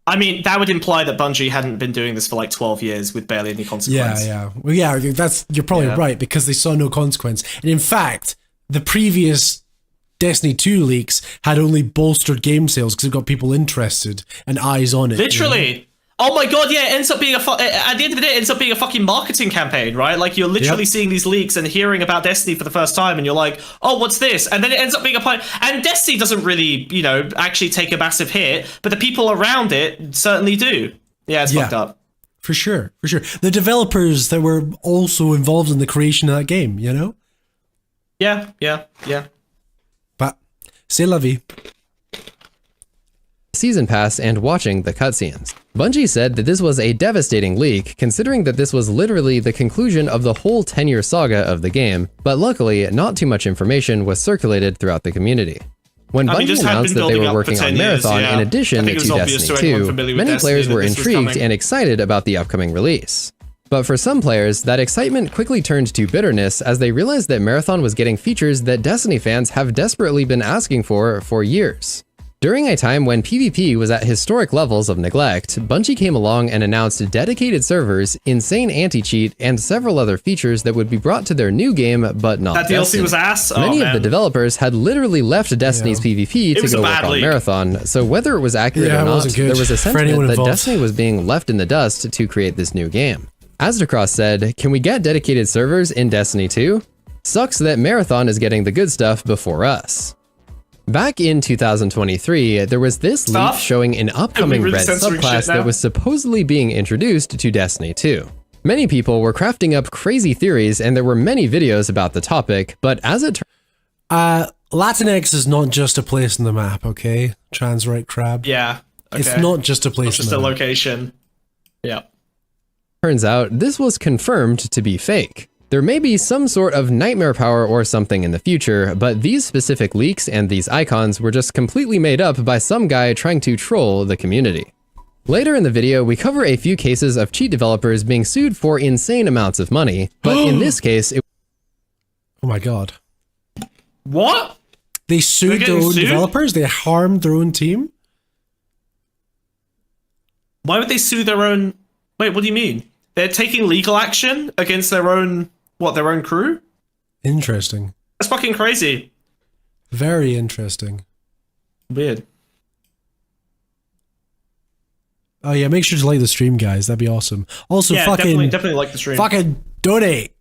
I mean, that would imply that Bungie hadn't been doing this for 12 years with barely any consequence. Yeah. Well, you're probably right, because they saw no consequence. And in fact, the previous Destiny 2 leaks had only bolstered game sales because it got people interested and eyes on it. Literally. Oh my god, yeah, it ends up being at the end of the day, it ends up being a fucking marketing campaign, right? You're literally seeing these leaks and hearing about Destiny for the first time, and you're like, oh, what's this? And then it ends up being and Destiny doesn't really, actually take a massive hit, but the people around it certainly do. Yeah, it's fucked up. For sure. The developers that were also involved in the creation of that game, Yeah. But, c'est la vie. Season pass and watching the cutscenes. Bungie said that this was a devastating leak, considering that this was literally the conclusion of the whole 10-year saga of the game, but luckily, not too much information was circulated throughout the community. When Bungie announced that they were working on Marathon in addition to Destiny 2, many players were intrigued and excited about the upcoming release. But for some players, that excitement quickly turned to bitterness as they realized that Marathon was getting features that Destiny fans have desperately been asking for years. During a time when PvP was at historic levels of neglect, Bungie came along and announced dedicated servers, insane anti-cheat, and several other features that would be brought to their new game, but not That Destiny. DLC was ass? Many of the developers had literally left Destiny's PvP to go work on Marathon, so whether it was accurate or not, there was a sentiment that Destiny was being left in the dust to create this new game. Azdacross said, "Can we get dedicated servers in Destiny 2? Sucks that Marathon is getting the good stuff before us." Back in 2023, there was this leak showing an upcoming red subclass that was supposedly being introduced to Destiny 2. Many people were crafting up crazy theories, and there were many videos about the topic, but as it Latinx is not just a place in the map, okay? Transright Crab. Yeah. Okay. It's not just a place in the map. Just a location. Yeah. turns out, this was confirmed to be fake. There may be some sort of nightmare power or something in the future, but these specific leaks and these icons were just completely made up by some guy trying to troll the community. Later in the video, we cover a few cases of cheat developers being sued for insane amounts of money, but in this case, oh my god. What? They sued their own developers? They harmed their own team? Why would they sue their own... Wait, what do you mean? They're taking legal action against their own... What, their own crew? Interesting. That's fucking crazy. Very interesting. Weird. Oh yeah, make sure to like the stream, guys. That'd be awesome. Also, yeah, fucking... definitely like the stream. Fucking donate.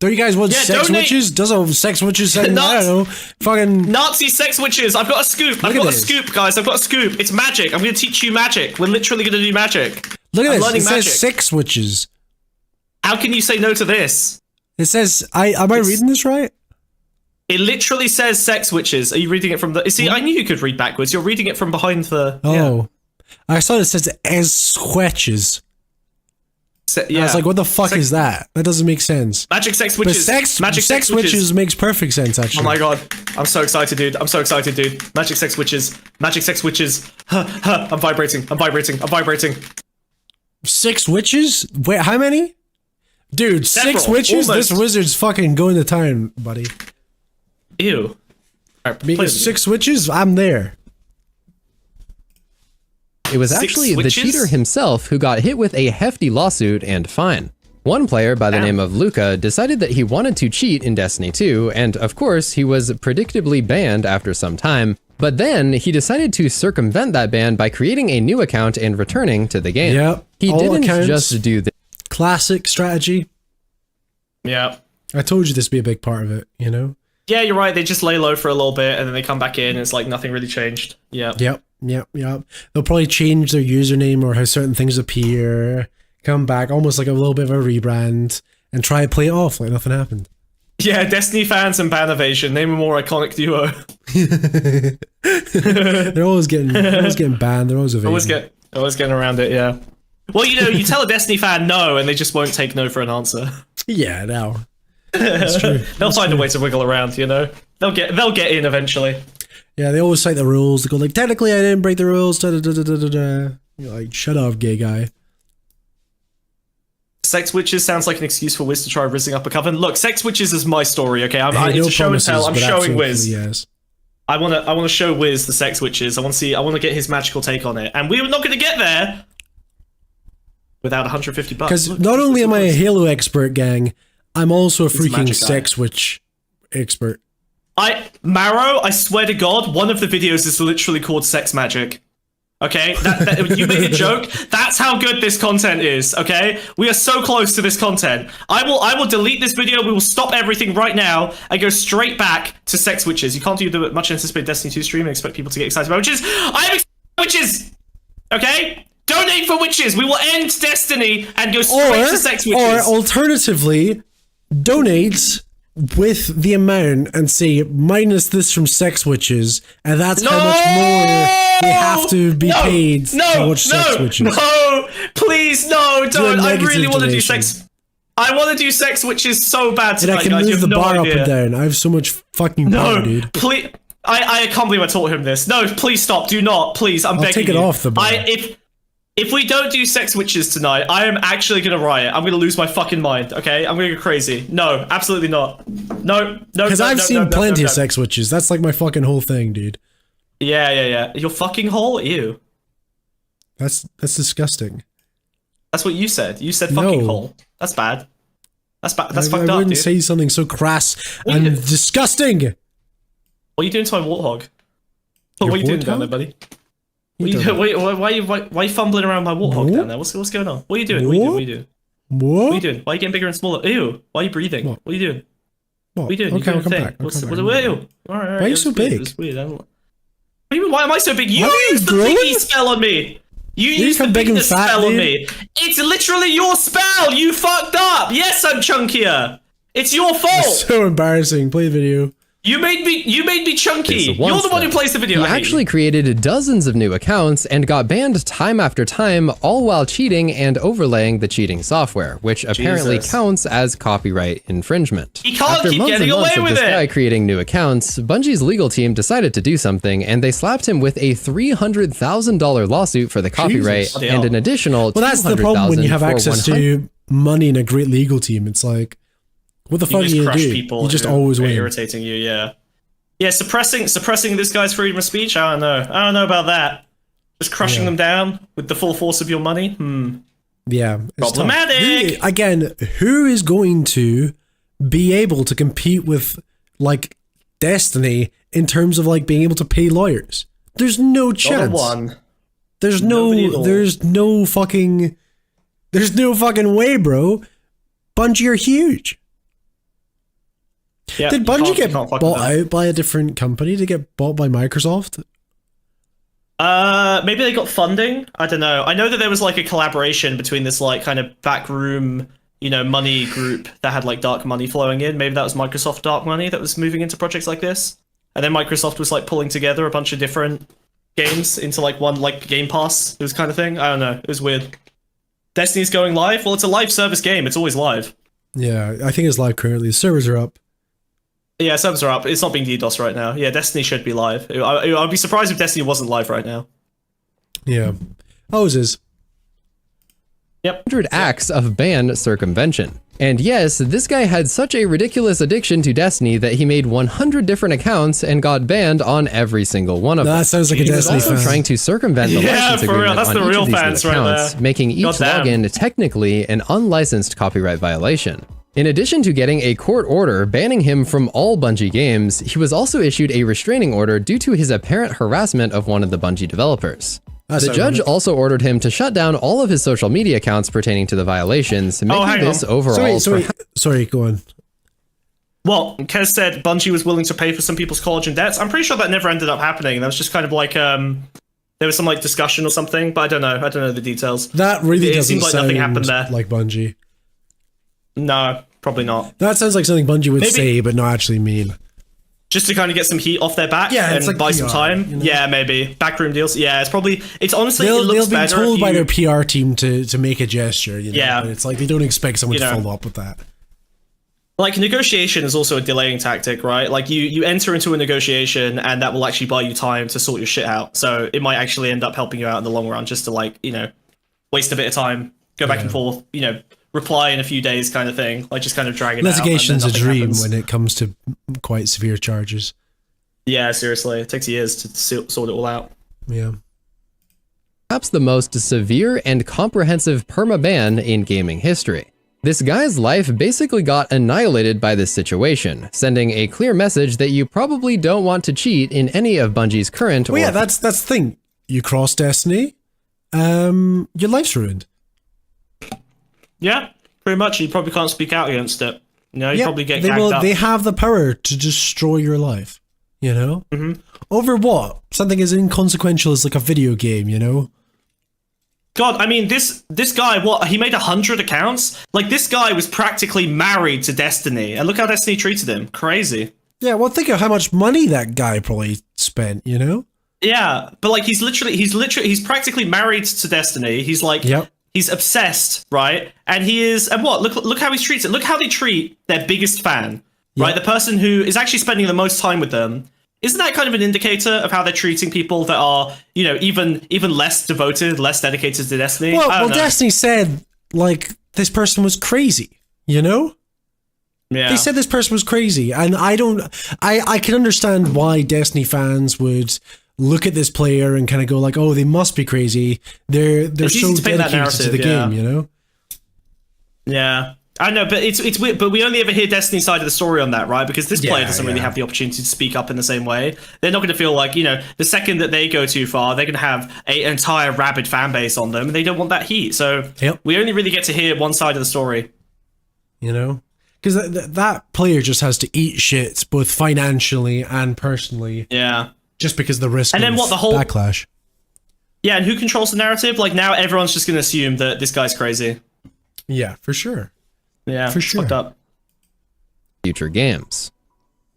Don't you guys want sex witches? Doesn't sex witches say, I don't know. Fucking... Nazi sex witches. I've got a scoop. I've got a scoop, guys. I've got a scoop. It's magic. I'm going to teach you magic. We're literally going to do magic. Look at this. It says sex witches. How can you say no to this? It says... Am I reading this right? It literally says sex witches. Are you reading it from the... See, I knew you could read backwards. You're reading it from behind the... Oh. Yeah. I saw it says as witches. Yeah. I was like, what the fuck is that? That doesn't make sense. Magic sex witches. But magic sex witches makes perfect sense, actually. Oh my god. I'm so excited, dude. I'm so excited, dude. Magic sex witches. Magic sex witches. I'm vibrating. I'm vibrating. I'm vibrating. 6 witches? Wait, how many? Dude, several, 6 witches? Almost. This wizard's fucking going to town, buddy. Ew. Right, 6 witches? I'm there. It was actually the cheater himself who got hit with a hefty lawsuit and fine. One player by the name of Luca decided that he wanted to cheat in Destiny 2, and of course he was predictably banned after some time, but then he decided to circumvent that ban by creating a new account and returning to the game. Yep. He didn't just do this. Classic strategy. Yeah. I told you this would be a big part of it, you know? Yeah, you're right. They just lay low for a little bit and then they come back in and it's like nothing really changed. Yeah. Yep. They'll probably change their username or how certain things appear, come back almost like a little bit of a rebrand, and try to play it off like nothing happened. Yeah, Destiny fans and ban evasion. Name a more iconic duo. They're always getting banned. They're always evading. Always getting around it, yeah. Well, you know, you tell a Destiny fan no and they just won't take no for an answer. Yeah, no. That's true. They'll find a way to wiggle around, you know? They'll get in eventually. Yeah, they always cite the rules. They go like, technically I didn't break the rules. Da, da, da, da, da, da. You're like, shut up, gay guy. Sex witches sounds like an excuse for Wiz to try rizzing up a coven. Look, sex witches is my story, okay? It's a show and tell. I'm showing Wiz. Yes. I wanna show Wiz the sex witches. I wanna get his magical take on it. And we're not gonna get there without $150. Because not only am I a Halo expert, gang, I'm also a freaking sex witch expert. Marrow, I swear to God, one of the videos is literally called Sex Magic. Okay? You made a joke. That's how good this content is, okay? We are so close to this content. I will delete this video, we will stop everything right now, and go straight back to Sex Witches. You can't do the much anticipated Destiny 2 stream and expect people to get excited about witches. I am excited about witches! Okay? Donate for witches! We will end Destiny and go straight to Sex Witches. Or alternatively, donate with the amount and say minus this from sex witches, and that's how much more they have to be paid to watch sex witches. No, please, no, don't. I really want to do sex. I want to do sex witches so bad tonight, and I can move the bar up and down. I have so much fucking power, dude. Please, I can't believe I taught him this. No, please stop. Do not, please. I'm begging you. Take it off the bar. If we don't do sex witches tonight, I am actually going to riot. I'm going to lose my fucking mind, okay? I'm going to go crazy. No, absolutely not. No. Because I've seen plenty of sex witches. That's like my fucking whole thing, dude. Yeah. Your fucking hole? Ew. That's disgusting. That's what you said. You said fucking hole. That's bad. That's bad. That's fucked up, I wouldn't dude. say something so crass and disgusting. What are you doing to my warthog? What are you doing down there, buddy? Why are you fumbling around my warthog down there? What's going on? What are you doing? What are you doing? What are you doing? Why are you getting bigger and smaller? Ew. Why are you breathing? What are you doing? What are you doing? Okay, You're doing I'll a come thing. back. Alright. Why are you so big? It's weird. What do you mean, why am I so big? You Why are used the you growing? biggie spell on me! You used the big and biggest fat, spell on dude. me! It's literally your spell! You fucked up! Yes, I'm chunkier! It's your fault! So embarrassing. Play the video. You made me chunky! It's You're one the one who step. plays the video. He I hate actually you. created dozens of new accounts and got banned time after time, all while cheating and overlaying the cheating software, which apparently Jesus. counts as copyright infringement. He can't After keep months getting and months away of with this it. guy creating new accounts, Bungie's legal team decided to do something, and they slapped him with a $300,000 lawsuit for the copyright Bloody and hell. an additional Well, that's the problem when you have access to money and a great legal team. It's like, what the fuck are just you gonna crush do? people You just who always are win. irritating you, yeah. Yeah, suppressing this guy's freedom of speech? I don't know about that. Just crushing them down with the full force of your money? Yeah. It's Problematic. tough. Really, again, who is going to be able to compete with, like, Destiny in terms of, like, being able to pay lawyers? There's no chance. One. There's Nobody at no, all. there's no fucking way, bro. Bungie are huge. Yeah, Did you Bungie get can't fuck bought with that. out by a different company? Did it get bought by Microsoft? Maybe they got funding. I don't know. I know that there was like a collaboration between this like kind of backroom, money group that had like dark money flowing in. Maybe that was Microsoft dark money that was moving into projects like this. And then Microsoft was like pulling together a bunch of different games into like one like Game Pass. It was kind of thing. I don't know. It was weird. Destiny's going live. Well, it's a live service game. It's always live. Yeah, I think it's live currently. The servers are up. Yeah, servers are up. It's not being DDoS right now. Yeah, Destiny should be live. I'd be surprised if Destiny wasn't live right now. Yeah. Always is. Yep. 100 acts of ban circumvention. And yes, this guy had such a ridiculous addiction to Destiny that he made 100 different accounts and got banned on every single one of them. That sounds like a He was Destiny also fan. trying to circumvent the Yeah, license for real. agreement That's on the each real of these new fans right accounts, there. making each Goddamn. login technically an unlicensed copyright violation. In addition to getting a court order banning him from all Bungie games, he was also issued a restraining order due to his apparent harassment of one of the Bungie developers. That's The judge ironic. also ordered him to shut down all of his social media accounts pertaining to the violations, making hang this on. overall Sorry, go on. Well, Kez said Bungie was willing to pay for some people's college and debts. I'm pretty sure that never ended up happening. That was just kind of like there was some like discussion or something, but I don't know the details. That really It doesn't seems like sound nothing happened there. like Bungie. No, probably not. That sounds like something Bungie would Maybe- say, but not actually mean. Just to kind of get some heat off their back Yeah, and it's like buy some PR, time. you know? Yeah, maybe. Backroom deals. Yeah, it's honestly, it They'll looks be better told if by you- their PR team to make a gesture. Yeah. But it's like they don't expect someone to You know. follow up with that. Like, negotiation is also a delaying tactic, right? Like, you enter into a negotiation, and that will actually buy you time to sort your shit out. So it might actually end up helping you out in the long run, just to, like, waste a bit of time, go back and forth, reply in a few days kind of thing. Like, just kind of drag it out. and then Litigation's a nothing dream happens. when it comes to quite severe charges. Yeah, seriously. It takes years to sort it all out. Yeah. perhaps the most severe and comprehensive permaban in gaming history. This guy's life basically got annihilated by this situation, sending a clear message that you probably don't want to cheat in any of Bungie's current Well, yeah, that's the thing. You cross Destiny, your life's ruined. Yeah, pretty much. You probably can't speak out against it. You probably get gagged up. They have the power to destroy your life, Mm-hmm. Over what? Something as inconsequential as like a video game, God, I mean, this guy, what, he made 100 accounts? Like, this guy was practically married to Destiny, and look how Destiny treated him. Crazy. Yeah, well, think of how much money that guy probably spent, Yeah, but like, he's practically married to Destiny. He's like, Yep. he's obsessed, right? And he is, and what? Look how he treats it. Look how they treat their biggest fan, right? The person who is actually spending the most time with them. Isn't that kind of an indicator of how they're treating people that are, even less devoted, less dedicated to Destiny? Well, know. Destiny said, like, this person was crazy, Yeah. They said this person was crazy, and I can understand why Destiny fans would look at this player and kind of go like, oh, they must be crazy. They're so dedicated to the game, you know? Yeah. I know, but it's weird, but we only ever hear Destiny's side of the story on that, right? Because this player doesn't really have the opportunity to speak up in the same way. They're not going to feel like, you know, the second that they go too far, they're going to have an entire rabid fan base on them, and they don't want that heat. So we only really get to hear one side of the story. You know? Because that player just has to eat shit, both financially and personally. Yeah. Just because the risk and then what, the whole backlash. Yeah, and who controls the narrative? Like, now everyone's just going to assume that this guy's crazy. Yeah, for sure. Yeah, for sure. Fucked up. Future games.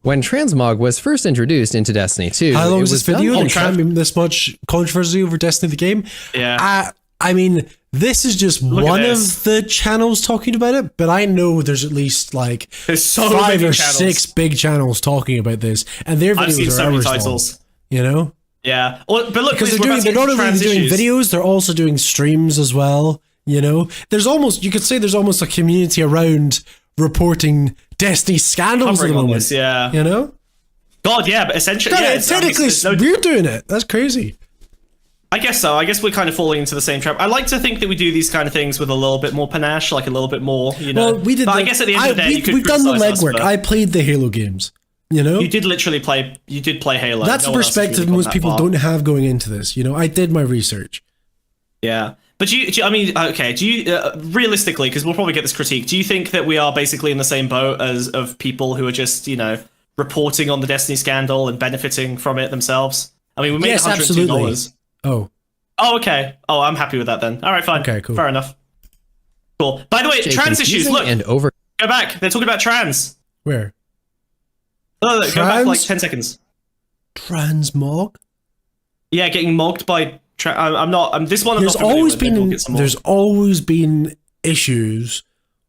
When transmog was first introduced into Destiny 2, how long was this video? There's can't be this much controversy over Destiny the game. Yeah. I mean, this is just one of the channels talking about it, but I know there's at least like there's so 5 or channels. 6 big channels talking about this, and their videos I've seen are so many titles. Long, you know? Yeah. Well, but look, because they're not only doing videos, they're also doing streams as well. You know, you could say there's almost a community around reporting Destiny scandals at the moment. This, yeah. You know? God, yeah, but essentially, technically, we're doing it. That's crazy. I guess so. I guess we're kind of falling into the same trap. I like to think that we do these kind of things with a little bit more panache, like a little bit more, you know. Well, we did. But I guess at the end of the day, we've done the legwork. I played the Halo games. You know, you did literally play. You did play Halo. That's the perspective most people don't have going into this. You know, I did my research. Yeah. But do you I mean, okay, do you, realistically, because we'll probably get this critique, do you think that we are basically in the same boat of people who are just, you know, reporting on the Destiny scandal and benefiting from it themselves? I mean, we made $102. Absolutely. Oh, okay. Oh, I'm happy with that then. All right, fine. Okay, cool. Fair enough. Cool. By the way, trans issues, look. Go back. They're talking about trans. Where? Oh, look, go back like 10 seconds. Transmog? Yeah, getting mogged by... There's always been issues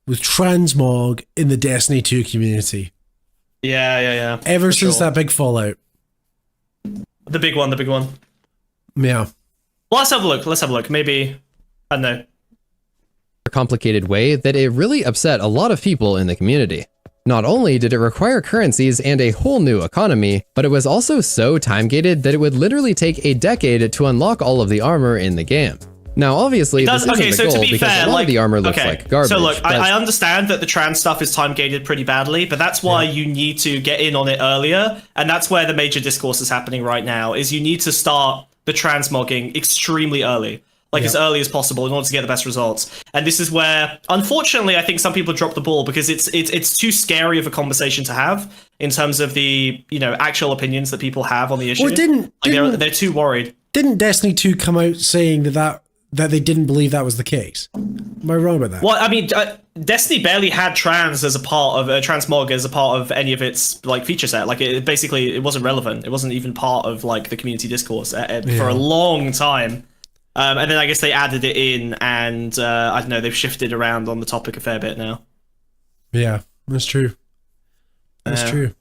with transmog in the Destiny 2 community. Yeah. Ever since that big fallout. The big one. Yeah. Well, let's have a look. Maybe, I don't know. A complicated way that it really upset a lot of people in the community. Not only did it require currencies and a whole new economy, but it was also so time-gated that it would literally take a decade to unlock all of the armor in the game. Now, obviously, this isn't the goal because a lot of the armor looks like garbage. So look, I understand that the trans stuff is time-gated pretty badly, but that's why you need to get in on it earlier, and that's where the major discourse is happening right now, is you need to start the transmogging extremely early. Like as early as possible in order to get the best results. And this is where, unfortunately, I think some people drop the ball because it's too scary of a conversation to have in terms of the, you know, actual opinions that people have on the issue. Or they're too worried. Didn't Destiny 2 come out saying that they didn't believe that was the case? Am I wrong about that? Well, I mean, Destiny barely had trans as a part of transmog as a part of any of its like feature set. Like it wasn't relevant. It wasn't even part of like the community discourse for a long time. And then I guess they added it in, and I don't know, they've shifted around on the topic a fair bit now. Yeah, that's true. That's true.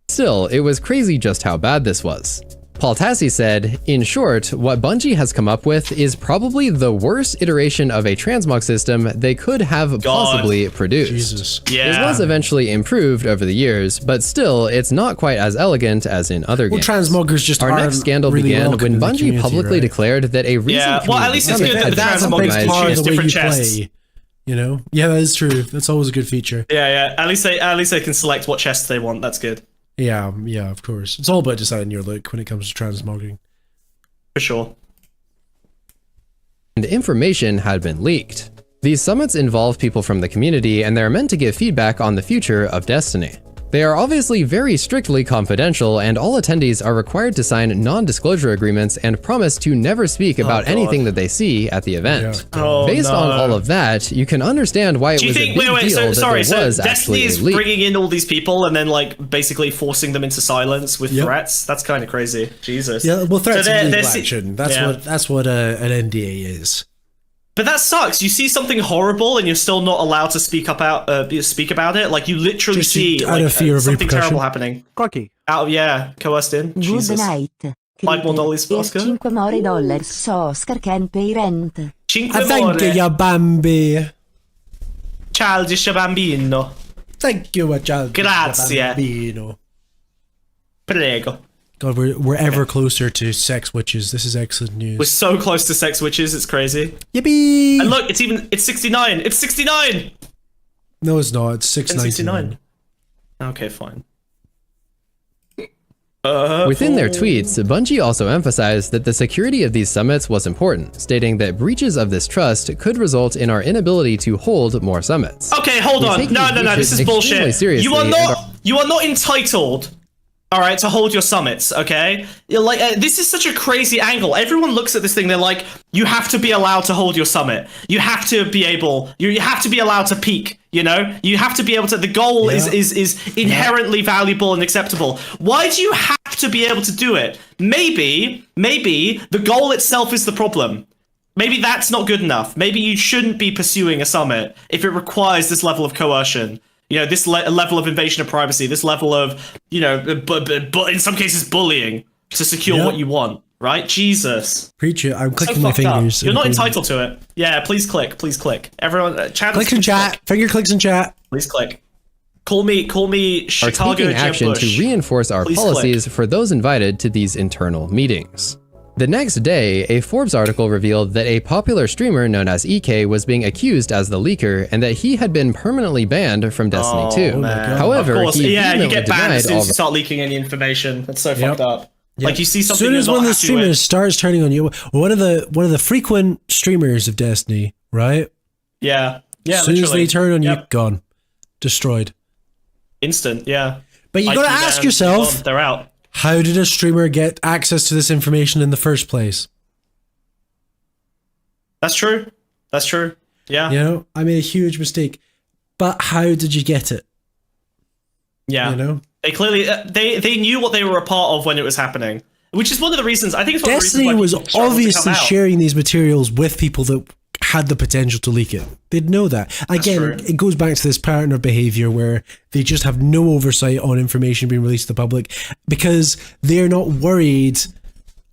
Still, it was crazy just how bad this was. Paul Tassi said, in short, what Bungie has come up with is probably the worst iteration of a transmog system they could have possibly produced. Jesus. Yeah. It was eventually improved over the years, but still, it's not quite as elegant as in other games. Transmoggers just Our next scandal really began when Bungie publicly declared that a recent well, at least it's good that the transmoggers can choose different chests. You know? Yeah, that is true. That's always a good feature. Yeah. At least they can select what chests they want. That's good. Yeah, of course. It's all about deciding your look when it comes to transmogging. For sure. And information had been leaked. These summits involve people from the community, and they're meant to give feedback on the future of Destiny. They are obviously very strictly confidential, and all attendees are required to sign non-disclosure agreements and promise to never speak about anything that they see at the event. Yeah. Based on all of that, you can understand why it was a big deal that there was Destiny is bringing in all these people and then like basically forcing them into silence with threats? That's kind of crazy. Jesus. Yeah, well, threats of legal action. That's what an NDA is. But that sucks. You see something horrible and you're still not allowed to speak about it. Like you literally see out of fear of something repercussion. terrible happening. Cocky. Coerced in. Good Jesus. night. $5 more for Oscar. $5 so Oscar can pay rent. Thank you, Bambi. Childish bambino. Thank you, childish Grazie. bambino. Prego. God, we're ever closer to sex witches. This is excellent news. We're so close to sex witches, it's crazy. Yippee! And look, it's 69. It's 69. No, it's not. It's 699. Okay, fine. Within their tweets, Bungie also emphasized that the security of these summits was important, stating that breaches of this trust could result in our inability to hold more summits. Okay, hold on. No, this is bullshit. You are not entitled, all right, to hold your summits, okay? You're like, this is such a crazy angle. Everyone looks at this thing, they're like, you have to be allowed to hold your summit. You have to be able, you have to be allowed to peak, you know? You have to be able to, the goal is inherently valuable and acceptable. Why do you have to be able to do it? Maybe the goal itself is the problem. Maybe that's not good enough. Maybe you shouldn't be pursuing a summit if it requires this level of coercion. You know, this level of invasion of privacy, this level of, you know, but in some cases bullying to secure what you want, right? Jesus. Preach it. I'm clicking my fingers. You're not entitled to it. Yeah, please click. Everyone, chat. Click in chat. Finger clicks in chat. Please click. Call me Chicago are taking action Bush. to reinforce our policies for those invited to these internal meetings. The next day, a Forbes article revealed that a popular streamer known as EK was being accused as the leaker and that he had been permanently banned from Destiny 2. However, of course, he you get banned as soon as you start leaking any information. That's so fucked up. Yep. Like you see something. As soon as one of the streamers starts turning on you, one of the frequent streamers of Destiny, right? Yeah. As soon as they turn on you, gone, destroyed, instant. Yeah. But you got to ask yourself, they're out. How did a streamer get access to this information in the first place? That's true. Yeah. You know, I made a huge mistake, but how did you get it? Yeah. You know, they clearly they knew what they were a part of when it was happening, which is one of the reasons. I think it's one Destiny of the reasons was obviously sharing these materials with people that had the potential to leak it. They'd know that. Again, it goes back to this pattern of behavior where they just have no oversight on information being released to the public because they're not worried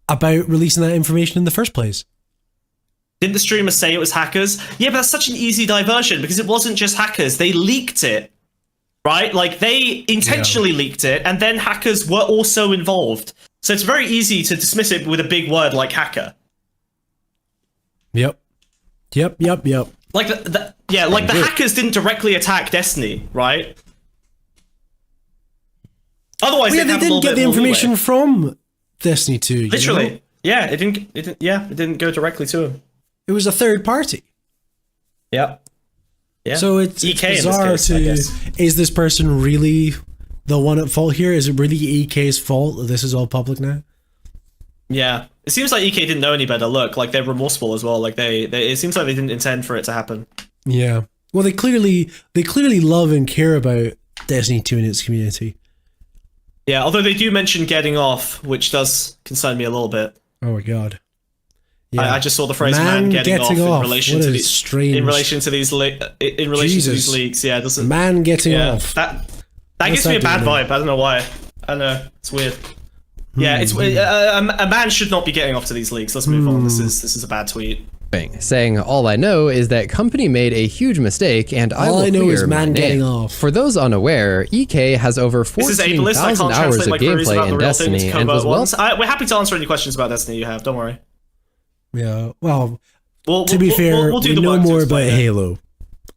about releasing that information in the first place. Didn't the streamer say it was hackers? Yeah, but that's such an easy diversion because it wasn't just hackers. They leaked it, right? Like they intentionally leaked it and then hackers were also involved. So it's very easy to dismiss it with a big word like hacker. Yep. Like the hackers didn't directly attack Destiny, right? Otherwise, they didn't get the information from Destiny 2. Literally, you know? yeah, it didn't go directly to him. It was a third party. Yeah. So it's bizarre is this person really the one at fault here? Is it really EK's fault that this is all public now? Yeah. It seems like EK didn't know any better. Look, like they're remorseful as well. Like they it seems like they didn't intend for it to happen. Yeah. Well, they clearly love and care about Destiny 2 and its community. Yeah, although they do mention getting off, which does concern me a little bit. Oh my god. Yeah. I just saw the phrase "man getting off" in relation to these leaks. Yeah, doesn't man getting off. That gives me a bad vibe. I don't know why. I don't know. It's weird. Yeah, it's a man should not be getting off to these leaks. Let's move on. This is a bad tweet. Saying, all I know is that company made a huge mistake and all I know is man getting off. For those unaware, EK has over 14,000 hours of gameplay in Destiny and was we're happy to answer any questions about Destiny you have. Don't worry. Yeah, well, to be fair, we know more about Halo.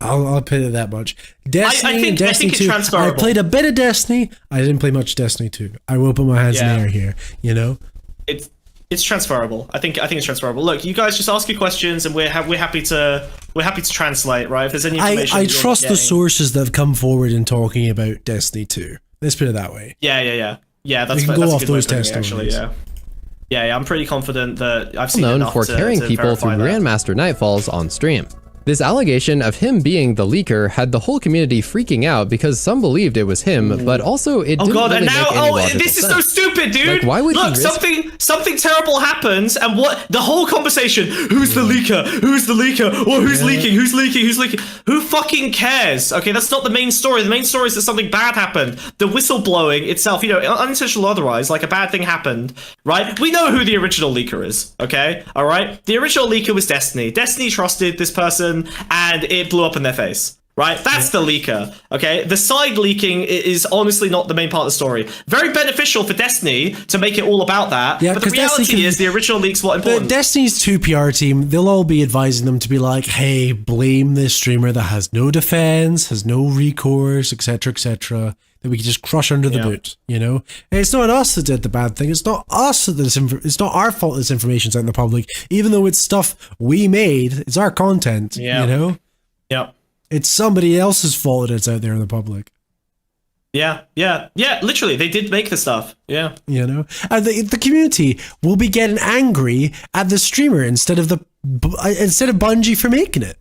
I'll put it that much. Destiny, Destiny 2. I played a bit of Destiny. I didn't play much Destiny 2. I will put my hands in the air here. You know, it's transferable. I think it's transferable. Look, you guys just ask your questions, and we're happy to translate. Right? If there's any information, I trust the sources that have come forward in talking about Destiny 2. Let's put it that way. Yeah. That's we can go off those testimonies. Actually, yeah. I'm pretty confident that I've seen known enough for carrying people through Grandmaster Nightfalls on stream. This allegation of him being the leaker had the whole community freaking out because some believed it was him, but also it didn't really make any logical this is sense. So stupid, dude. Like, why would Look, something terrible happens, and what the whole conversation? Who's the leaker? Who's the leaker? Or who's leaking? Who's leaking? Who's leaking? Who fucking cares? Okay, that's not the main story. The main story is that something bad happened. The whistleblowing itself, you know, unintentional or otherwise, like a bad thing happened, right? We know who the original leaker is. Okay, all right. The original leaker was Destiny. Destiny trusted this person, and it blew up in their face, right? That's the leaker, okay? The side leaking is honestly not the main part of the story. Very beneficial for Destiny to make it all about that, but the reality is the original leak's what important. Destiny's 2 PR team, they'll all be advising them to be like, hey, blame this streamer that has no defense, has no recourse, etc., etc., that we can just crush under the boot, you know? And it's not us that did the bad thing. It's not us that it's not our fault this information's out in the public, even though it's stuff we made. It's our content, you know? Yeah. It's somebody else's fault that it's out there in the public. Yeah, literally, they did make the stuff, yeah. You know? And the community will be getting angry at the streamer instead of Bungie for making it.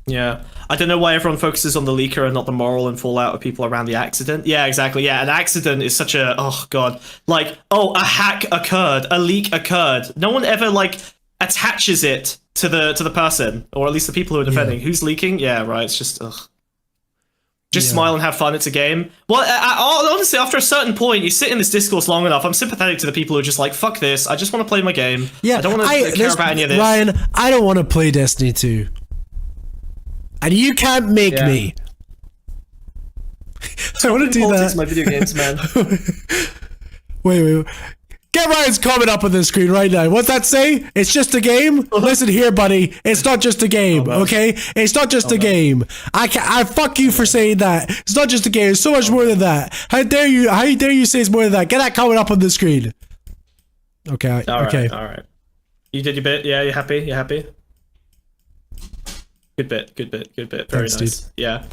Yeah. I don't know why everyone focuses on the leaker and not the moral and fallout of people around the accident. Yeah, exactly. Yeah, an accident is such a, oh god. Like, oh, a hack occurred, a leak occurred. No one ever, like, attaches it to the person, or at least the people who are defending. Who's leaking? Yeah, right, it's just, ugh. Just smile and have fun, it's a game. Well, honestly, after a certain point, you sit in this discourse long enough, I'm sympathetic to the people who are just like, fuck this, I just want to play my game. Yeah, I don't want to care about any of this. Ryan, I don't want to play Destiny 2. And you can't make me. I want to do that. My video games, man. Wait. Get Ryan's comment up on the screen right now. What's that say? It's just a game? Listen here, buddy. It's not just a game, okay? It's not just a game. I fuck you for saying that. It's not just a game. It's so much more than that. How dare you say it's more than that? Get that comment up on the screen. Okay. All right. You did your bit. Yeah, you happy? You happy? Good bit. Very Thanks, nice. Dude. Yeah.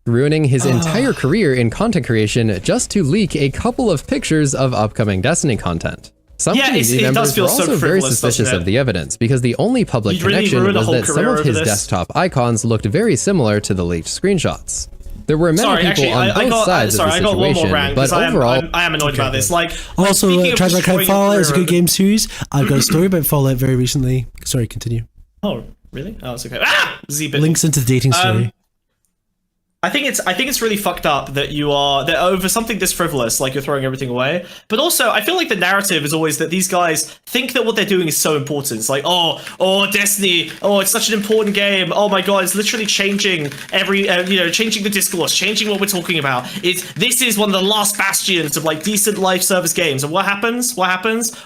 Ruining his entire career in content creation just to leak a couple of pictures of upcoming Destiny content. Some community members were also very suspicious of the evidence because the only public connection was that some of his desktop icons looked very similar to the leaked screenshots. There were many people on both sides of the situation, but overall, I am annoyed about this. Like, also, Transmogrified Fallout is a good game series. I've got a story about Fallout very recently. Sorry, continue. Oh, really? Oh, it's okay. Ah! Z-bit. Links into the dating story. I think it's really fucked up that that over something this frivolous, like you're throwing everything away. But also, I feel like the narrative is always that these guys think that what they're doing is so important. It's like, oh, Destiny, oh, it's such an important game. Oh my god, it's literally changing changing the discourse, changing what we're talking about. This is one of the last bastions of like decent live service games. And what happens?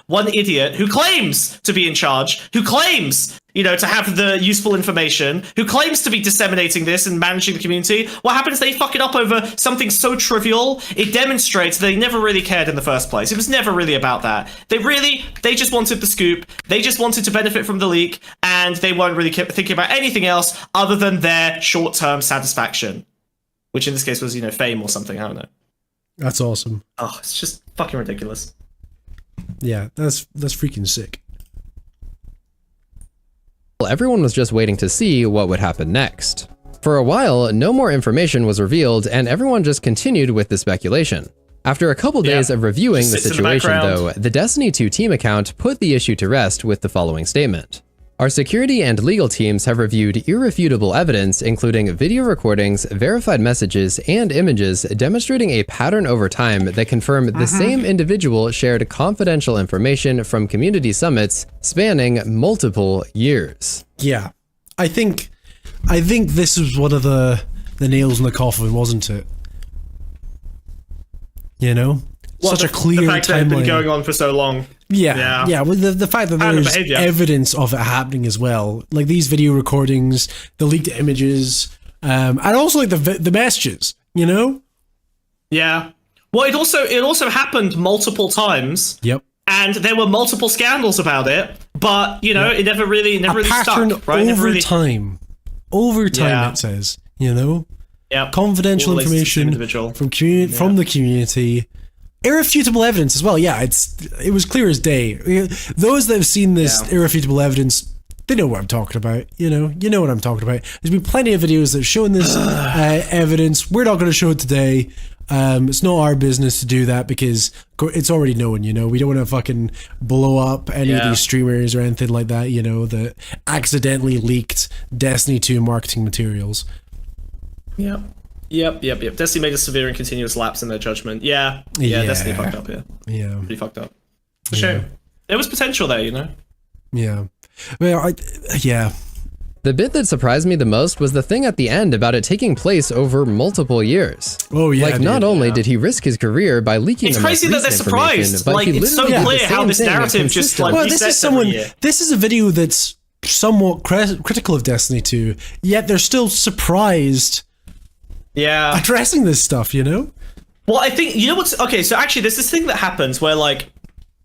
One idiot who claims to be in charge, who claims to have the useful information, who claims to be disseminating this and managing the community. What happens? They fuck it up over something so trivial. It demonstrates they never really cared in the first place. It was never really about that. They just wanted the scoop. They just wanted to benefit from the leak, and they weren't really thinking about anything else other than their short-term satisfaction, which in this case was, fame or something. I don't know. That's awesome. Oh, it's just fucking ridiculous. Yeah, that's freaking sick. Everyone was just waiting to see what would happen next. For a while, no more information was revealed, and everyone just continued with the speculation. After a couple days of reviewing the situation, though, the Destiny 2 team account put the issue to rest with the following statement. Our security and legal teams have reviewed irrefutable evidence, including video recordings, verified messages, and images demonstrating a pattern over time that confirm the same individual shared confidential information from community summits spanning multiple years. Yeah. I think this was one of the nails in the coffin, wasn't it? Such a clear the fact timeline. That had been going on for so long. Yeah. Well, the fact that there's evidence of it happening as well, like these video recordings, the leaked images, and also like the messages. Yeah. Well, it also happened multiple times. Yep. And there were multiple scandals about it, but it never really stuck. Right? Over time, it says. Yeah. Confidential information from the community. Irrefutable evidence as well. Yeah, it was clear as day. Those that have seen this irrefutable evidence, they know what I'm talking about. You know what I'm talking about. There's been plenty of videos that have shown this evidence. We're not going to show it today. It's not our business to do that because it's already known. We don't want to fucking blow up any of these streamers or anything like that. That accidentally leaked Destiny 2 marketing materials. Yep. Destiny made a severe and continuous lapse in their judgment. Yeah. Destiny fucked up, Yeah. Pretty fucked up. For sure. There was potential there, Yeah. Well, The bit that surprised me the most was the thing at the end about it taking place over multiple years. Oh yeah, like not only did he risk his career by leaking, it's crazy that they're surprised. Like it's so clear how this narrative just like well, this is a video that's somewhat critical of Destiny 2, yet they're still surprised. Yeah, addressing this stuff, you know. Well, I think you know what's okay. So actually, there's this thing that happens where like.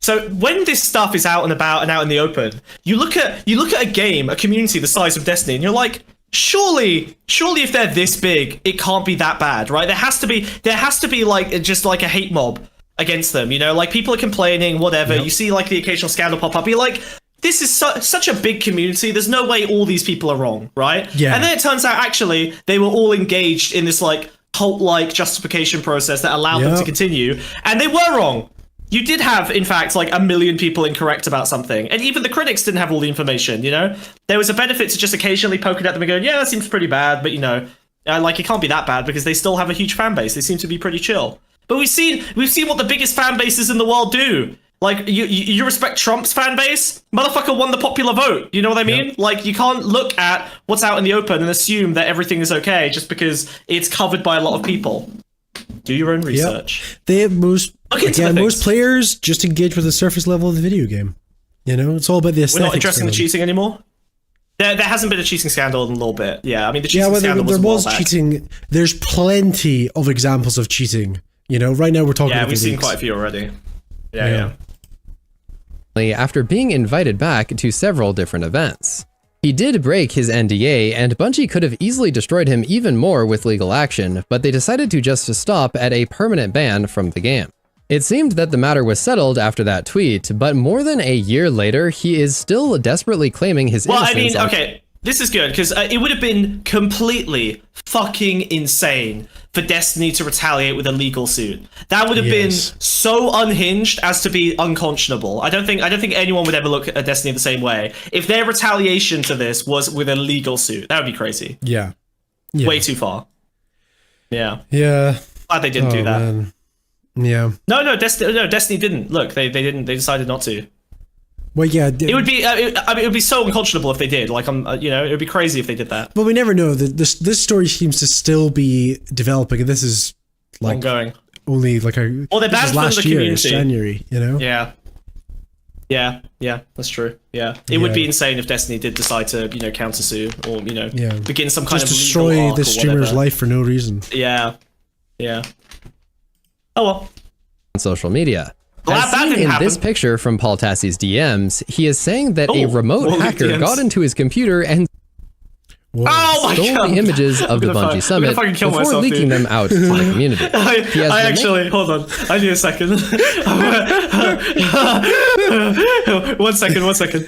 So when this stuff is out and about and out in the open, you look at a game, a community the size of Destiny, and you're like, surely if they're this big, it can't be that bad, right? There has to be like just like a hate mob against them, you know, like people are complaining, whatever. Yep. You see like the occasional scandal pop up, you're like, this is such a big community. There's no way all these people are wrong, right? Yeah. And then it turns out actually they were all engaged in this like cult-like justification process that allowed them to continue, and they were wrong. You did have, in fact, like 1 million people incorrect about something. And even the critics didn't have all the information, you know? There was a benefit to just occasionally poking at them and going, yeah, that seems pretty bad, but, you know, like, it can't be that bad because they still have a huge fan base. They seem to be pretty chill. But we've seen what the biggest fan bases in the world do. Like, you respect Trump's fan base? Motherfucker won the popular vote. You know what I mean? Yep. Like, you can't look at what's out in the open and assume that everything is okay just because it's covered by a lot of people. Do your own research. Yep. Most players just engage with the surface level of the video game. You know, it's all about the aesthetics. We're not addressing the cheating anymore. There hasn't been a cheating scandal in a little bit. Yeah, I mean the cheating scandal there was cheating. There's plenty of examples of cheating. You know, right now we're talking. Yeah, we've seen quite a few already. Yeah. After being invited back to several different events. He did break his NDA, and Bungie could have easily destroyed him even more with legal action, but they decided to just stop at a permanent ban from the game. It seemed that the matter was settled after that tweet, but more than a year later, he is still desperately claiming his innocence. Well, I mean, okay, this is good, because it would have been completely fucking insane for Destiny to retaliate with a legal suit. That would have been so unhinged as to be unconscionable. I don't think anyone would ever look at Destiny the same way. If their retaliation to this was with a legal suit, that would be crazy. Yeah. Way too far. Yeah. Yeah. Glad they didn't do that. Man. Yeah. No, Destiny didn't. Look, they didn't. They decided not to. Well, yeah, it would be. It would be so unconscionable if they did. Like, you know, it would be crazy if they did that. But we never know. This story seems to still be developing, and this is like ongoing. Only like a. Well, they're banned from the community. It's January, you know. Yeah, that's true. Yeah, it would be insane if Destiny did decide to, you know, countersue or, you know, begin some kind of destroy this streamer's life for no reason. Yeah. Oh well. On social media. As seen in this picture from Paul Tassie's DMs, he is saying that a remote hacker got into his computer and stole the images of the Bungie Summit before leaking them out to the community. Hold on. I need a second. One second.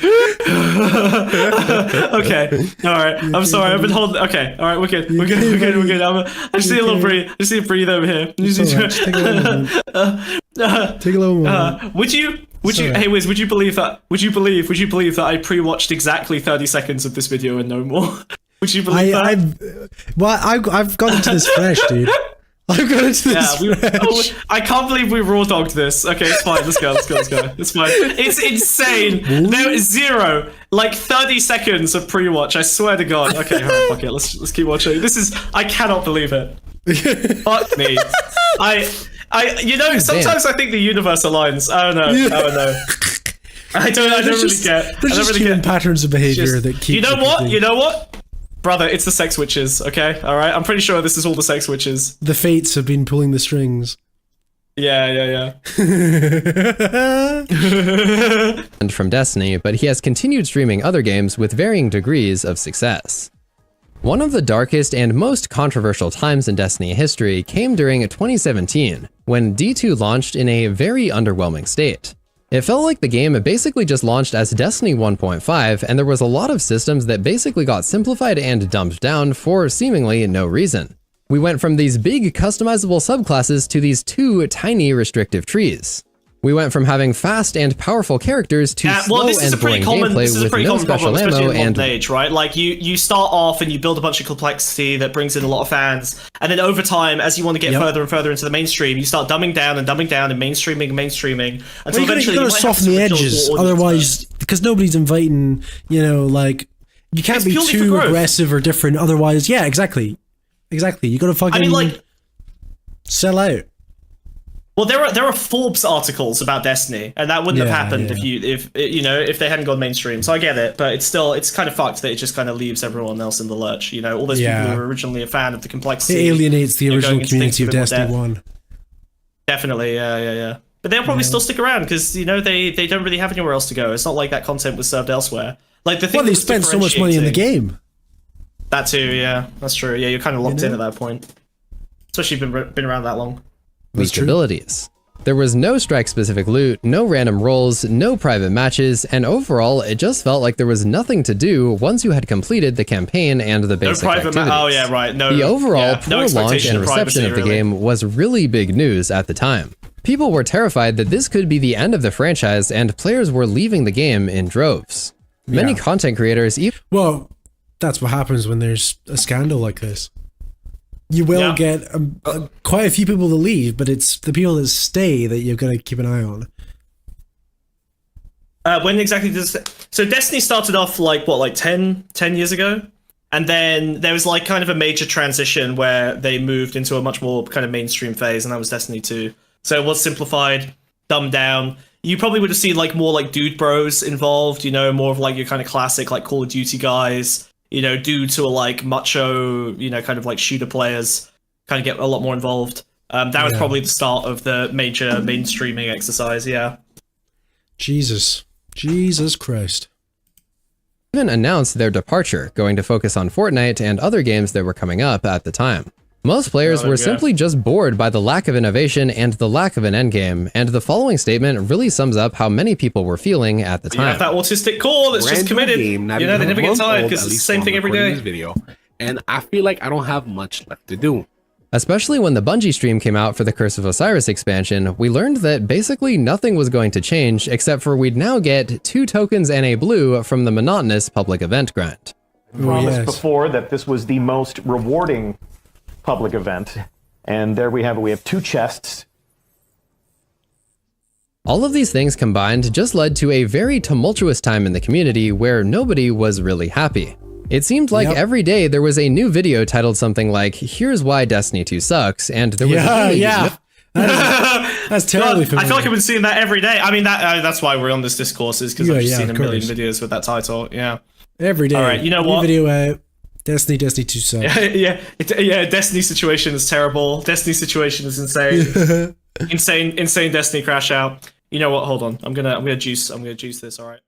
Okay. All right. I'm sorry. I've been holding. Okay. All right. We're good. I just need a little breathe. I just need to breathe over here. Take a little moment. Would you? Hey Wiz, would you believe that I pre-watched exactly 30 seconds of this video and no more? Would you believe that? I've got into this fresh, dude. I've got into this fresh. I can't believe we raw dogged this. Okay, it's fine. Let's go. It's fine. It's insane. There is zero, like 30 seconds of pre-watch. I swear to God. Okay, all right, fuck it. Let's keep watching. I cannot believe it. Fuck me. You know, sometimes I think the universe aligns. I don't know. I don't really get. There's just human patterns of behavior that keep. You know what? Brother, it's the sex witches, okay? Alright? I'm pretty sure this is all the sex witches. The fates have been pulling the strings. Yeah. And from Destiny, but he has continued streaming other games with varying degrees of success. One of the darkest and most controversial times in Destiny history came during 2017, when D2 launched in a very underwhelming state. It felt like the game basically just launched as Destiny 1.5, and there was a lot of systems that basically got simplified and dumbed down for seemingly no reason. We went from these big customizable subclasses to these two tiny restrictive trees. We went from having fast and powerful characters to slow and boring gameplay with no special ammo and age, right? Like you start off and you build a bunch of complexity that brings in a lot of fans, and then over time, as you want to get further and further into the mainstream, you start dumbing down and mainstreaming until eventually you gotta soften the edges. Otherwise, because nobody's inviting, you know, like You can't be too aggressive or different. Otherwise, yeah, exactly. You got to fucking sell out. Well, there are Forbes articles about Destiny, and that wouldn't have happened if they hadn't gone mainstream. So I get it, but it's kind of fucked that it just kind of leaves everyone else in the lurch. All those people who were originally a fan of the complexity. It alienates the original community of Destiny 1. Definitely, yeah. But they'll probably still stick around because they don't really have anywhere else to go. It's not like that content was served elsewhere. Like the thing. Well, they spent so much money in the game. That too, yeah, that's true. Yeah, you're kind of locked in at that point, especially been around that long. Weak abilities. There was no strike-specific loot, no random rolls, no private matches, and overall, it just felt like there was nothing to do once you had completed the campaign and the basic activities. Oh yeah, right. No. The overall poor launch and reception of the game was really big news at the time. People were terrified that this could be the end of the franchise, and players were leaving the game in droves. Many content creators Well, that's what happens when there's a scandal like this. You will get quite a few people to leave, but it's the people that stay that you've got to keep an eye on. When exactly does... So Destiny started off like 10 years ago? And then there was like kind of a major transition where they moved into a much more kind of mainstream phase, and that was Destiny 2. So it was simplified, dumbed down. You probably would have seen like more like dude bros involved, more of like your kind of classic like Call of Duty guys, dudes who are like macho, kind of like shooter players, kind of get a lot more involved. That was probably the start of the major mainstreaming exercise, Jesus Christ. Even announced their departure, going to focus on Fortnite and other games that were coming up at the time. Most players were simply just bored by the lack of innovation and the lack of an endgame, and the following statement really sums up how many people were feeling at the time. You have that autistic core that's just committed. They never get tired because it's the same thing every day. Video, and I feel like I don't have much left to do. Especially when the Bungie stream came out for the Curse of Osiris expansion, we learned that basically nothing was going to change except for we'd now get 2 tokens and a blue from the monotonous public event grind. Promised before that this was the most rewarding public event, and there we have it. We have 2 chests. All of these things combined just led to a very tumultuous time in the community where nobody was really happy. It seemed like every day there was a new video titled something like, "Here's why Destiny 2 sucks," and there was that's terribly familiar. I feel like I've been seeing that every day. I mean, that's why we're on this discourse, is because I've just seen a million videos with that title. Every day. All right, you know what? Video out. Destiny 2 sucks. Destiny situation is terrible. Destiny situation is insane. insane Destiny crash out. You know what? Hold on. I'm gonna juice this. All right.